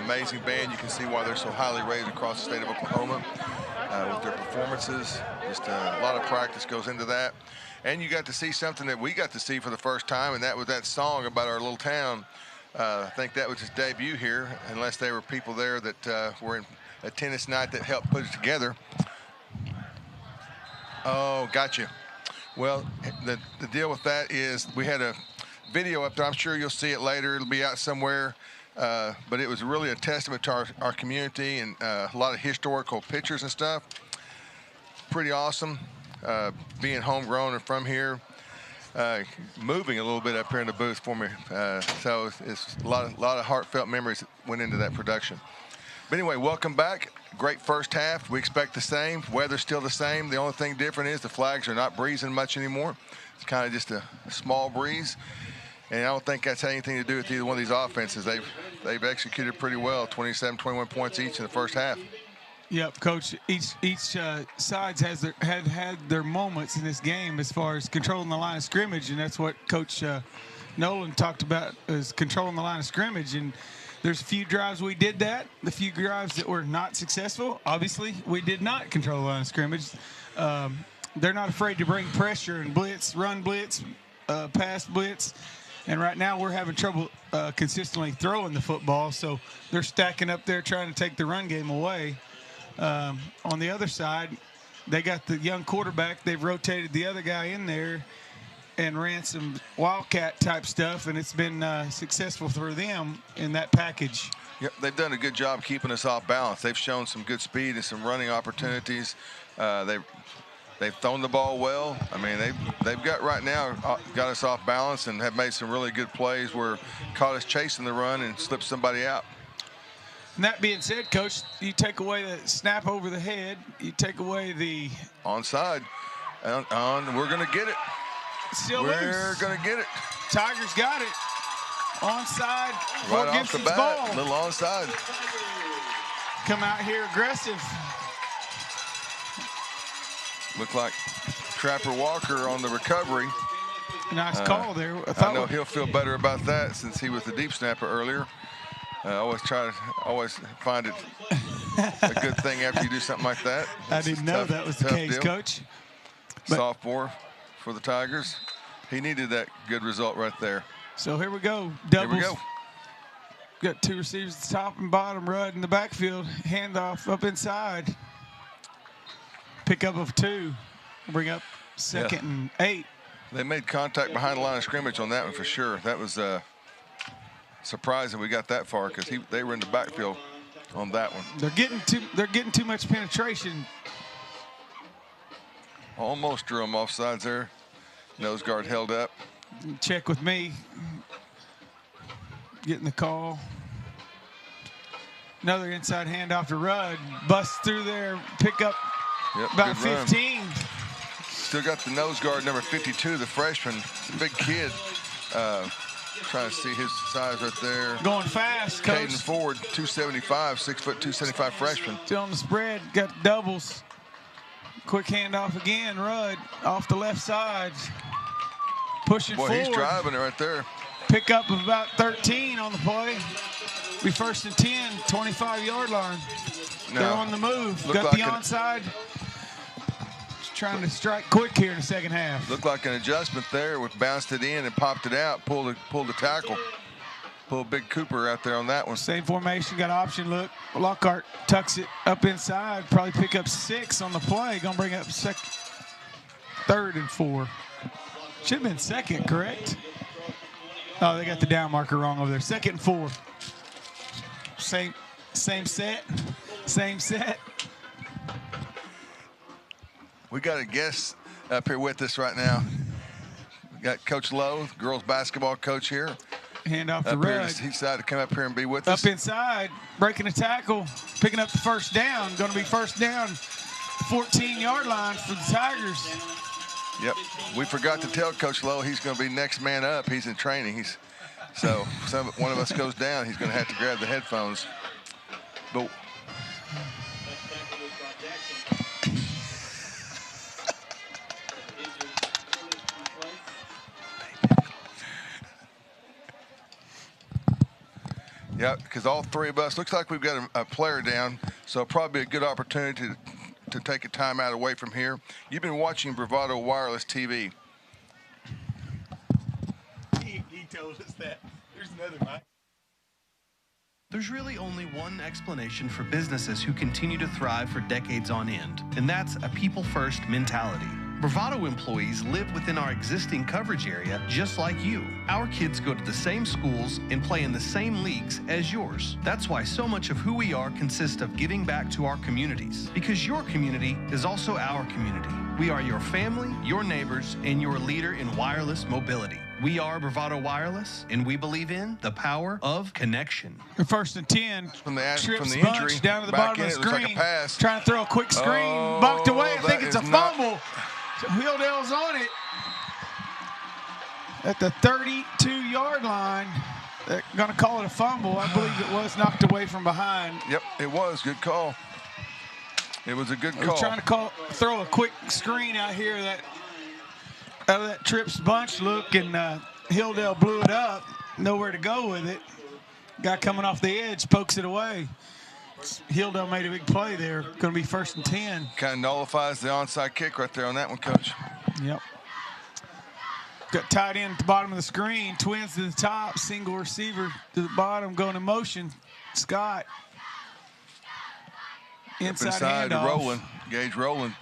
amazing band. You can see why they're so highly rated across the state of Oklahoma with their performances. Just a lot of practice goes into that. And you got to see something that we got to see for the first time, and that was that song about our little town. I think that was his debut here, unless there were people there that were in attendance night that helped put it together. Oh, gotcha. Well, the deal with that is we had a video up there. I'm sure you'll see it later. It'll be out somewhere. But it was really a testament to our community, and a lot of historical pictures and stuff. Pretty awesome. Being homegrown and from here, moving a little bit up here in the booth for me. So it's a lot of heartfelt memories that went into that production. But anyway, welcome back. Great first half. We expect the same. Weather's still the same. The only thing different is the flags are not breezing much anymore. It's kind of just a small breeze. And I don't think that's had anything to do with either one of these offenses. They've executed pretty well, 27, 21 points each in the first half. Yep, Coach. Each sides had their moments in this game as far as controlling the line of scrimmage, and that's what Coach Nolan talked about, is controlling the line of scrimmage. And there's a few drives we did that. The few drives that were not successful, obviously, we did not control the line of scrimmage. They're not afraid to bring pressure and blitz, run blitz, pass blitz. And right now we're having trouble consistently throwing the football, so they're stacking up there trying to take the run game away. On the other side, they got the young quarterback. They've rotated the other guy in there and ran some wildcat type stuff, and it's been successful for them in that package. Yep, they've done a good job keeping us off balance. They've shown some good speed and some running opportunities. They've thrown the ball well. I mean, they've got right now got us off balance and have made some really good plays where caught us chasing the run and slipped somebody out. And that being said, Coach, you take away the snap over the head, you take away the onside, and we're going to get it. We're going to get it. Tigers got it. Onside. Right off the bat, ball. Little onside. Come out here aggressive. Looked like Trapper Walker on the recovery. Nice call there. I know he'll feel better about that since he was the deep snapper earlier. I always find it a good thing after you do something like that. I didn't know that was the case, Coach. Sophomore for the Tigers. He needed that good result right there. So here we go. Doubles. Here we go. Got two receivers at the top and bottom. Rudd in the backfield. Handoff up inside. Pickup of 2. Bring up second and 8. They made contact behind the line of scrimmage on that one for sure. That was surprising we got that far because they were in the backfield on that one. They're getting too much penetration. Almost drew them off sides there. Nose guard held up. Check with me. Getting the call. Another inside handoff to Rudd. Busts through there. Pick up about 15. Still got the nose guard number 52, the freshman, big kid. Trying to see his size right there. Going fast, Coach. Caden Ford, 275, 6', 275 freshman. Still on the spread, got doubles. Quick handoff again, Rudd off the left side. Pushing forward. Boy, he's driving it right there. Pick up of about 13 on the play. Be first and 10, 25-yard line. No. They're on the move. Got the onside. Trying to strike quick here in the second half. Looked like an adjustment there. We bounced it in and popped it out. Pulled the tackle. Pulled Big Cooper out there on that one. Same formation. Got option look. Lockhart tucks it up inside. Probably pick up 6 on the play. Gonna bring up third and 4. Should have been second, correct? Oh, they got the down marker wrong over there. 2nd and 4. Same set. Same set. We got a guest up here with us right now. We got Coach Lowe, girls basketball coach here. Hand off the up here. rug. He decided to come up here and be with us. Up inside, breaking a tackle, picking up the first down. Going to be first down, 14-yard line for the Tigers. Yep. We forgot to tell Coach Lowe he's going to be next man up. He's in training. So one of us goes down, he's going to have to grab the headphones. But yeah, because all three of us, looks like we've got a player down, so probably a good opportunity to take a timeout away from here. You've been watching Bravado Wireless TV. He told us that. There's another mic. There's really only one explanation for businesses who continue to thrive for decades on end, and that's a people-first mentality. Bravado employees live within our existing coverage area just like you. Our kids go to the same schools and play in the same leagues as yours. That's why so much of who we are consists of giving back to our communities, because your community is also our community. We are your family, your neighbors, and your leader in wireless mobility. We are Bravado Wireless, and we believe in the power of connection. 1st and 10. From the injury, bunch down to the bottom of the screen. Like a pass. Trying to throw a quick screen. Bucked away. I think it's a fumble. So Hilldale's on it at the 32-yard line. They're going to call it a fumble. I believe it was knocked away from behind. Yep, it was. Good call. It was a good call. We're trying to throw a quick screen out here out of that trips bunch look, and Hilldale blew it up. Nowhere to go with it. Guy coming off the edge pokes it away. Hilldale made a big play there. Going to be 1st and 10. Kind of nullifies the onside kick right there on that one, Coach. Yep. Got tight end at the bottom of the screen. Twins to the top. Single receiver to the bottom. Going in motion. Scott. Inside handoff. Roland. Gage Roland.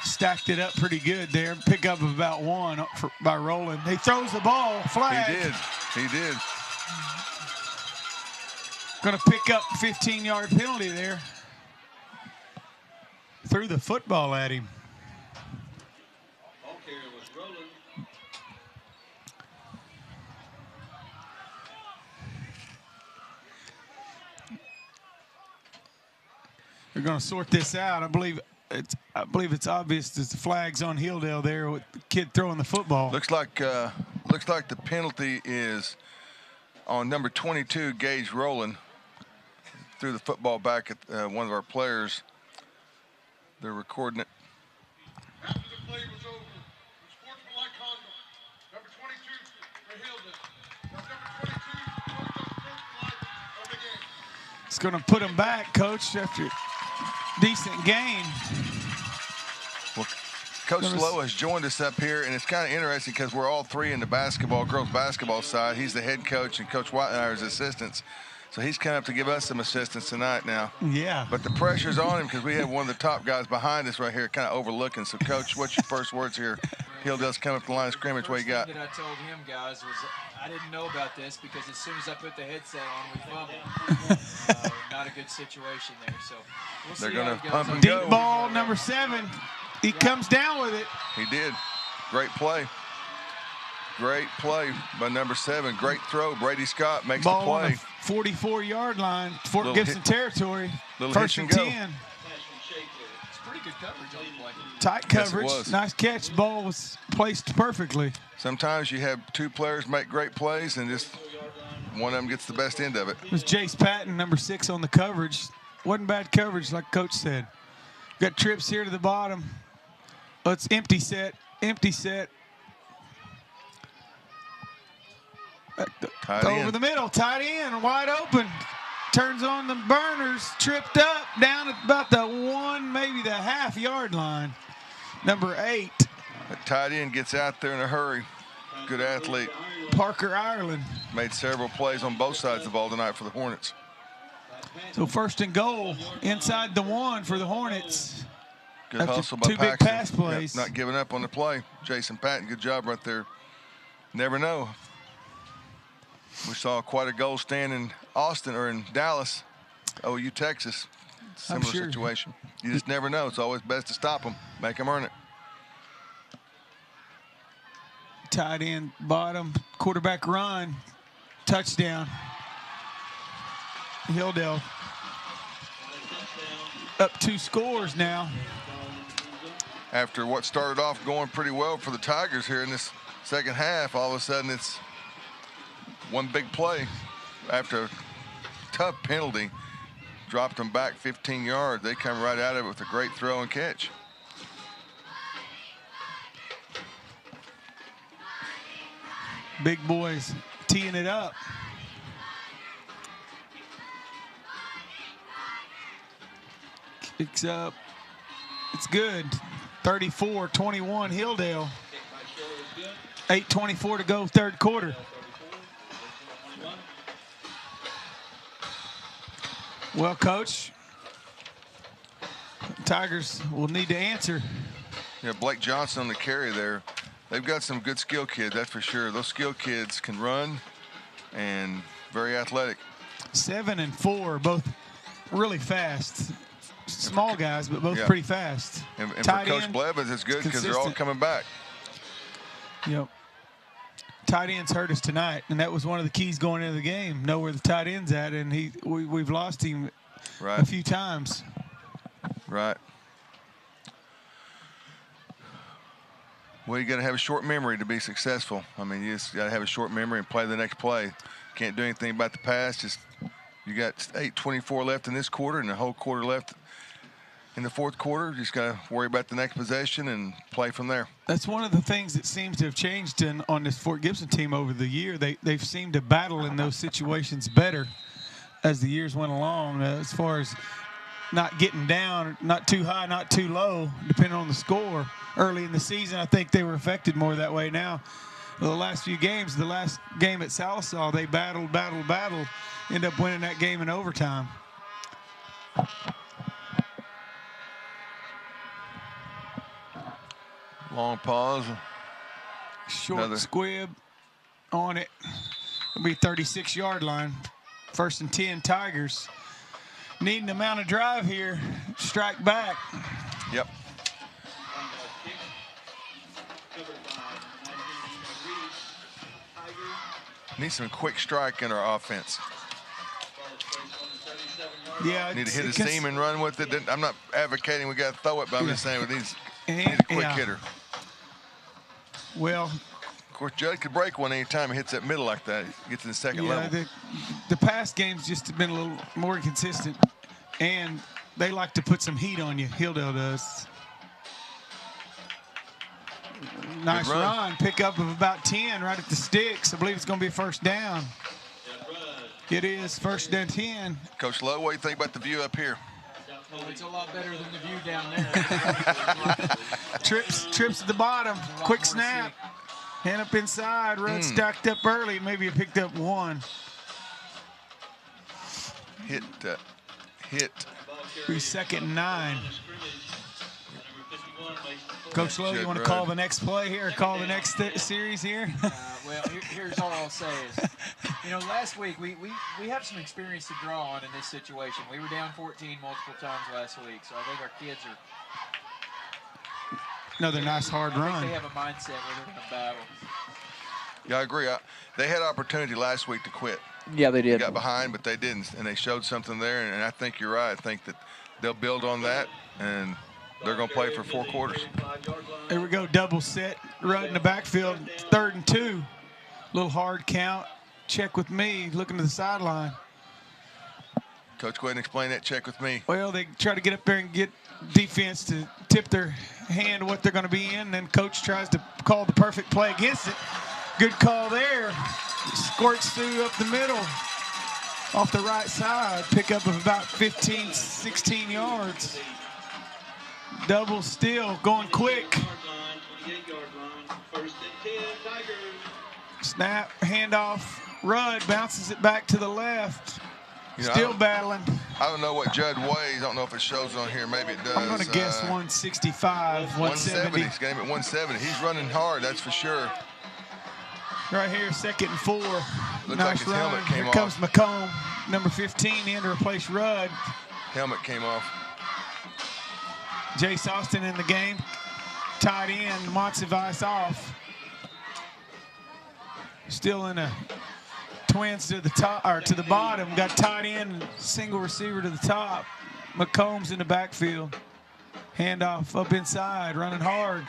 Stacked it up pretty good there. Pick up about 1 by Roland. He throws the ball. Flag. He did. Going to pick up 15-yard penalty there. Threw the football at him. They're going to sort this out. I believe it's obvious that the flag's on Hilldale there with the kid throwing the football. Looks like the penalty is on number 22, Gage Rowland. Threw the football back at one of our players. They're recording it. After the play was over, sportsmanlike conduct. Number 22 for Hilldale. Number 22 sportsmanlike of the game. It's going to put him back, Coach, after decent gain. Well, Coach Lowe has joined us up here, and it's kind of interesting because we're all three in the girls basketball side. He's the head coach, and Coach White and I are his assistants. So he's come up to give us some assistance tonight now. Yeah. But the pressure's on him because we have one of the top guys behind us right here kind of overlooking. So, Coach, what's your first words here? Hilldale's coming up the line of scrimmage. What you got? That I told him, guys, was I didn't know about this because as soon as I put the headset on, we fumbled. Not a good situation there. So we'll see. They're going to pump and Deep go. ball, number 7. He comes down with it. He did. Great play. Great play by number 7. Great throw. Brady Scott makes the Ball on play. the 44-yard line, Fort Gibson territory. First and 10. It's pretty good coverage on the play. Tight coverage. Yes, nice catch. Ball was placed perfectly. Sometimes you have two players make great plays, and just one of them gets the best end of it. It was Jace Patton, number 6 on the coverage. Wasn't bad coverage, like Coach said. Got trips here to the bottom. Oh, it's empty set. Empty set. Over the middle, tight end, wide open. Turns on the burners, tripped up, down at about the 1, maybe the half-yard line. Number 8. The tight end gets out there in a hurry. Good athlete. Parker Ireland. Made several plays on both sides of the ball tonight for the Hornets. So 1st and goal inside the 1 for the Hornets. Good After hustle by two big Paxton. pass plays. Not giving up on the play. Jason Patton, good job right there. Never know. We saw quite a goal stand in Austin or in Dallas, OU, Texas. Similar situation. You just never know. It's always best to stop them, make them earn it. Tight end, bottom, quarterback run, touchdown. Hilldale up 2 scores now. After what started off going pretty well for the Tigers here in this second half, all of a sudden it's one big play. After a tough penalty, dropped them back 15 yards. They come right out of it with a great throw and catch. Big boys teeing it up. Kicks up. It's good. 34-21 Hilldale. 8:24 to go, third quarter. Well, Coach, Tigers will need to answer. Yeah, Blake Johnson on the carry there. They've got some good skill kids, that's for sure. Those skill kids can run and very athletic. 7 and 4, both really fast. Small guys, but both pretty fast. And for Coach Blevins, it's good because they're all coming back. Yep. Tight ends hurt us tonight, and that was one of the keys going into the game. Know where the tight end's at, and we've lost him a few times. Right. Well, you got to have a short memory to be successful. I mean, you just got to have a short memory and play the next play. Can't do anything about the past. Just you got 8:24 left in this quarter and a whole quarter left in the fourth quarter. Just got to worry about the next possession and play from there. That's one of the things that seems to have changed on this Fort Gibson team over the year. They've seemed to battle in those situations better as the years went along, as far as not getting down, not too high, not too low, depending on the score. Early in the season, I think they were affected more that way. Now, the last few games, the last game at Salisaw, they battled, end up winning that game in overtime. Long pause. Short squib on it. It'll be 36-yard line. 1st and 10 Tigers. Needing to mount a drive here. Strike back. Yep. Need some quick strike in our offense. Yeah, need to hit a seam and run with it. I'm not advocating we got to throw it, but I'm just saying we need a quick hitter. Well, of course, Judd could break one anytime he hits that middle like that. He gets in the second level. The past game's just been a little more inconsistent, and they like to put some heat on you. Hilldale does. Nice run. Pickup of about 10 right at the sticks. I believe it's going to be a first down. It is 1st and 10. Coach Lowe, what do you think about the view up here? Well, it's a lot better than the view down there. Trips at the bottom. Quick snap. Hand up inside. Rudd stacked up early. Maybe he picked up 1. Hit. Be 2nd and 9. Coach Lowe, you want to call the next play here, or call the next series here? Well, here's all I'll say is, last week we have some experience to draw on in this situation. We were down 14 multiple times last week, so I think our kids are. Another nice hard run. They have a mindset where they're going to battle. Yeah, I agree. They had opportunity last week to quit. Yeah, they did. They got behind, but they didn't, and they showed something there. And I think you're right. I think that they'll build on that, and they're going to play for 4 quarters. There we go, double set. Rudd in the backfield, 3rd and 2. Little hard count. Check with me, looking to the sideline. Coach, go ahead and explain that check with me. Well, they try to get up there and get defense to tip their hand what they're going to be in, and then coach tries to call the perfect play against it. Good call there. Squirts through up the middle off the right side. Pickup of about 15, 16 yards. Double still, going quick. Snap, handoff. Rudd bounces it back to the left. Still battling. I don't know what Judd weighs. I don't know if it shows on here. Maybe it does. I'm going to guess 165, 170. He's got him at 170. He's running hard, that's for sure. Right here, 2nd and 4. Looks Nice like his run. helmet came Here off. comes McComb, number 15, in to replace Rudd. Helmet came off. Jace Austin in the game. Tied in, Monsivice off. Still in a twins to the top, or to the bottom. Got tied in, single receiver to the top. McCombs in the backfield. Handoff up inside, running hard.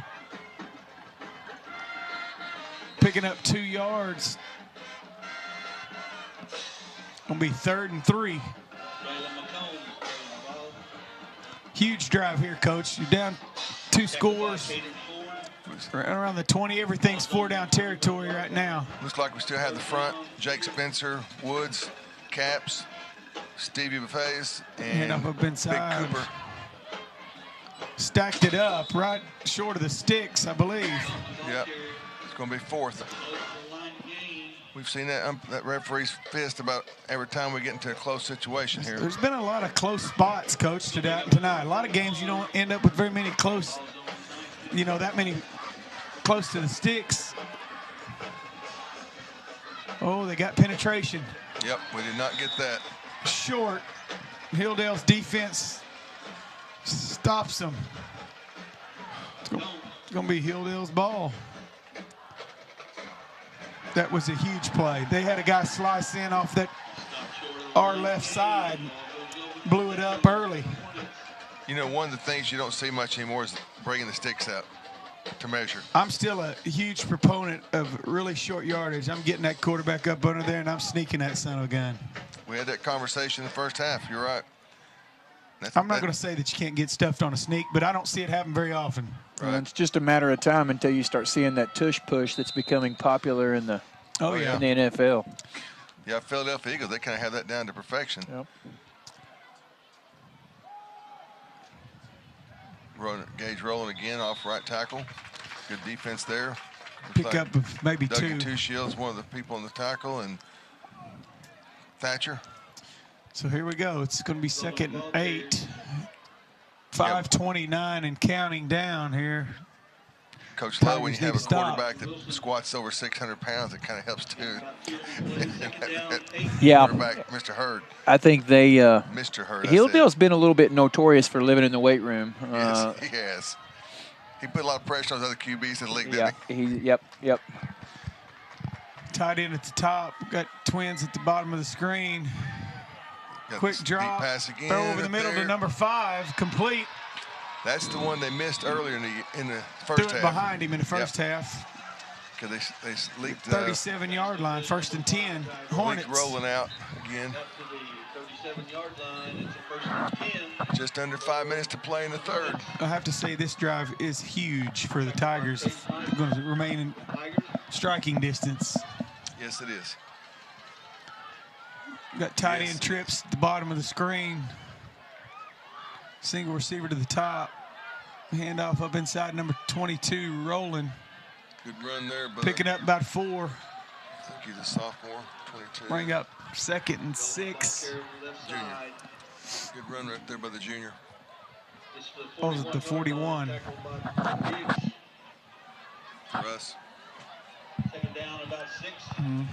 Picking up 2 yards. Gonna be 3rd and 3. Huge drive here, Coach. You're down 2 scores. Right around the 20. Everything's 4-down territory right now. Looks like we still have the front. Jake Spencer, Woods, Caps, Stevie Buffets, and up inside. Big Cooper. Stacked it up right short of the sticks, I believe. Yep. It's going to be 4th. We've seen that referee's fist about every time we get into a close situation here. There's been a lot of close spots, Coach, tonight. A lot of games you don't end up with very many close, that many close to the sticks. Oh, they got penetration. Yep, we did not get that. Short. Hilldale's defense stops them. It's going to be Hilldale's ball. That was a huge play. They had a guy slice in off that our left side, blew it up early. One of the things you don't see much anymore is bringing the sticks out to measure. I'm still a huge proponent of really short yardage. I'm getting that quarterback up under there, and I'm sneaking that son of a gun. We had that conversation in the first half. You're right. I'm not going to say that you can't get stuffed on a sneak, but I don't see it happen very often. Right. It's just a matter of time until you start seeing that tush push that's becoming popular in the in the NFL. Yeah, Philadelphia Eagles, they kind of have that down to perfection. Yep. Gage rolling again off right tackle. Good defense there. Pick up of maybe Dougie 2. Shields, one of the people on the tackle, and Thatcher. So here we go. It's going to be 2nd and 8. 5:29 and counting down here. Coach Lowe, when you have a quarterback that squats over 600 pounds, it kind of helps too. Yeah. Quarterback, Mr. Hurd. I think they Mr. Hurd. Hilldale's been a little bit notorious for living in the weight room. Yes, he has. He put a lot of pressure on those other QBs in the league, didn't he? Yep. Tied in at the top. Got twins at the bottom of the screen. Quick drop. Pass again, throw over the middle to number 5. Complete. That's the one they missed earlier in the first half. Threw it behind him in the first half. Because they leaked 37-yard line, 1st and 10. Hornets rolling out again. Just under 5 minutes to play in the 3rd. I have to say this drive is huge for the Tigers. They're going to remain in striking distance. Yes, it is. Got tight end trips at the bottom of the screen. Single receiver to the top. Handoff up inside number 22, rolling. Good run there, but picking up about 4. I think he's a sophomore, 22. Bring up 2nd and 6. Junior. Good run right there by the junior. Oh, was it the 41? For us. Second down, about 6. Mm-hmm.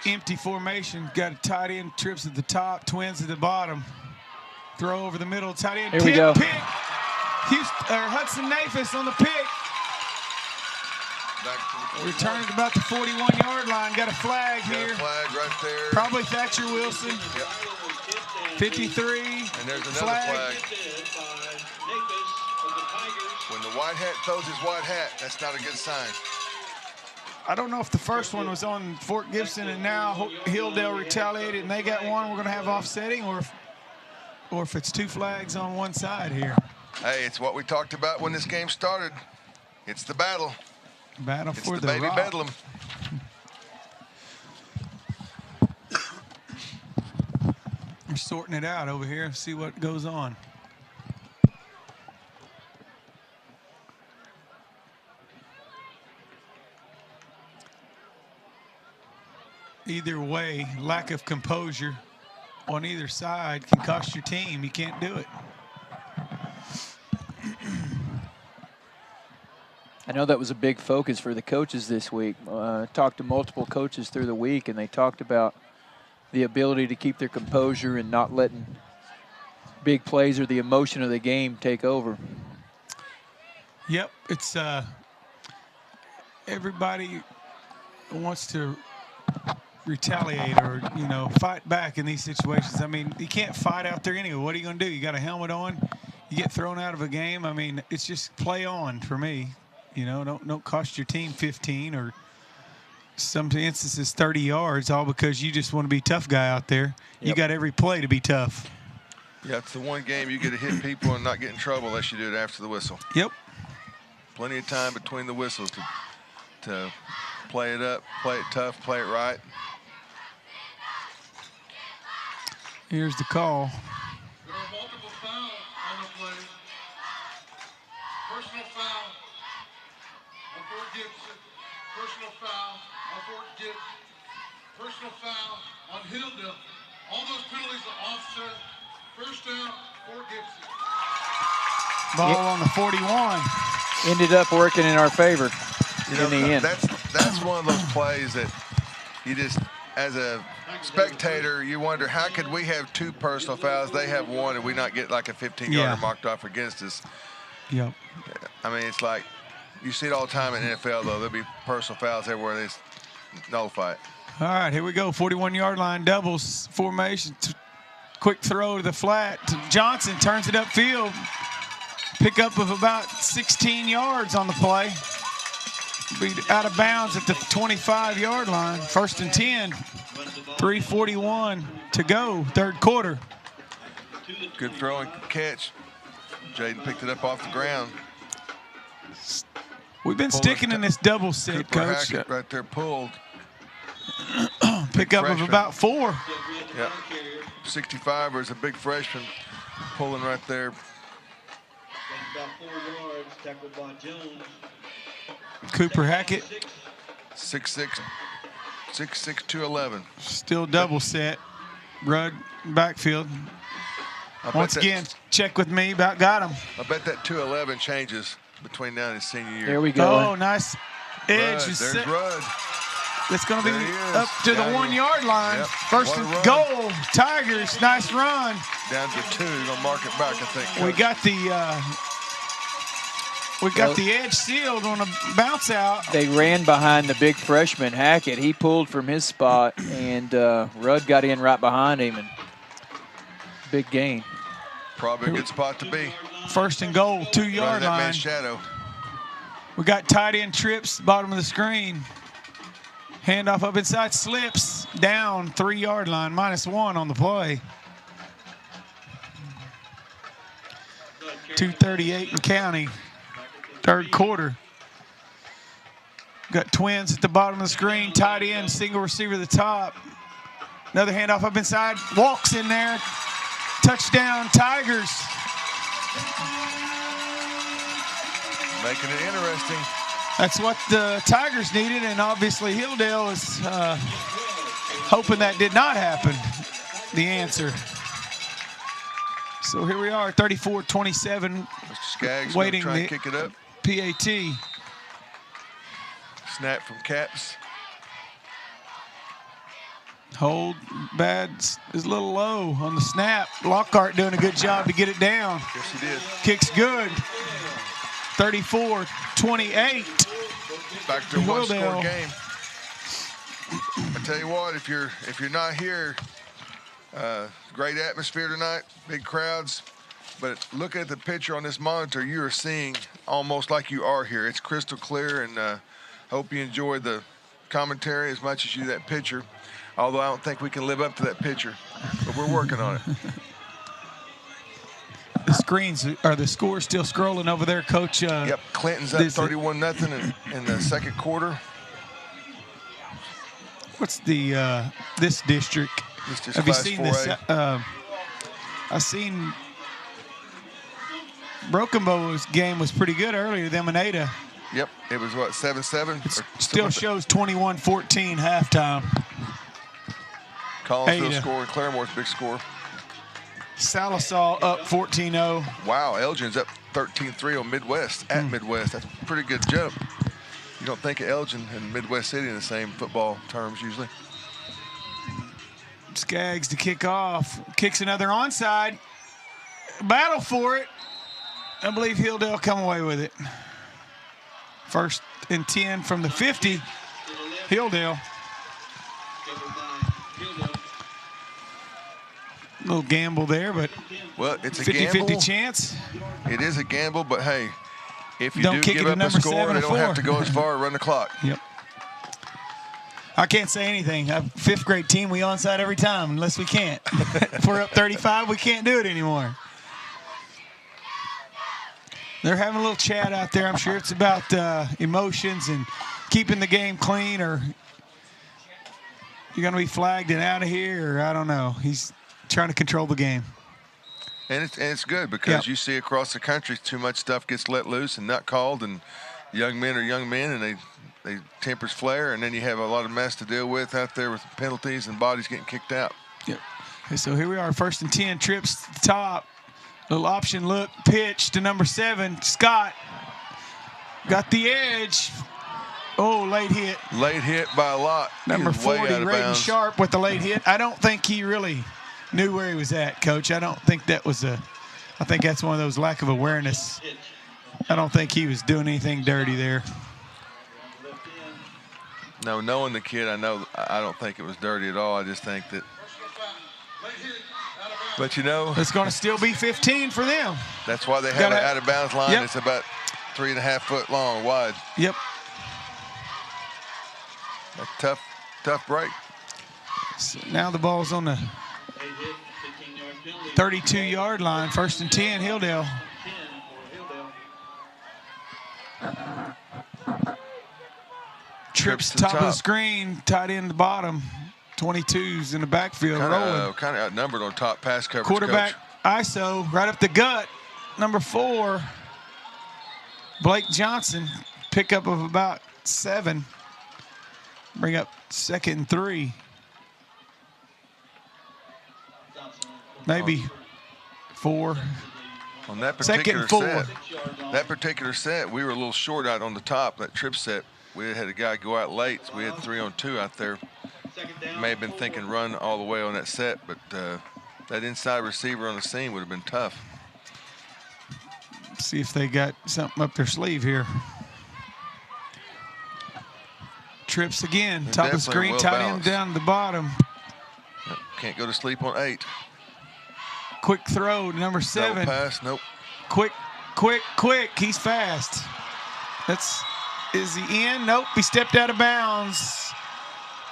Empty formation. Got a tight end trips at the top, twins at the bottom. Throw over the middle, tight end. Here we go. Pick. Hudson Nafis on the pick. Returned at about the 41-yard line. Got a flag here. Flag right there. Probably Thatcher Wilson. Yep. 53. And there's another flag. When the white hat throws his white hat, that's not a good sign. I don't know if the first one was on Fort Gibson and now Hilldale retaliated and they got one. We're going to have offsetting, or if it's 2 flags on one side here. Hey, it's what we talked about when this game started. It's the battle. Battle for the baby rock. bedlam. We're sorting it out over here. See what goes on. either way, lack of composure on either side can cost your team. You can't do it. I know that was a big focus for the coaches this week. Talked to multiple coaches through the week, and they talked about the ability to keep their composure and not letting big plays or the emotion of the game take over. Yep, it's everybody wants to retaliate or, you know, fight back in these situations. I mean, you can't fight out there anyway. What are you going to do? You got a helmet on, you get thrown out of a game. I mean, it's just play on for me. You know, don't cost your team 15 or some instances 30 yards, all because you just want to be a tough guy out there. Yep. You got every play to be tough. Yeah, it's the one game you get to hit people and not get in trouble unless you do it after the whistle. Yep. Plenty of time between the whistles to play it up, play it tough, play it right. Here's the call. There are multiple fouls on the play. Personal foul on Fort Gibson. Personal foul on Fort Gibson. Personal foul on Hilldale. All those penalties are offset. First down, Fort Gibson. Ball on the 41. Ended up working in our favor in the end. That's one of those plays that you just, as a spectator, you wonder, how could we have 2 personal fouls, they have 1, and we not get like a 15-yarder marked off against us? Yep. I mean, it's like, you see it all the time in the NFL, though. There'll be personal fouls everywhere. They just nullify it. All right, here we go. 41-yard line, doubles formation. Quick throw to the flat. Johnson turns it upfield. Pickup of about 16 yards on the play. Be out of bounds at the 25-yard line. 1st and 10. 3:41 to go, 3rd quarter. Good throw and catch. Jaden picked it up off the ground. We've been sticking in this double set, Cooper Coach. Hackett right there pulled. Pickup of about 4. Yeah. 65 is a big freshman pulling right there. About 4 yards, tackled by Jones. Cooper Hackett. 6'6", 211. Still double set. Rudd backfield. Once again, check with me. About got him. I bet that 211 changes between now and his senior year. There we go. Oh, nice edge. There's Rudd. It's going to be up to the 1-yard line. Yep. 1st and goal. Tigers, nice run. Down to 2. You're going to mark it back, I think. Coach. We got the edge sealed on a bounce out. They ran behind the big freshman, Hackett. He pulled from his spot, and Rudd got in right behind him. And big gain. Probably a good spot to be. 1st and goal, 2-yard line. Man's shadow. We got tight end trips, bottom of the screen. Handoff up inside, slips down, 3-yard line, -1 on the play. 2:38 in county, 3rd quarter. Got twins at the bottom of the screen, tight end, single receiver at the top. Another handoff up inside, walks in there. Touchdown, Tigers. Making it interesting. That's what the Tigers needed, and obviously Hilldale is hoping that did not happen, the answer. So here we are, 34-27. Mr. Skaggs waiting trying to kick it up. PAT. Snap from Caps. Hold bad is a little low on the snap. Lockhart doing a good job to get it down. Yes, he did. Kicks good. 34-28. Back to a one-score game. I tell you what, if you're not here, great atmosphere tonight, big crowds. But look at the picture on this monitor. You are seeing almost like you are here. It's crystal clear, and hope you enjoy the commentary as much as you that picture. Although I don't think we can live up to that picture, but we're working on it. The screens, are the scores still scrolling over there, Coach? Yep, Clinton's up 31-0 in the 2nd quarter. What's the this district? Have you seen this? I've seen Broken Bow's game was pretty good earlier. Them and Ada. Yep, it was what, 7-7? It still shows 21-14 halftime. Collinsville scoring. Claremore's big score. Salisal up 14-0. Wow, Elgin's up 13-3 on Midwest at Midwest. That's a pretty good jump. You don't think of Elgin and Midwest City in the same football terms usually. Skaggs to kick off. Kicks another onside. Battle for it. I believe Hilldale come away with it. 1st and 10 from the 50. Hilldale. Little gamble there, but well, it's a 50-50 chance. It is a gamble, but hey, if you don't do give up a score, they don't 4. have to go as far and run the clock. Yep. I can't say anything. A 5th grade team, we onside every time unless we can't. If we're up 35, we can't do it anymore. They're having a little chat out there. I'm sure it's about emotions and keeping the game clean, or you're going to be flagged and out of here, or I don't know. He's trying to control the game. And it's good because you see across the country too much stuff gets let loose and not called, and young men are young men, and they tempers flare, and then you have a lot of mess to deal with out there with penalties and bodies getting kicked out. Yep. Okay, so here we are, 1st and 10, trips to the top. Little option look, pitch to number 7, Scott. Got the edge. Oh, late hit. Late hit by a lot. Number 40, Raiden Sharp with the late hit. I don't think he really knew where he was at, Coach. I don't think that was I think that's one of those lack of awareness. I don't think he was doing anything dirty there. No, knowing the kid, I don't think it was dirty at all. I just think that. But you know, it's going to still be 15 for them. That's why they have an out of bounds line. Yep. It's about 3.5 foot long, wide. Yep. A tough break. So now the ball's on the 32-yard line. 1st and 10, Hilldale. Trips top of the screen, tight end the bottom. 22's in the backfield rolling. Kind of outnumbered on top pass coverage. Quarterback ISO right up the gut. Number 4, Blake Johnson. Pickup of about 7. Bring up 2nd and 3. Maybe 4. On that particular set, we were a little short out on the top. That trip set, we had a guy go out late. So we had 3-on-2 out there. May have been thinking run all the way on that set, but that inside receiver on the scene would have been tough. See if they got something up their sleeve here. Trips again, top of the screen, tight end down to the bottom. Can't go to sleep on 8. Quick throw to number 7. Double pass, nope. Quick. He's fast. Is he in? Nope, he stepped out of bounds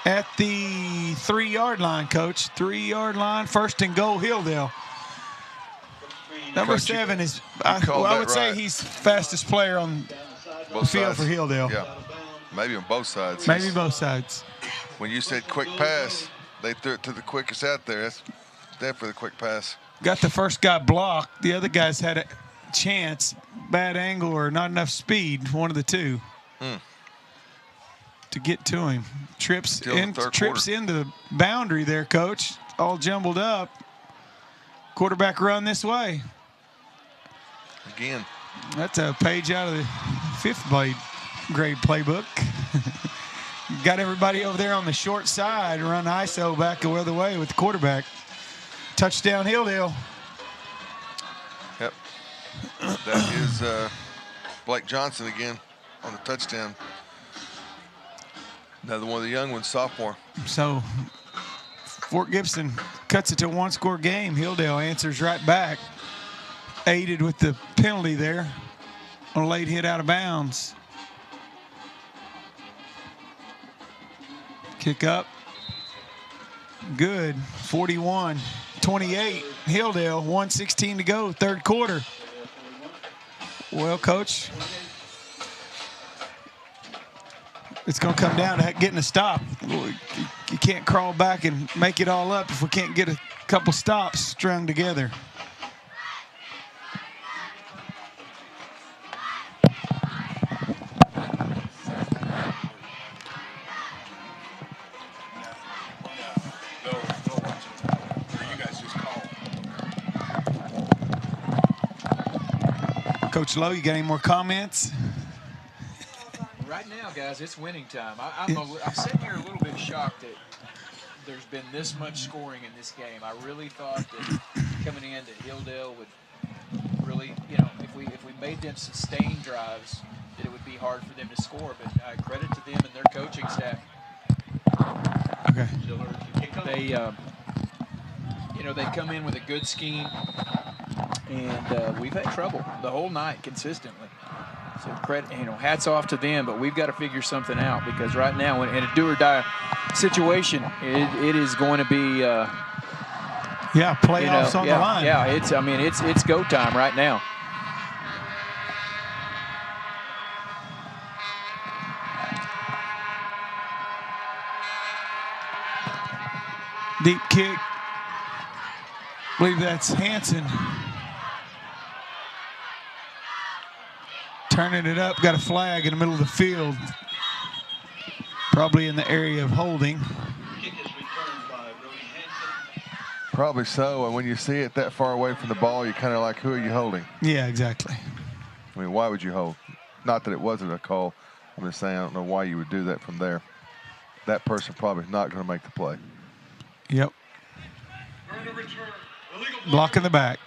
at the 3-yard line, Coach. 3-yard line, 1st and goal, Hilldale. Number 7 is, I would say he's fastest player on the field for Hilldale. Yeah, maybe on both sides. Maybe both sides. When you said quick pass, they threw it to the quickest out there. That's definitely the quick pass. Got the first guy blocked. The other guys had a chance, bad angle or not enough speed, one of the two. To get to him. Trips into the boundary there, Coach. All jumbled up. Quarterback run this way. Again. That's a page out of the 5th grade playbook. Got everybody over there on the short side, run ISO back the other way with the quarterback. Touchdown, Hilldale. Yep. That is Blake Johnson again on the touchdown. Another one of the young ones, sophomore. So Fort Gibson cuts it to a 1-score game. Hilldale answers right back. Aided with the penalty there on a late hit out of bounds. Kick up. Good. 41-28. Hilldale, 1:16 to go, 3rd quarter. Well, Coach, it's going to come down to getting a stop. You can't crawl back and make it all up if we can't get a couple stops strung together. Coach Lowe, you got any more comments? Right now, guys, it's winning time. I'm sitting here a little bit shocked that there's been this much scoring in this game. I really thought that coming in that Hilldale would really, if we made them sustained drives, that it would be hard for them to score. But credit to them and their coaching staff. Okay. They come in with a good scheme, and we've had trouble the whole night consistently. So credit, hats off to them, but we've got to figure something out, because right now, in a do or die situation, it is going to be playoffs on the line. Yeah, it's go time right now. Deep kick. I believe that's Hanson. Turning it up, got a flag in the middle of the field. Probably in the area of holding. Probably so, and when you see it that far away from the ball, you're kind of like, who are you holding? Yeah, exactly. I mean, why would you hold? Not that it wasn't a call. I'm just saying I don't know why you would do that from there. That person probably not going to make the play. Yep. Block in the back.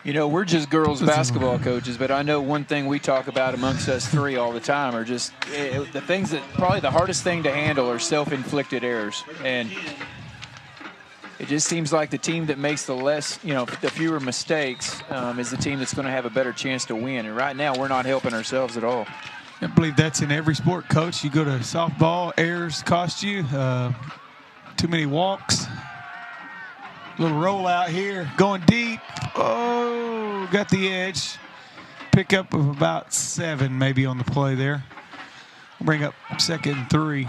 We're just girls basketball coaches, but I know one thing we talk about amongst us three all the time are just the things that probably the hardest thing to handle are self-inflicted errors. And it just seems like the team that makes the fewer mistakes is the team that's going to have a better chance to win. And right now, we're not helping ourselves at all. I believe that's in every sport, Coach. You go to softball, errors cost you. Too many walks. Little roll out here, going deep. Oh, got the edge. Pickup of about 7 maybe on the play there. Bring up 2nd and 3.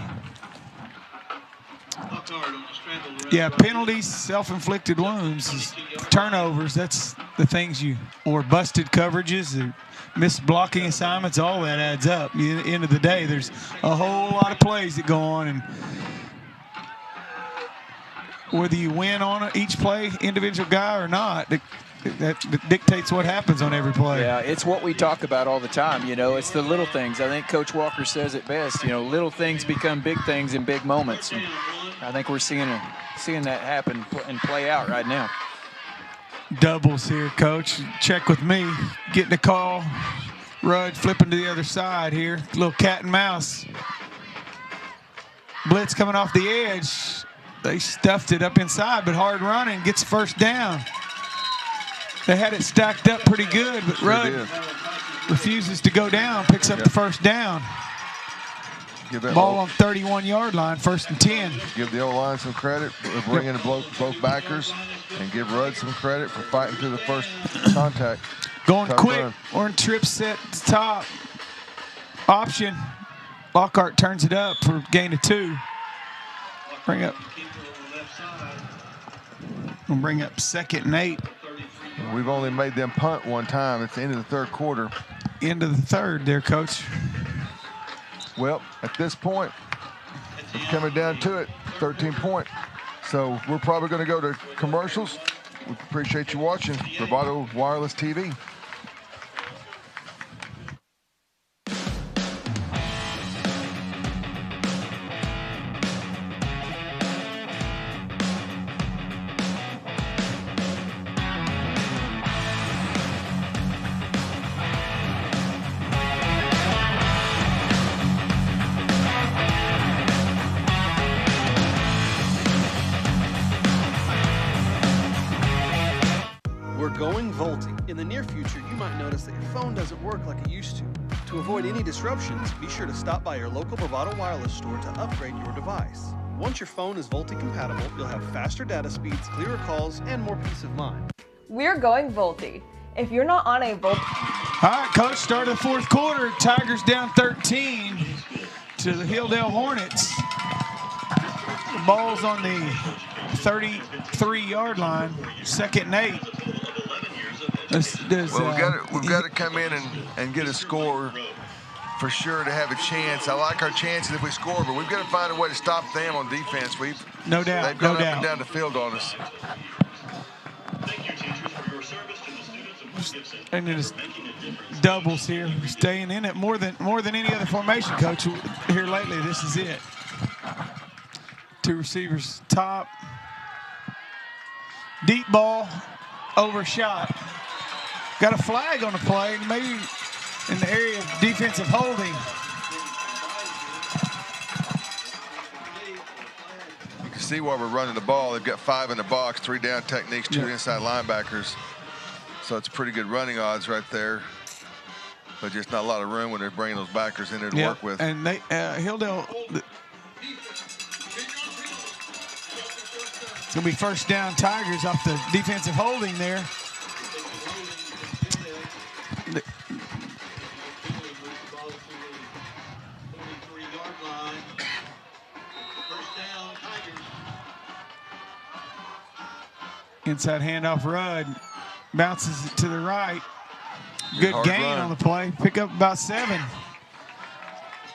Yeah, penalties, self-inflicted wounds, turnovers, that's the things or busted coverages, or missed blocking assignments, all that adds up. At the end of the day, there's a whole lot of plays that go on, and whether you win on each play, individual guy or not, that dictates what happens on every play. Yeah, it's what we talk about all the time. It's the little things. I think Coach Walker says it best. Little things become big things in big moments. And I think we're seeing that happen and play out right now. Doubles here, Coach. Check with me. Getting the call. Rudd flipping to the other side here. A little cat and mouse. Blitz coming off the edge. They stuffed it up inside, but hard running, gets first down. They had it stacked up pretty good, but Rudd refuses to go down, picks up the first down. Ball on 31-yard line, 1st and 10. Give the O-line some credit for bringing both backers, and give Rudd some credit for fighting through the first contact. Going quick, Orange trip set to the top. Option. Lockhart turns it up for gain of 2. Bring up 2nd and 8. We've only made them punt one time. It's the end of the 3rd quarter. End of the 3rd there, Coach. Well, at this point, it's coming down to it, 13-point. So we're probably going to go to commercials. We appreciate you watching Bravado Wireless TV. Going vaulting. In the near future, you might notice that your phone doesn't work like it used to. To avoid any disruptions, be sure to stop by your local Bravado Wireless store to upgrade your device. Once your phone is VoLTE compatible, you'll have faster data speeds, clearer calls, and more peace of mind. We're going VoLTE. If you're not on a VoLTE... All right, Coach, start of the 4th quarter. Tigers down 13 to the Hilldale Hornets. The ball's on the 33-yard line, 2nd and 8. We've got to come in and get a score for sure to have a chance. I like our chances if we score, but we've got to find a way to stop them on defense. No doubt. They've gone up and down the field on us. and it's doubles here, staying in it more than any other formation, Coach. Here lately, this is it. 2 receivers top. Deep ball, overshot. Got a flag on the play, maybe in the area of defensive holding. You can see why we're running the ball. They've got 5 in the box, 3 down techniques, 2 inside linebackers. So it's pretty good running odds right there. But just not a lot of room when they're bringing those backers in there to work with. And they, Hilldale, it's going to be first down Tigers off the defensive holding there. Inside handoff, Rudd bounces it to the right. Good gain on the play. Pick up about 7.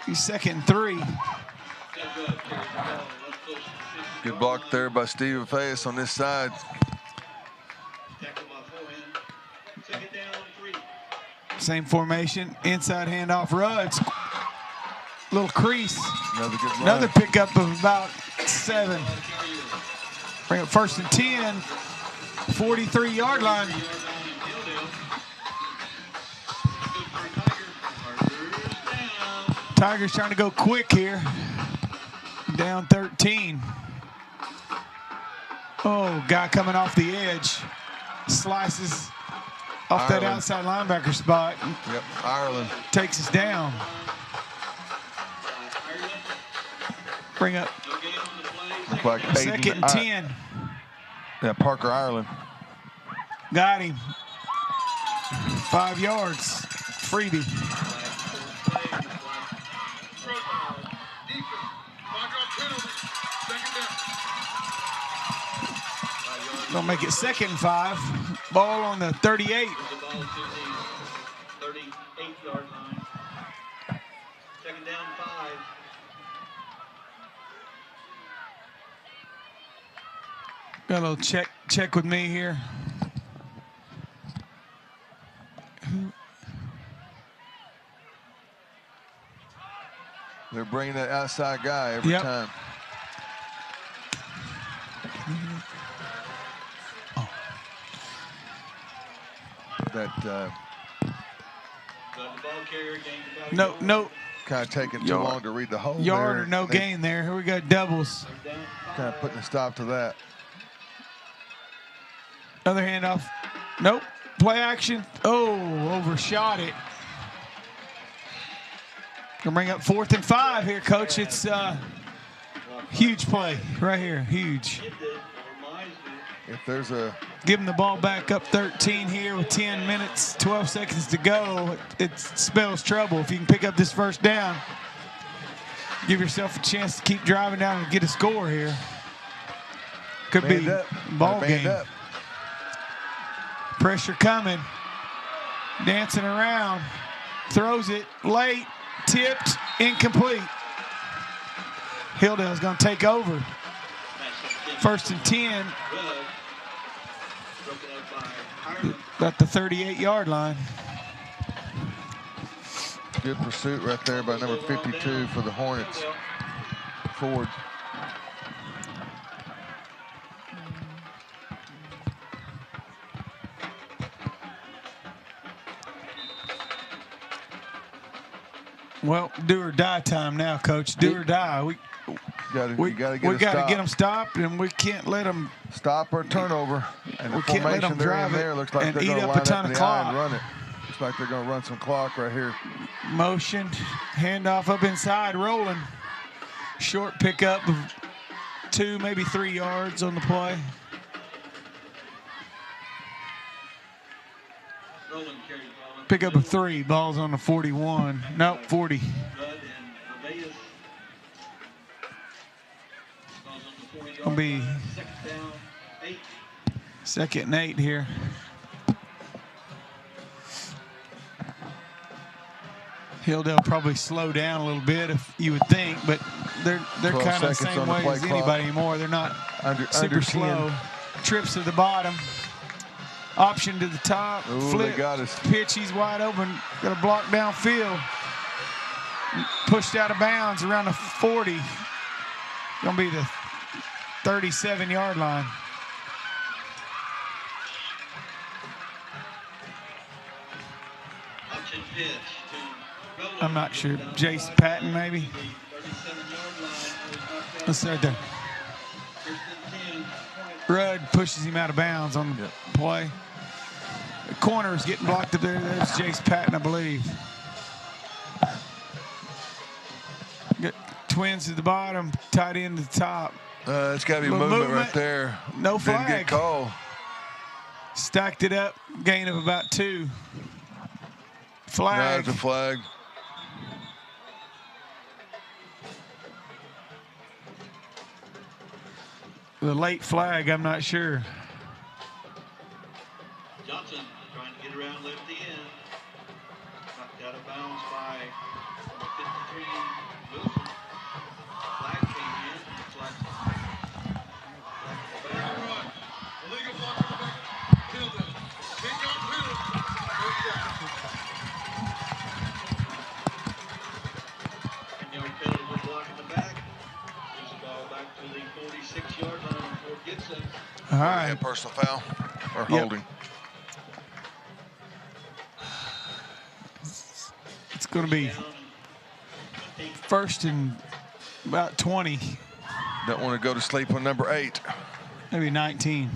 He's 2nd and 3. Good block there by Steve Fayes on this side. Same formation. Inside handoff, Rudd's. Little crease. Another pickup of about 7. Bring up 1st and 10. 43-yard line. Tigers trying to go quick here. Down 13. Oh, guy coming off the edge. Slices off that outside linebacker spot. Yep, Ireland. Takes us down. Bring up. Look like 2nd and 10. Yeah, Parker, Ireland. Got him. 5 yards. Freebie. Gonna make it 2nd and 5. Ball on the 38. 38-yard line. 2nd down 5. Got a little check with me here. They're bringing that outside guy every time. That no. Kind of taking too long to read the whole. Yard or no gain there. Here we got doubles. Kind of putting a stop to that. Another handoff. Nope. Play action. Oh, overshot it. Gonna bring up 4th and 5 here, Coach. It's huge play right here. Huge. If there's a give him the ball back up 13 here with 10 minutes, 12 seconds to go. It spells trouble. If you can pick up this 1st down, give yourself a chance to keep driving down and get a score here. Could be ball game. Pressure coming. Dancing around. Throws it late. Tipped. Incomplete. Hilldale's going to take over. 1st and 10. About the 38-yard line. Good pursuit right there by number 52 for the Hornets. Ford. Well, do or die time now, Coach. Do or die. We got to get them stopped, and we can't let them stop or turnover. And the we can't let them formation they're drive in there looks like and they're eat going to up line a ton up in of the eye and clock. run it. Looks like they're going to run some clock right here. Motion, handoff up inside, rolling. Short pickup of 2, maybe 3 yards on the play. Pickup of 3, ball's on the 41. Nope, 40. 2nd and 8 here. Hilldale probably slow down a little bit, if you would think, but they're kind of the same way as anybody anymore. They're not super slow. Trips to the bottom. Option to the top. Ooh, flip. they got us. Pitch. He's wide open. Got a block downfield. Pushed out of bounds around the 40. Gonna be the 37-yard line. I'm not sure. Jace Patton, maybe. Let's start there. Rudd pushes him out of bounds on the play. The corner is getting blocked up there. There's Jace Patton, I believe. Got Twins at the bottom, tight end at the top. It's got to be movement right there. No flag. Didn't get called. Stacked it up, gain of about 2. Flag. No, it's a flag. The late flag, I'm not sure. Johnson trying to get around left end. Knocked out of bounds by 53 Wilson. Flag came in. It's like illegal block on the back. Hilldale. Kick on field. And yard penalty for block in the back. Gives the ball back to the 46-yard line for Gibson. All right. Personal foul or holding. It's going to be first and about 20. Don't want to go to sleep on number 8. Maybe 19.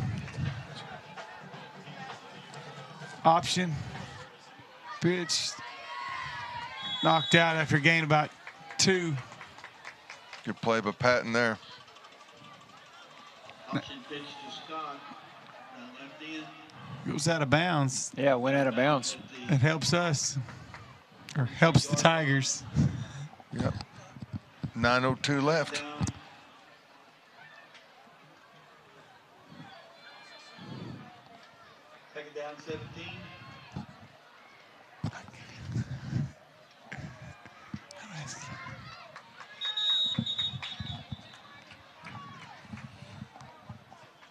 Option. Pitch. Knocked out after a gain about 2. Good play by Patton there. Option pitch to Scott. Left end. Goes out of bounds. Yeah, went out of bounds. It helps us, or helps the Tigers. Yep. 9:02 left. Second down, 17.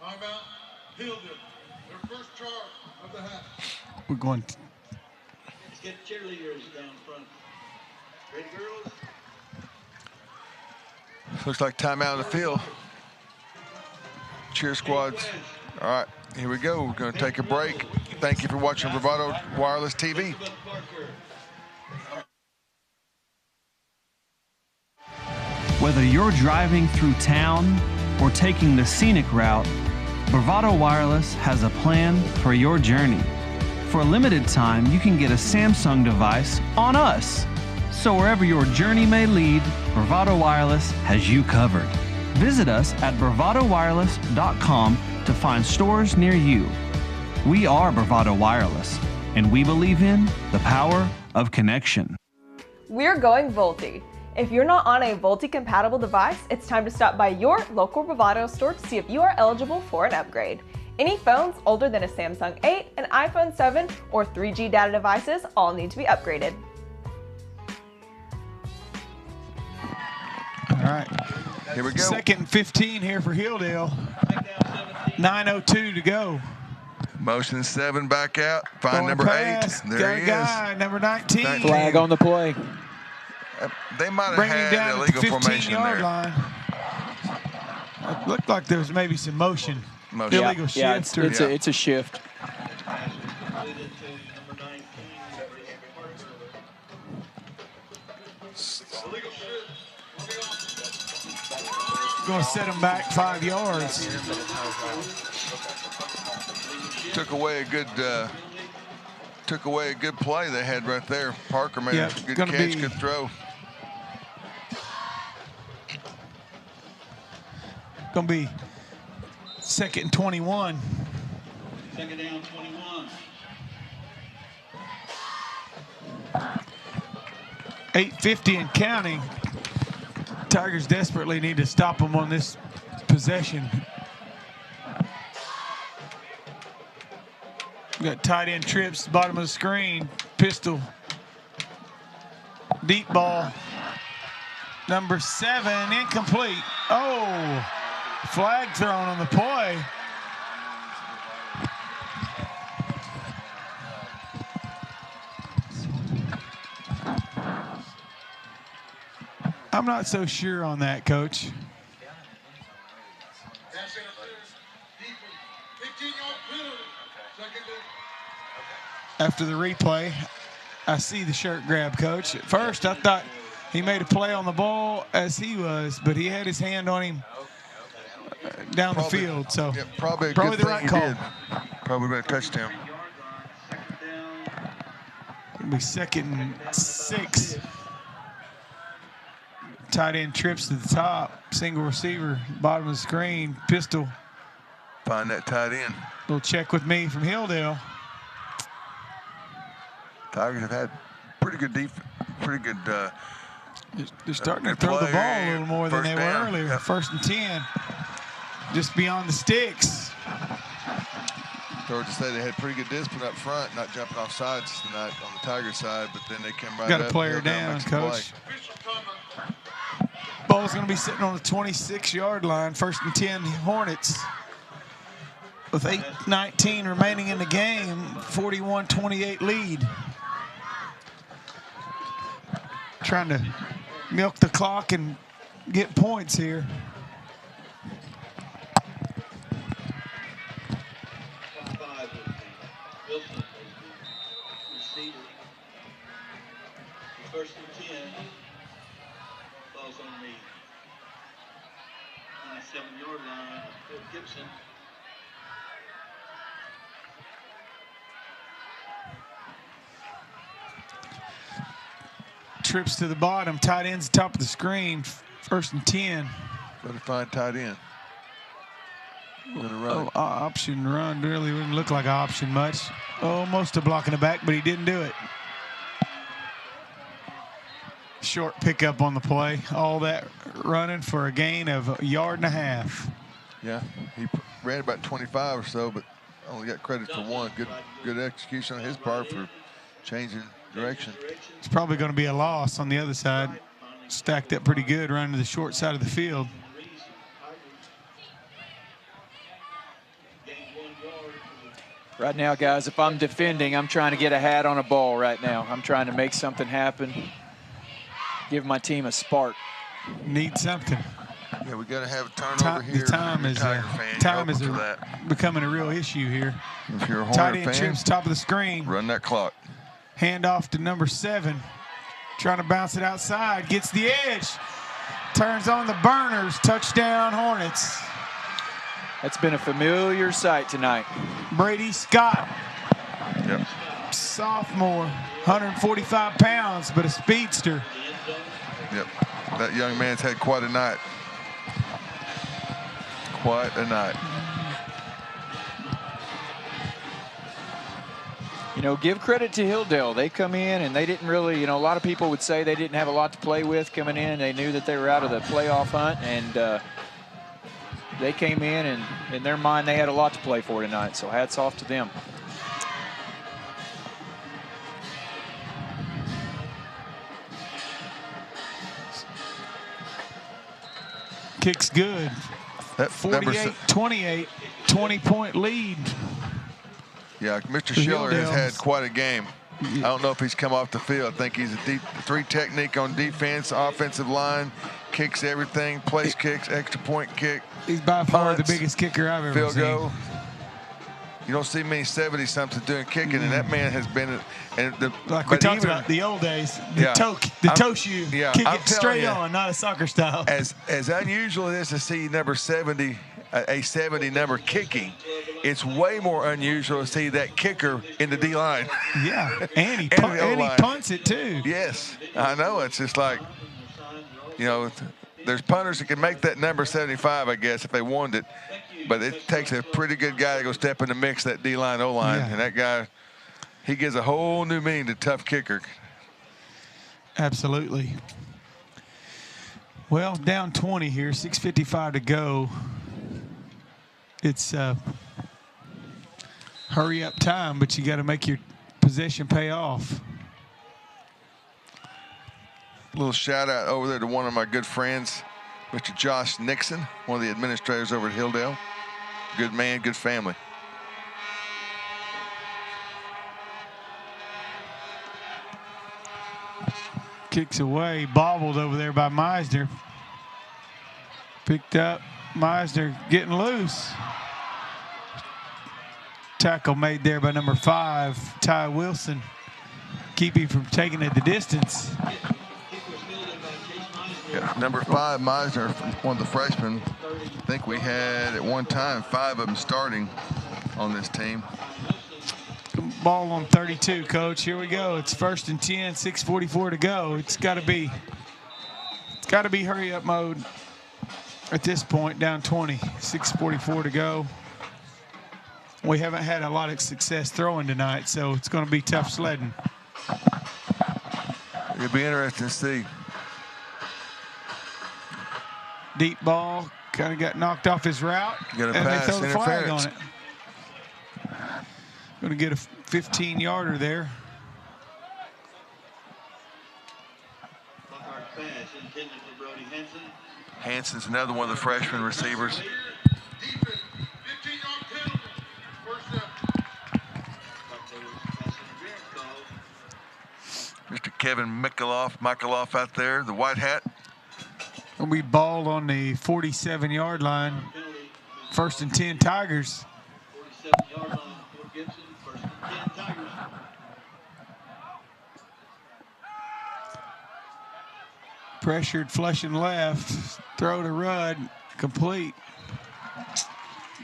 Timeout. Hilldale. Their first charge of the half. We're going. Let's get cheerleaders down front. Ready, girls? Looks like timeout on the field. Cheer squads. All right, here we go. We're going to take a break. Thank you for watching Bravado Wireless TV. Whether you're driving through town or taking the scenic route, Bravado Wireless has a plan for your journey. For a limited time, you can get a Samsung device on us. So wherever your journey may lead, Bravado Wireless has you covered. Visit us at bravadowireless.com to find stores near you. We are Bravado Wireless, and we believe in the power of connection. We're going Volti. If you're not on a Volti-compatible device, it's time to stop by your local Bravado store to see if you are eligible for an upgrade. Any phones older than a Samsung 8, an iPhone 7, or 3G data devices all need to be upgraded. All right. Here we go. Second and 15 here for Hilldale. 9:02 to go. Motion 7 back out. Find Going number pass. 8. There Got he a guy, is. number 19. Flag on the play. They might have Bring him had down illegal at the formation 15-yard there. line. It looked like there was maybe some motion. Illegal shift. Yeah, it's a shift. Going to set him back 5 yards. Took away a good play they had right there. Parker made a good catch, good throw. Going to be second and 21. Second down, 21. 8:50 and counting. Tigers desperately need to stop them on this possession. We got tight end trips, bottom of the screen, pistol, deep ball. Number 7, incomplete. Oh, flag thrown on the play. I'm not so sure on that, Coach. That's interference. Deeper. 15-yard penalty. Second down. After the replay, I see the shirt grab, Coach. At first, I thought he made a play on the ball as he was, but he had his hand on him down the field. So yeah, probably the good right thing call. he did. Probably would have touched him. It'll be 2nd and 6. Tight end trips to the top. Single receiver, bottom of the screen. Pistol. Find that tight end. Little check with me from Hilldale. Tigers have had pretty good defense. Pretty good. They're starting to throw the ball a little more than they were earlier. Yep. 1st and 10. Just beyond the sticks. Georgia said they had pretty good discipline up front, not jumping off sides tonight on the Tiger side, but then they came right Got up. a player down, Coach. Ball's going to be sitting on the 26-yard line. 1st and 10 Hornets. With 8:19 remaining in the game, 41-28 lead. Trying to milk the clock and get points here. Wilson receiver. 1st and 10. Falls on the 27-yard line of Fort Gibson. Trips to the bottom, tight ends top of the screen, 1st and 10. Better find tight end. Oh, option run really wouldn't look like an option much. Almost a block in the back, but he didn't do it. Short pickup on the play. All that running for a gain of 1.5 yards. Yeah, he ran about 25 or so, but only got credit for 1. Good execution on his part for changing direction. It's probably going to be a loss on the other side. Stacked up pretty good, running to the short side of the field. Right now, guys, if I'm defending, I'm trying to get a hat on a ball right now. I'm trying to make something happen, give my team a spark. Need something. Yeah, we got to have a turnover here. The time is becoming a real issue here. If you're a Hornet tight end fan, trips top of the screen. Run that clock. Hand off to number 7. Trying to bounce it outside. Gets the edge. Turns on the burners. Touchdown, Hornets. That's been a familiar sight tonight. Brady Scott. Yep. Sophomore, 145 pounds, but a speedster. Yep. That young man's had quite a night. Quite a night. You know, give credit to Hilldale. They come in and they didn't really, you know, a lot of people would say they didn't have a lot to play with coming in. They knew that they were out of the playoff hunt, and they came in, and in their mind, they had a lot to play for tonight. So hats off to them. Kicks good. That 48-28, 20-point lead. Yeah, Mr. Schiller has had quite a game. I don't know if he's come off the field. I think he's a deep 3 technique on defense, offensive line, kicks everything, place kicks, extra point kick. He's by far the biggest kicker I've ever field seen. Goal. You don't see many 70-somethings doing kicking, and that man has been. Like we talked about the old days, the toe shoe, kick it straight on, not a soccer style. As unusual it is to see number 70, a 70 number kicking, it's way more unusual to see that kicker in the D line. Yeah, and he punts it too. Yes, I know. It's just like, you know, there's punters that can make that number 75, I guess, if they wanted it. But it takes a pretty good guy to go step in the mix, that D-line, O-line. And that guy, he gives a whole new meaning to tough kicker. Absolutely. Well, down 20 here, 6:55 to go. It's hurry up time, but you got to make your possession pay off. A little shout out over there to one of my good friends, Mr. Josh Nixon, one of the administrators over at Hilldale. Good man, good family. Kicks away, bobbled over there by Meisner. Picked up, Meisner getting loose. Tackle made there by number 5, Ty Wilson. Keep him from taking it the distance. Yeah, number 5, Meisner, one of the freshmen. I think we had at one time 5 of them starting on this team. Ball on 32, Coach. Here we go. It's 1st and 10, 6:44 to go. It's got to be hurry up mode at this point. Down 20, 6:44 to go. We haven't had a lot of success throwing tonight, so it's going to be tough sledding. It'll be interesting to see. Deep ball, kind of got knocked off his route, Got a and pass they throw the flag interference. on it. Going to get a 15-yarder there. Hanson's another one of the freshman receivers. Mr. Kevin Michaeloff out there, the white hat. And we ball on the 47-yard line. 1st and 10 Tigers. 47-yard line, Fort Gibson, 1st and 10 Tigers. Pressured, flushing left. Throw to Rudd, complete.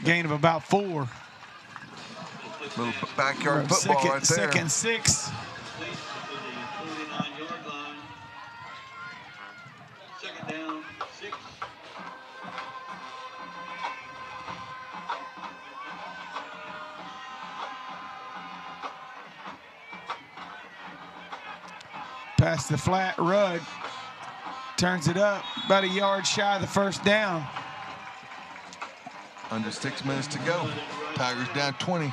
Gain of about 4. Little backyard football right there. Second 6. Second down, 6. Past the flat, Rudd turns it up, about a yard shy of the 1st down. Under 6 minutes to go. Tigers down 20.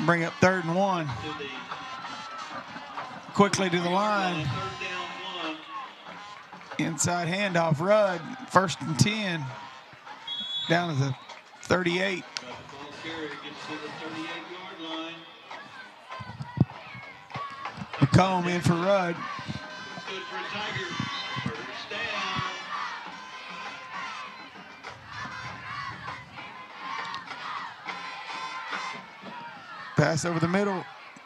Bring up 3rd and 1. Quickly to the line. Inside handoff, Rudd, 1st and 10. Down to the 38. McComb in for Rudd. Pass over the middle,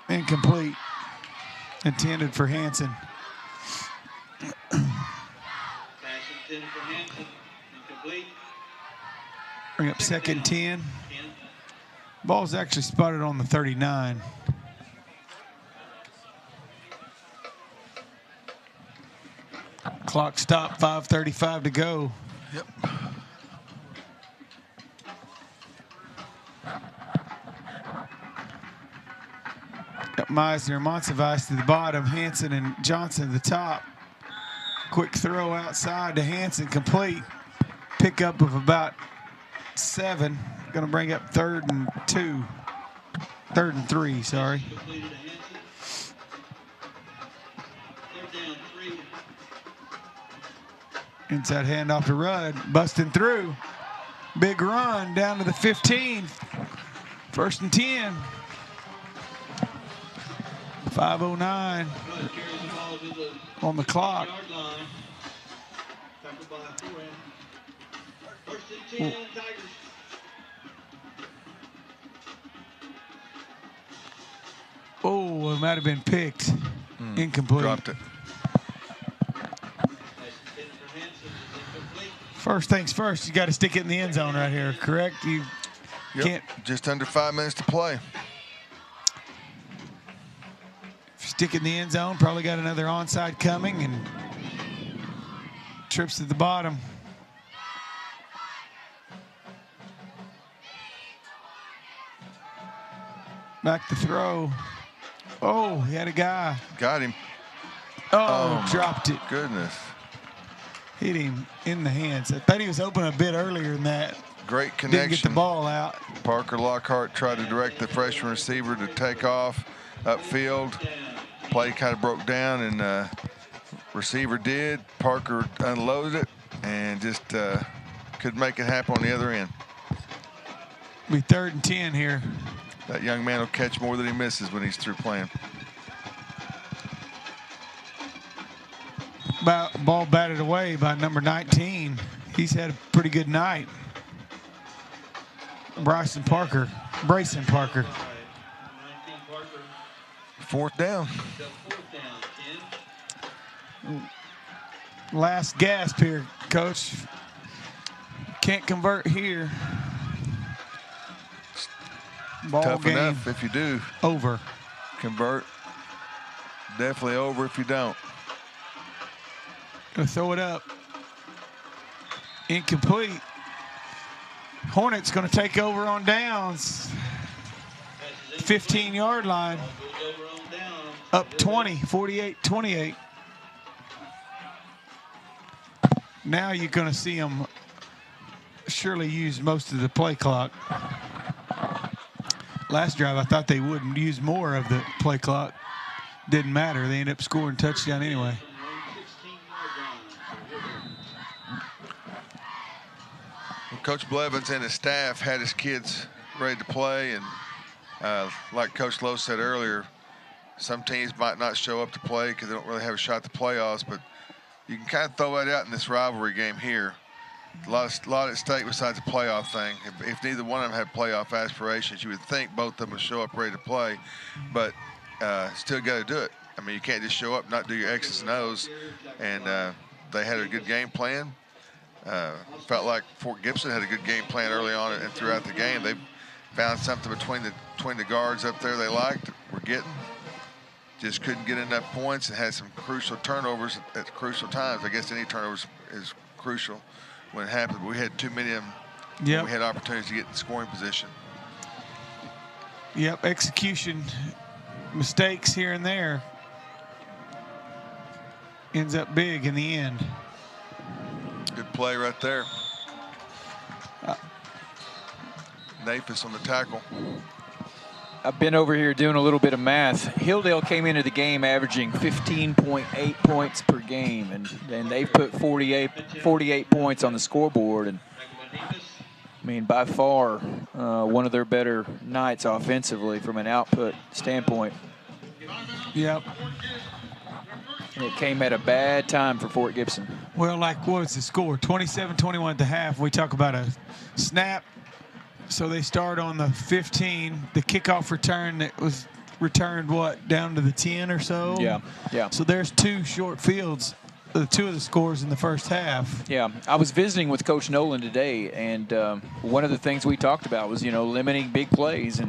incomplete. Intended for Hanson. Pass intended for Hanson, incomplete. Bring up 2nd 10. Ball's actually spotted on the 39. Clock stop, 5:35 to go. Yep. Got Meisner, Monsivice to the bottom, Hanson and Johnson to the top. Quick throw outside to Hanson, complete. Pickup of about 7. Going to bring up 3rd and 2. 3rd and 3, sorry. Inside handoff to Rudd, busting through. Big run down to the 15. 1st and 10. 5:09 on the clock. Oh, it might have been picked. Incomplete. Dropped it. First things first, you got to stick it in the end zone right here, correct? You can't. Just under 5 minutes to play. Stick it in the end zone, probably got another onside coming and trips to the bottom. Back to throw. Oh, he had a guy. Got him. Oh, dropped it. Goodness. Hit him in the hands. I thought he was open a bit earlier than that. Great connection. Didn't get the ball out. Parker Lockhart tried to direct the freshman receiver to take off upfield. Play kind of broke down, and receiver did. Parker unloaded it and just could make it happen on the other end. Be 3rd and 10 here. That young man will catch more than he misses when he's through playing. ball batted away by number 19. He's had a pretty good night. Brayson Parker. 4th down. Last gasp here, Coach. Can't convert here. Ball Tough game enough if you do. Over. Convert. Definitely over if you don't. Gonna throw it up. Incomplete. Hornets gonna take over on downs. 15-yard line. Up 20, 48-28. Now you're gonna see them surely use most of the play clock. Last drive, I thought they wouldn't use more of the play clock. Didn't matter. They ended up scoring touchdown anyway. Coach Blevins and his staff had his kids ready to play, and like Coach Lowe said earlier, some teams might not show up to play because they don't really have a shot at the playoffs, but you can kind of throw that out in this rivalry game here. A lot at stake besides the playoff thing. If neither one of them had playoff aspirations, you would think both of them would show up ready to play, but still got to do it. I mean, you can't just show up, not do your X's and O's, and they had a good game plan. Felt like Fort Gibson had a good game plan early on and throughout the game. They found something between the guards up there they liked. Were getting. Just couldn't get enough points and had some crucial turnovers at crucial times. I guess any turnovers is crucial when it happens. But we had too many of them. Yep. We had opportunities to get in scoring position. Yep, execution mistakes here and there. Ends up big in the end. Good play right there. Nafis on the tackle. I've been over here doing a little bit of math. Hilldale came into the game averaging 15.8 points per game, and they put 48 points on the scoreboard. And I mean, by far, one of their better nights offensively from an output standpoint. Yep. And it came at a bad time for Fort Gibson. Well, like, what was the score? 27-21 at the half. We talk about a snap. So they start on the 15. The kickoff return that was returned, what, down to the 10 or so? Yeah, yeah. So there's two short fields, two of the scores in the first half. Yeah, I was visiting with Coach Nolan today, and one of the things we talked about was, limiting big plays,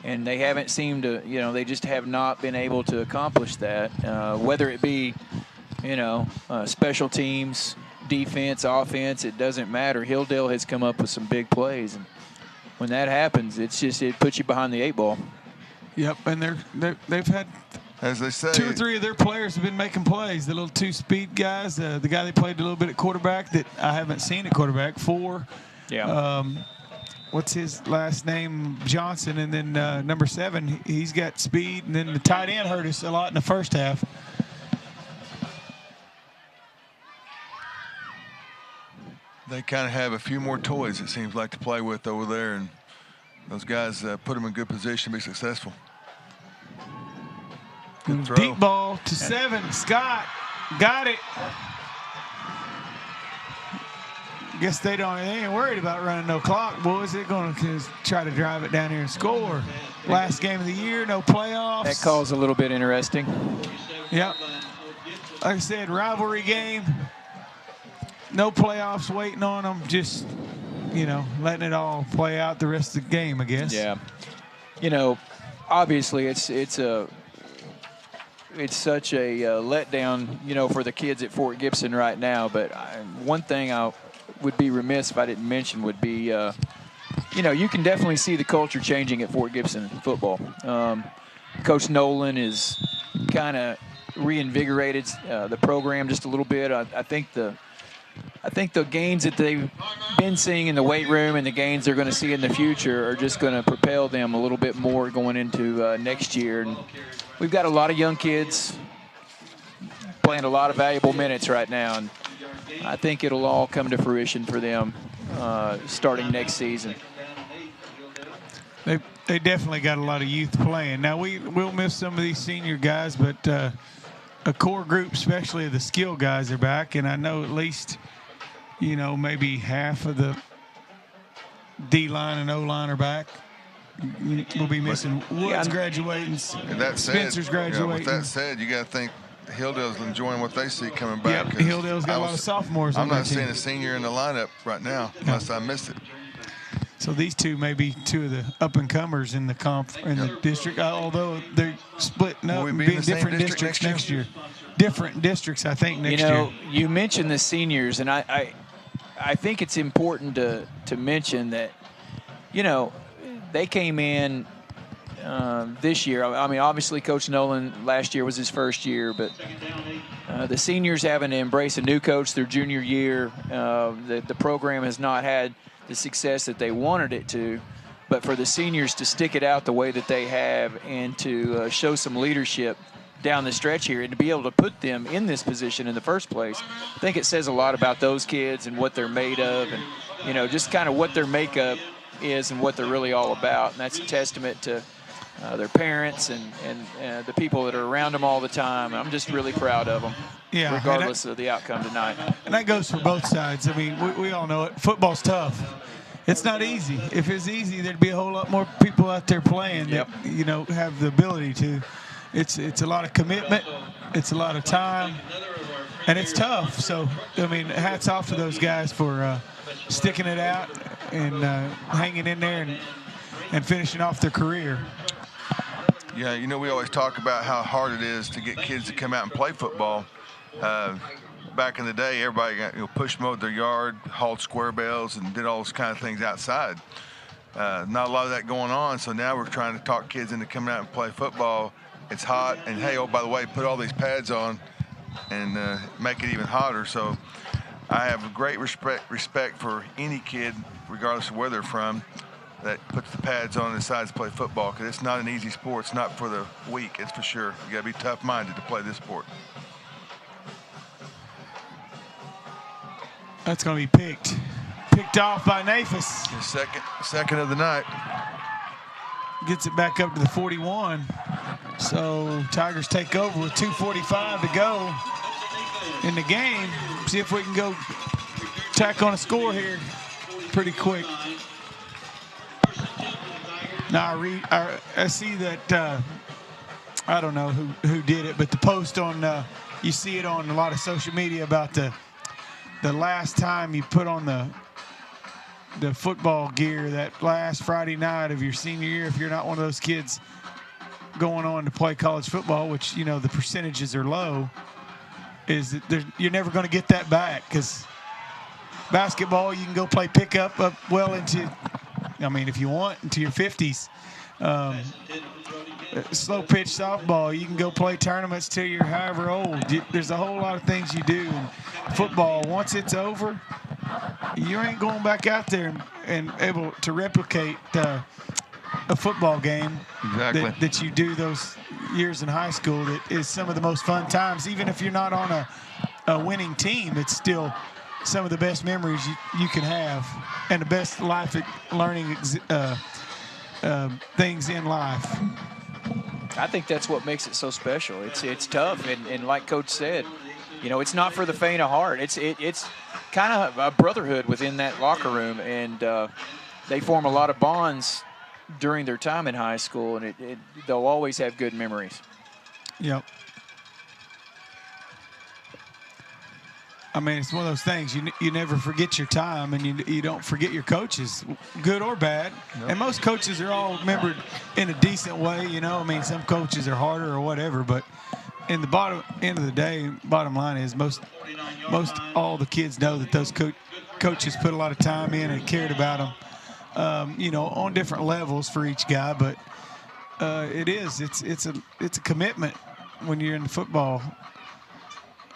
and they haven't seemed to, they just have not been able to accomplish that, whether it be, special teams, defense, offense, it doesn't matter. Hilldale has come up with some big plays, and when that happens, it puts you behind the 8 ball. Yep, and they've had, as they say, 2 or 3 of their players have been making plays. The little 2-speed guys, the guy they played a little bit at quarterback that I haven't seen at quarterback, 4. Yeah. What's his last name? Johnson, and then number 7, he's got speed, and then the tight end hurt us a lot in the first half. They kind of have a few more toys, it seems like, to play with over there, and those guys put them in good position to be successful. Good throw. Deep ball to 7. Scott got it. Guess they ain't worried about running no clock, boys. They're going to try to drive it down here and score. Last game of the year, no playoffs. That call's a little bit interesting. Yep. Like I said, rivalry game. No playoffs waiting on them, just, letting it all play out the rest of the game, I guess. Yeah. Obviously it's such a letdown, for the kids at Fort Gibson right now. But one thing I would be remiss if I didn't mention would be, you can definitely see the culture changing at Fort Gibson football. Coach Nolan is kind of reinvigorated the program just a little bit. I think the gains that they've been seeing in the weight room and the gains they're going to see in the future are just going to propel them a little bit more going into next year. And we've got a lot of young kids playing a lot of valuable minutes right now, and I think it'll all come to fruition for them starting next season. They definitely got a lot of youth playing. Now we'll miss some of these senior guys, but a core group, especially of the skill guys, are back, and I know at least, maybe half of the D-line and O-line are back. We'll be missing Woods graduating, and that said, Spencer's graduating. With that said, you got to think Hilldale's enjoying what they see coming back. Yep, Hilldale's got a lot of sophomores on their team. I'm not seeing a senior in the lineup right now unless I missed it. So these two may be two of the up-and-comers in the district, although they're splitting up and being different districts next year. Different districts, I think, next year. You mentioned the seniors, and I think it's important to mention that, they came in this year. I mean, obviously, Coach Nolan last year was his first year, but the seniors having to embrace a new coach their junior year. The program has not had the success that they wanted it to, but for the seniors to stick it out the way that they have and to show some leadership down the stretch here and to be able to put them in this position in the first place, I think it says a lot about those kids and what they're made of and, just kind of what their makeup is and what they're really all about. And that's a testament to their parents and the people that are around them all the time. I'm just really proud of them, regardless of the outcome tonight. And that goes for both sides. I mean, we all know it. Football's tough. It's not easy. If it's easy, there'd be a whole lot more people out there playing that, have the ability to. It's a lot of commitment. It's a lot of time. And it's tough. So, I mean, hats off to those guys for sticking it out and hanging in there and finishing off their career. Yeah, we always talk about how hard it is to get kids to come out and play football. Back in the day, everybody got, push mowed their yard, hauled square bales, and did all those kind of things outside. Not a lot of that going on, so now we're trying to talk kids into coming out and play football. It's hot, and hey, oh, by the way, put all these pads on and make it even hotter. So I have a great respect for any kid, regardless of where they're from, that puts the pads on and decides to play football, because it's not an easy sport. It's not for the weak, it's for sure. You got to be tough-minded to play this sport. That's going to be picked off by Nafis. The second of the night. Gets it back up to the 41. So Tigers take over with 2:45 to go in the game. See if we can go tack on a score here pretty quick. Now I see that I don't know who did it, but the post on you see it on a lot of social media about the last time you put on the football gear that last Friday night of your senior year, if you're not one of those kids going on to play college football, which the percentages are low, is that you're never going to get that back, because basketball you can go play pickup up well into, if you want, into your 50s. Slow pitch softball, you can go play tournaments till you're however old. There's a whole lot of things you do in football. Once it's over, you ain't going back out there and able to replicate a football game that you do those years in high school. That is some of the most fun times. Even if you're not on a winning team, it's still some of the best memories you can have and the best life learning things in life. I think that's what makes it so special. It's tough, and like Coach said, it's not for the faint of heart. It's kind of a brotherhood within that locker room, and they form a lot of bonds during their time in high school, and they'll always have good memories. Yep. It's one of those things, you never forget your time, and you don't forget your coaches, good or bad. Nope. And most coaches are all remembered in a decent way, some coaches are harder or whatever, but in the end of the day, bottom line is most all the kids know that those coaches put a lot of time in and cared about them, on different levels for each guy. But it's a commitment when you're in the football,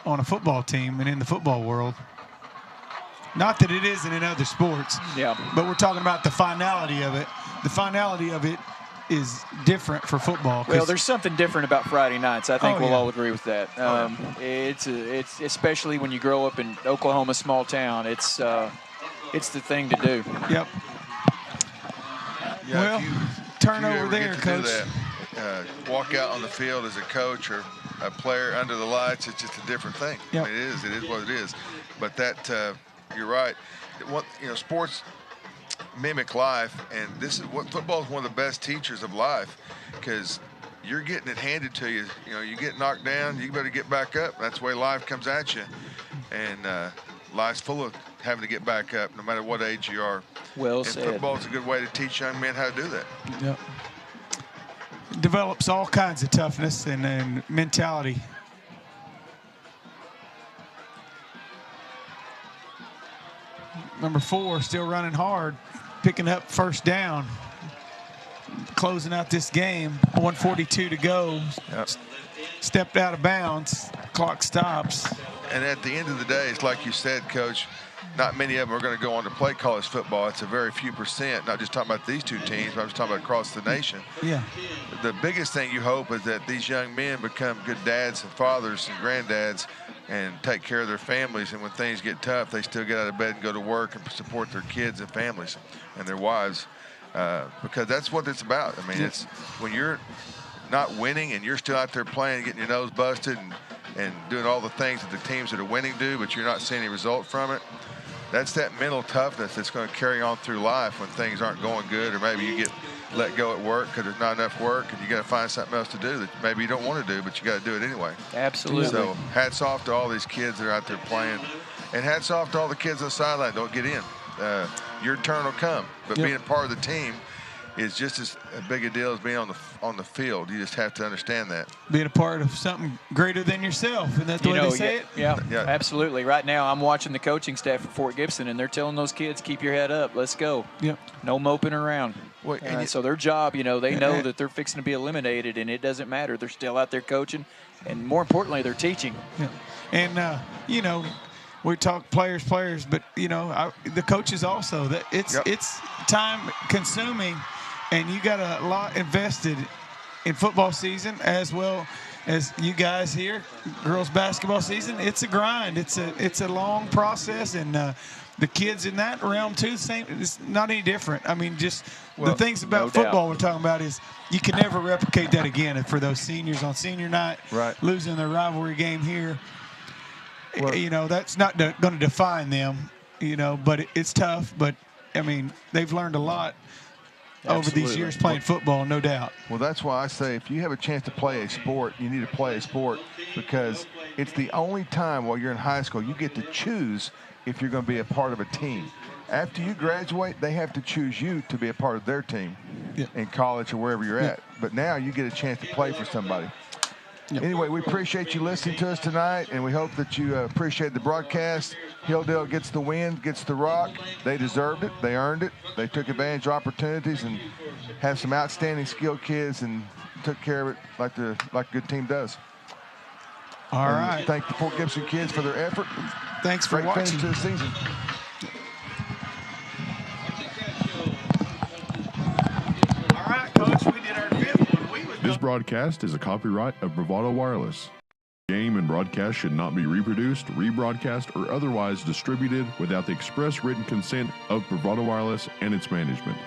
on a football team and in the football world. Not that it isn't in other sports, but we're talking about the finality of it. The finality of it is different for football. Well, there's something different about Friday nights. I think we'll all agree with that. It's especially when you grow up in Oklahoma, small town. It's the thing to do. Yep. Yeah, well, turn over there, get to Coach. Do that, walk out on the field as a coach or a player under the lights, it's just a different thing. Yep. I mean, it is what it is. But that, you're right. Sports mimic life, and this is what football is one of the best teachers of life, because you're getting it handed to you. You get knocked down, you better get back up. That's the way life comes at you, and life's full of having to get back up, no matter what age you are. Well said. Football is a good way to teach young men how to do that. Yep. It develops all kinds of toughness and mentality. Number 4 still running hard, picking up first down, closing out this game. 1:42 to go. Yep. Stepped out of bounds. Clock stops. And at the end of the day, it's like you said, Coach, not many of them are going to go on to play college football. It's a very few percent, not just talking about these two teams, but I'm just talking about across the nation. Yeah. The biggest thing you hope is that these young men become good dads and fathers and granddads and take care of their families. And when things get tough, they still get out of bed and go to work and support their kids and families and their wives, because that's what it's about. I mean, it's when you're not winning and you're still out there playing, getting your nose busted and doing all the things that the teams that are winning do, but you're not seeing any result from it. That's that mental toughness that's going to carry on through life when things aren't going good, or maybe you get let go at work because there's not enough work and you got to find something else to do that maybe you don't want to do, but you got to do it anyway. Absolutely. So hats off to all these kids that are out there playing, and hats off to all the kids on the sideline. Don't get in. Your turn will come, but being a part of the team is just as big a deal as being on the field. You just have to understand that. Being a part of something greater than yourself. Isn't that the way they say it? Yeah, absolutely. Right now, I'm watching the coaching staff at Fort Gibson, and they're telling those kids, keep your head up. Let's go. Yep. No moping around. Well, so their job, they know that they're fixing to be eliminated, and it doesn't matter. They're still out there coaching, and more importantly, they're teaching. Yeah. And, we talk players, but, the coaches also. That it's time consuming. And you got a lot invested in football season as well as you guys here, girls basketball season. It's a grind. It's a long process, and the kids in that realm too. Same. It's not any different. I mean, just the things about football we're talking about is you can never replicate that again. And for those seniors on senior night, losing their rivalry game here, that's not going to define them. But it's tough. But I mean, they've learned a lot over these years playing football, no doubt. Well, that's why I say if you have a chance to play a sport, you need to play a sport, because it's the only time while you're in high school you get to choose if you're going to be a part of a team. After you graduate, they have to choose you to be a part of their team in college or wherever you're at. But now you get a chance to play for somebody. Anyway, we appreciate you listening to us tonight, and we hope that you appreciate the broadcast. Hilldale gets the win, gets the rock. They deserved it. They earned it. They took advantage of opportunities and have some outstanding skilled kids and took care of it like a good team does. All right. Thank the Fort Gibson kids for their effort. Thanks for watching. Finish to the season. All right, Coach, we did our fifth one. This broadcast is a copyright of Bravado Wireless. Game and broadcast should not be reproduced, rebroadcast, or otherwise distributed without the express written consent of Bravado Wireless and its management.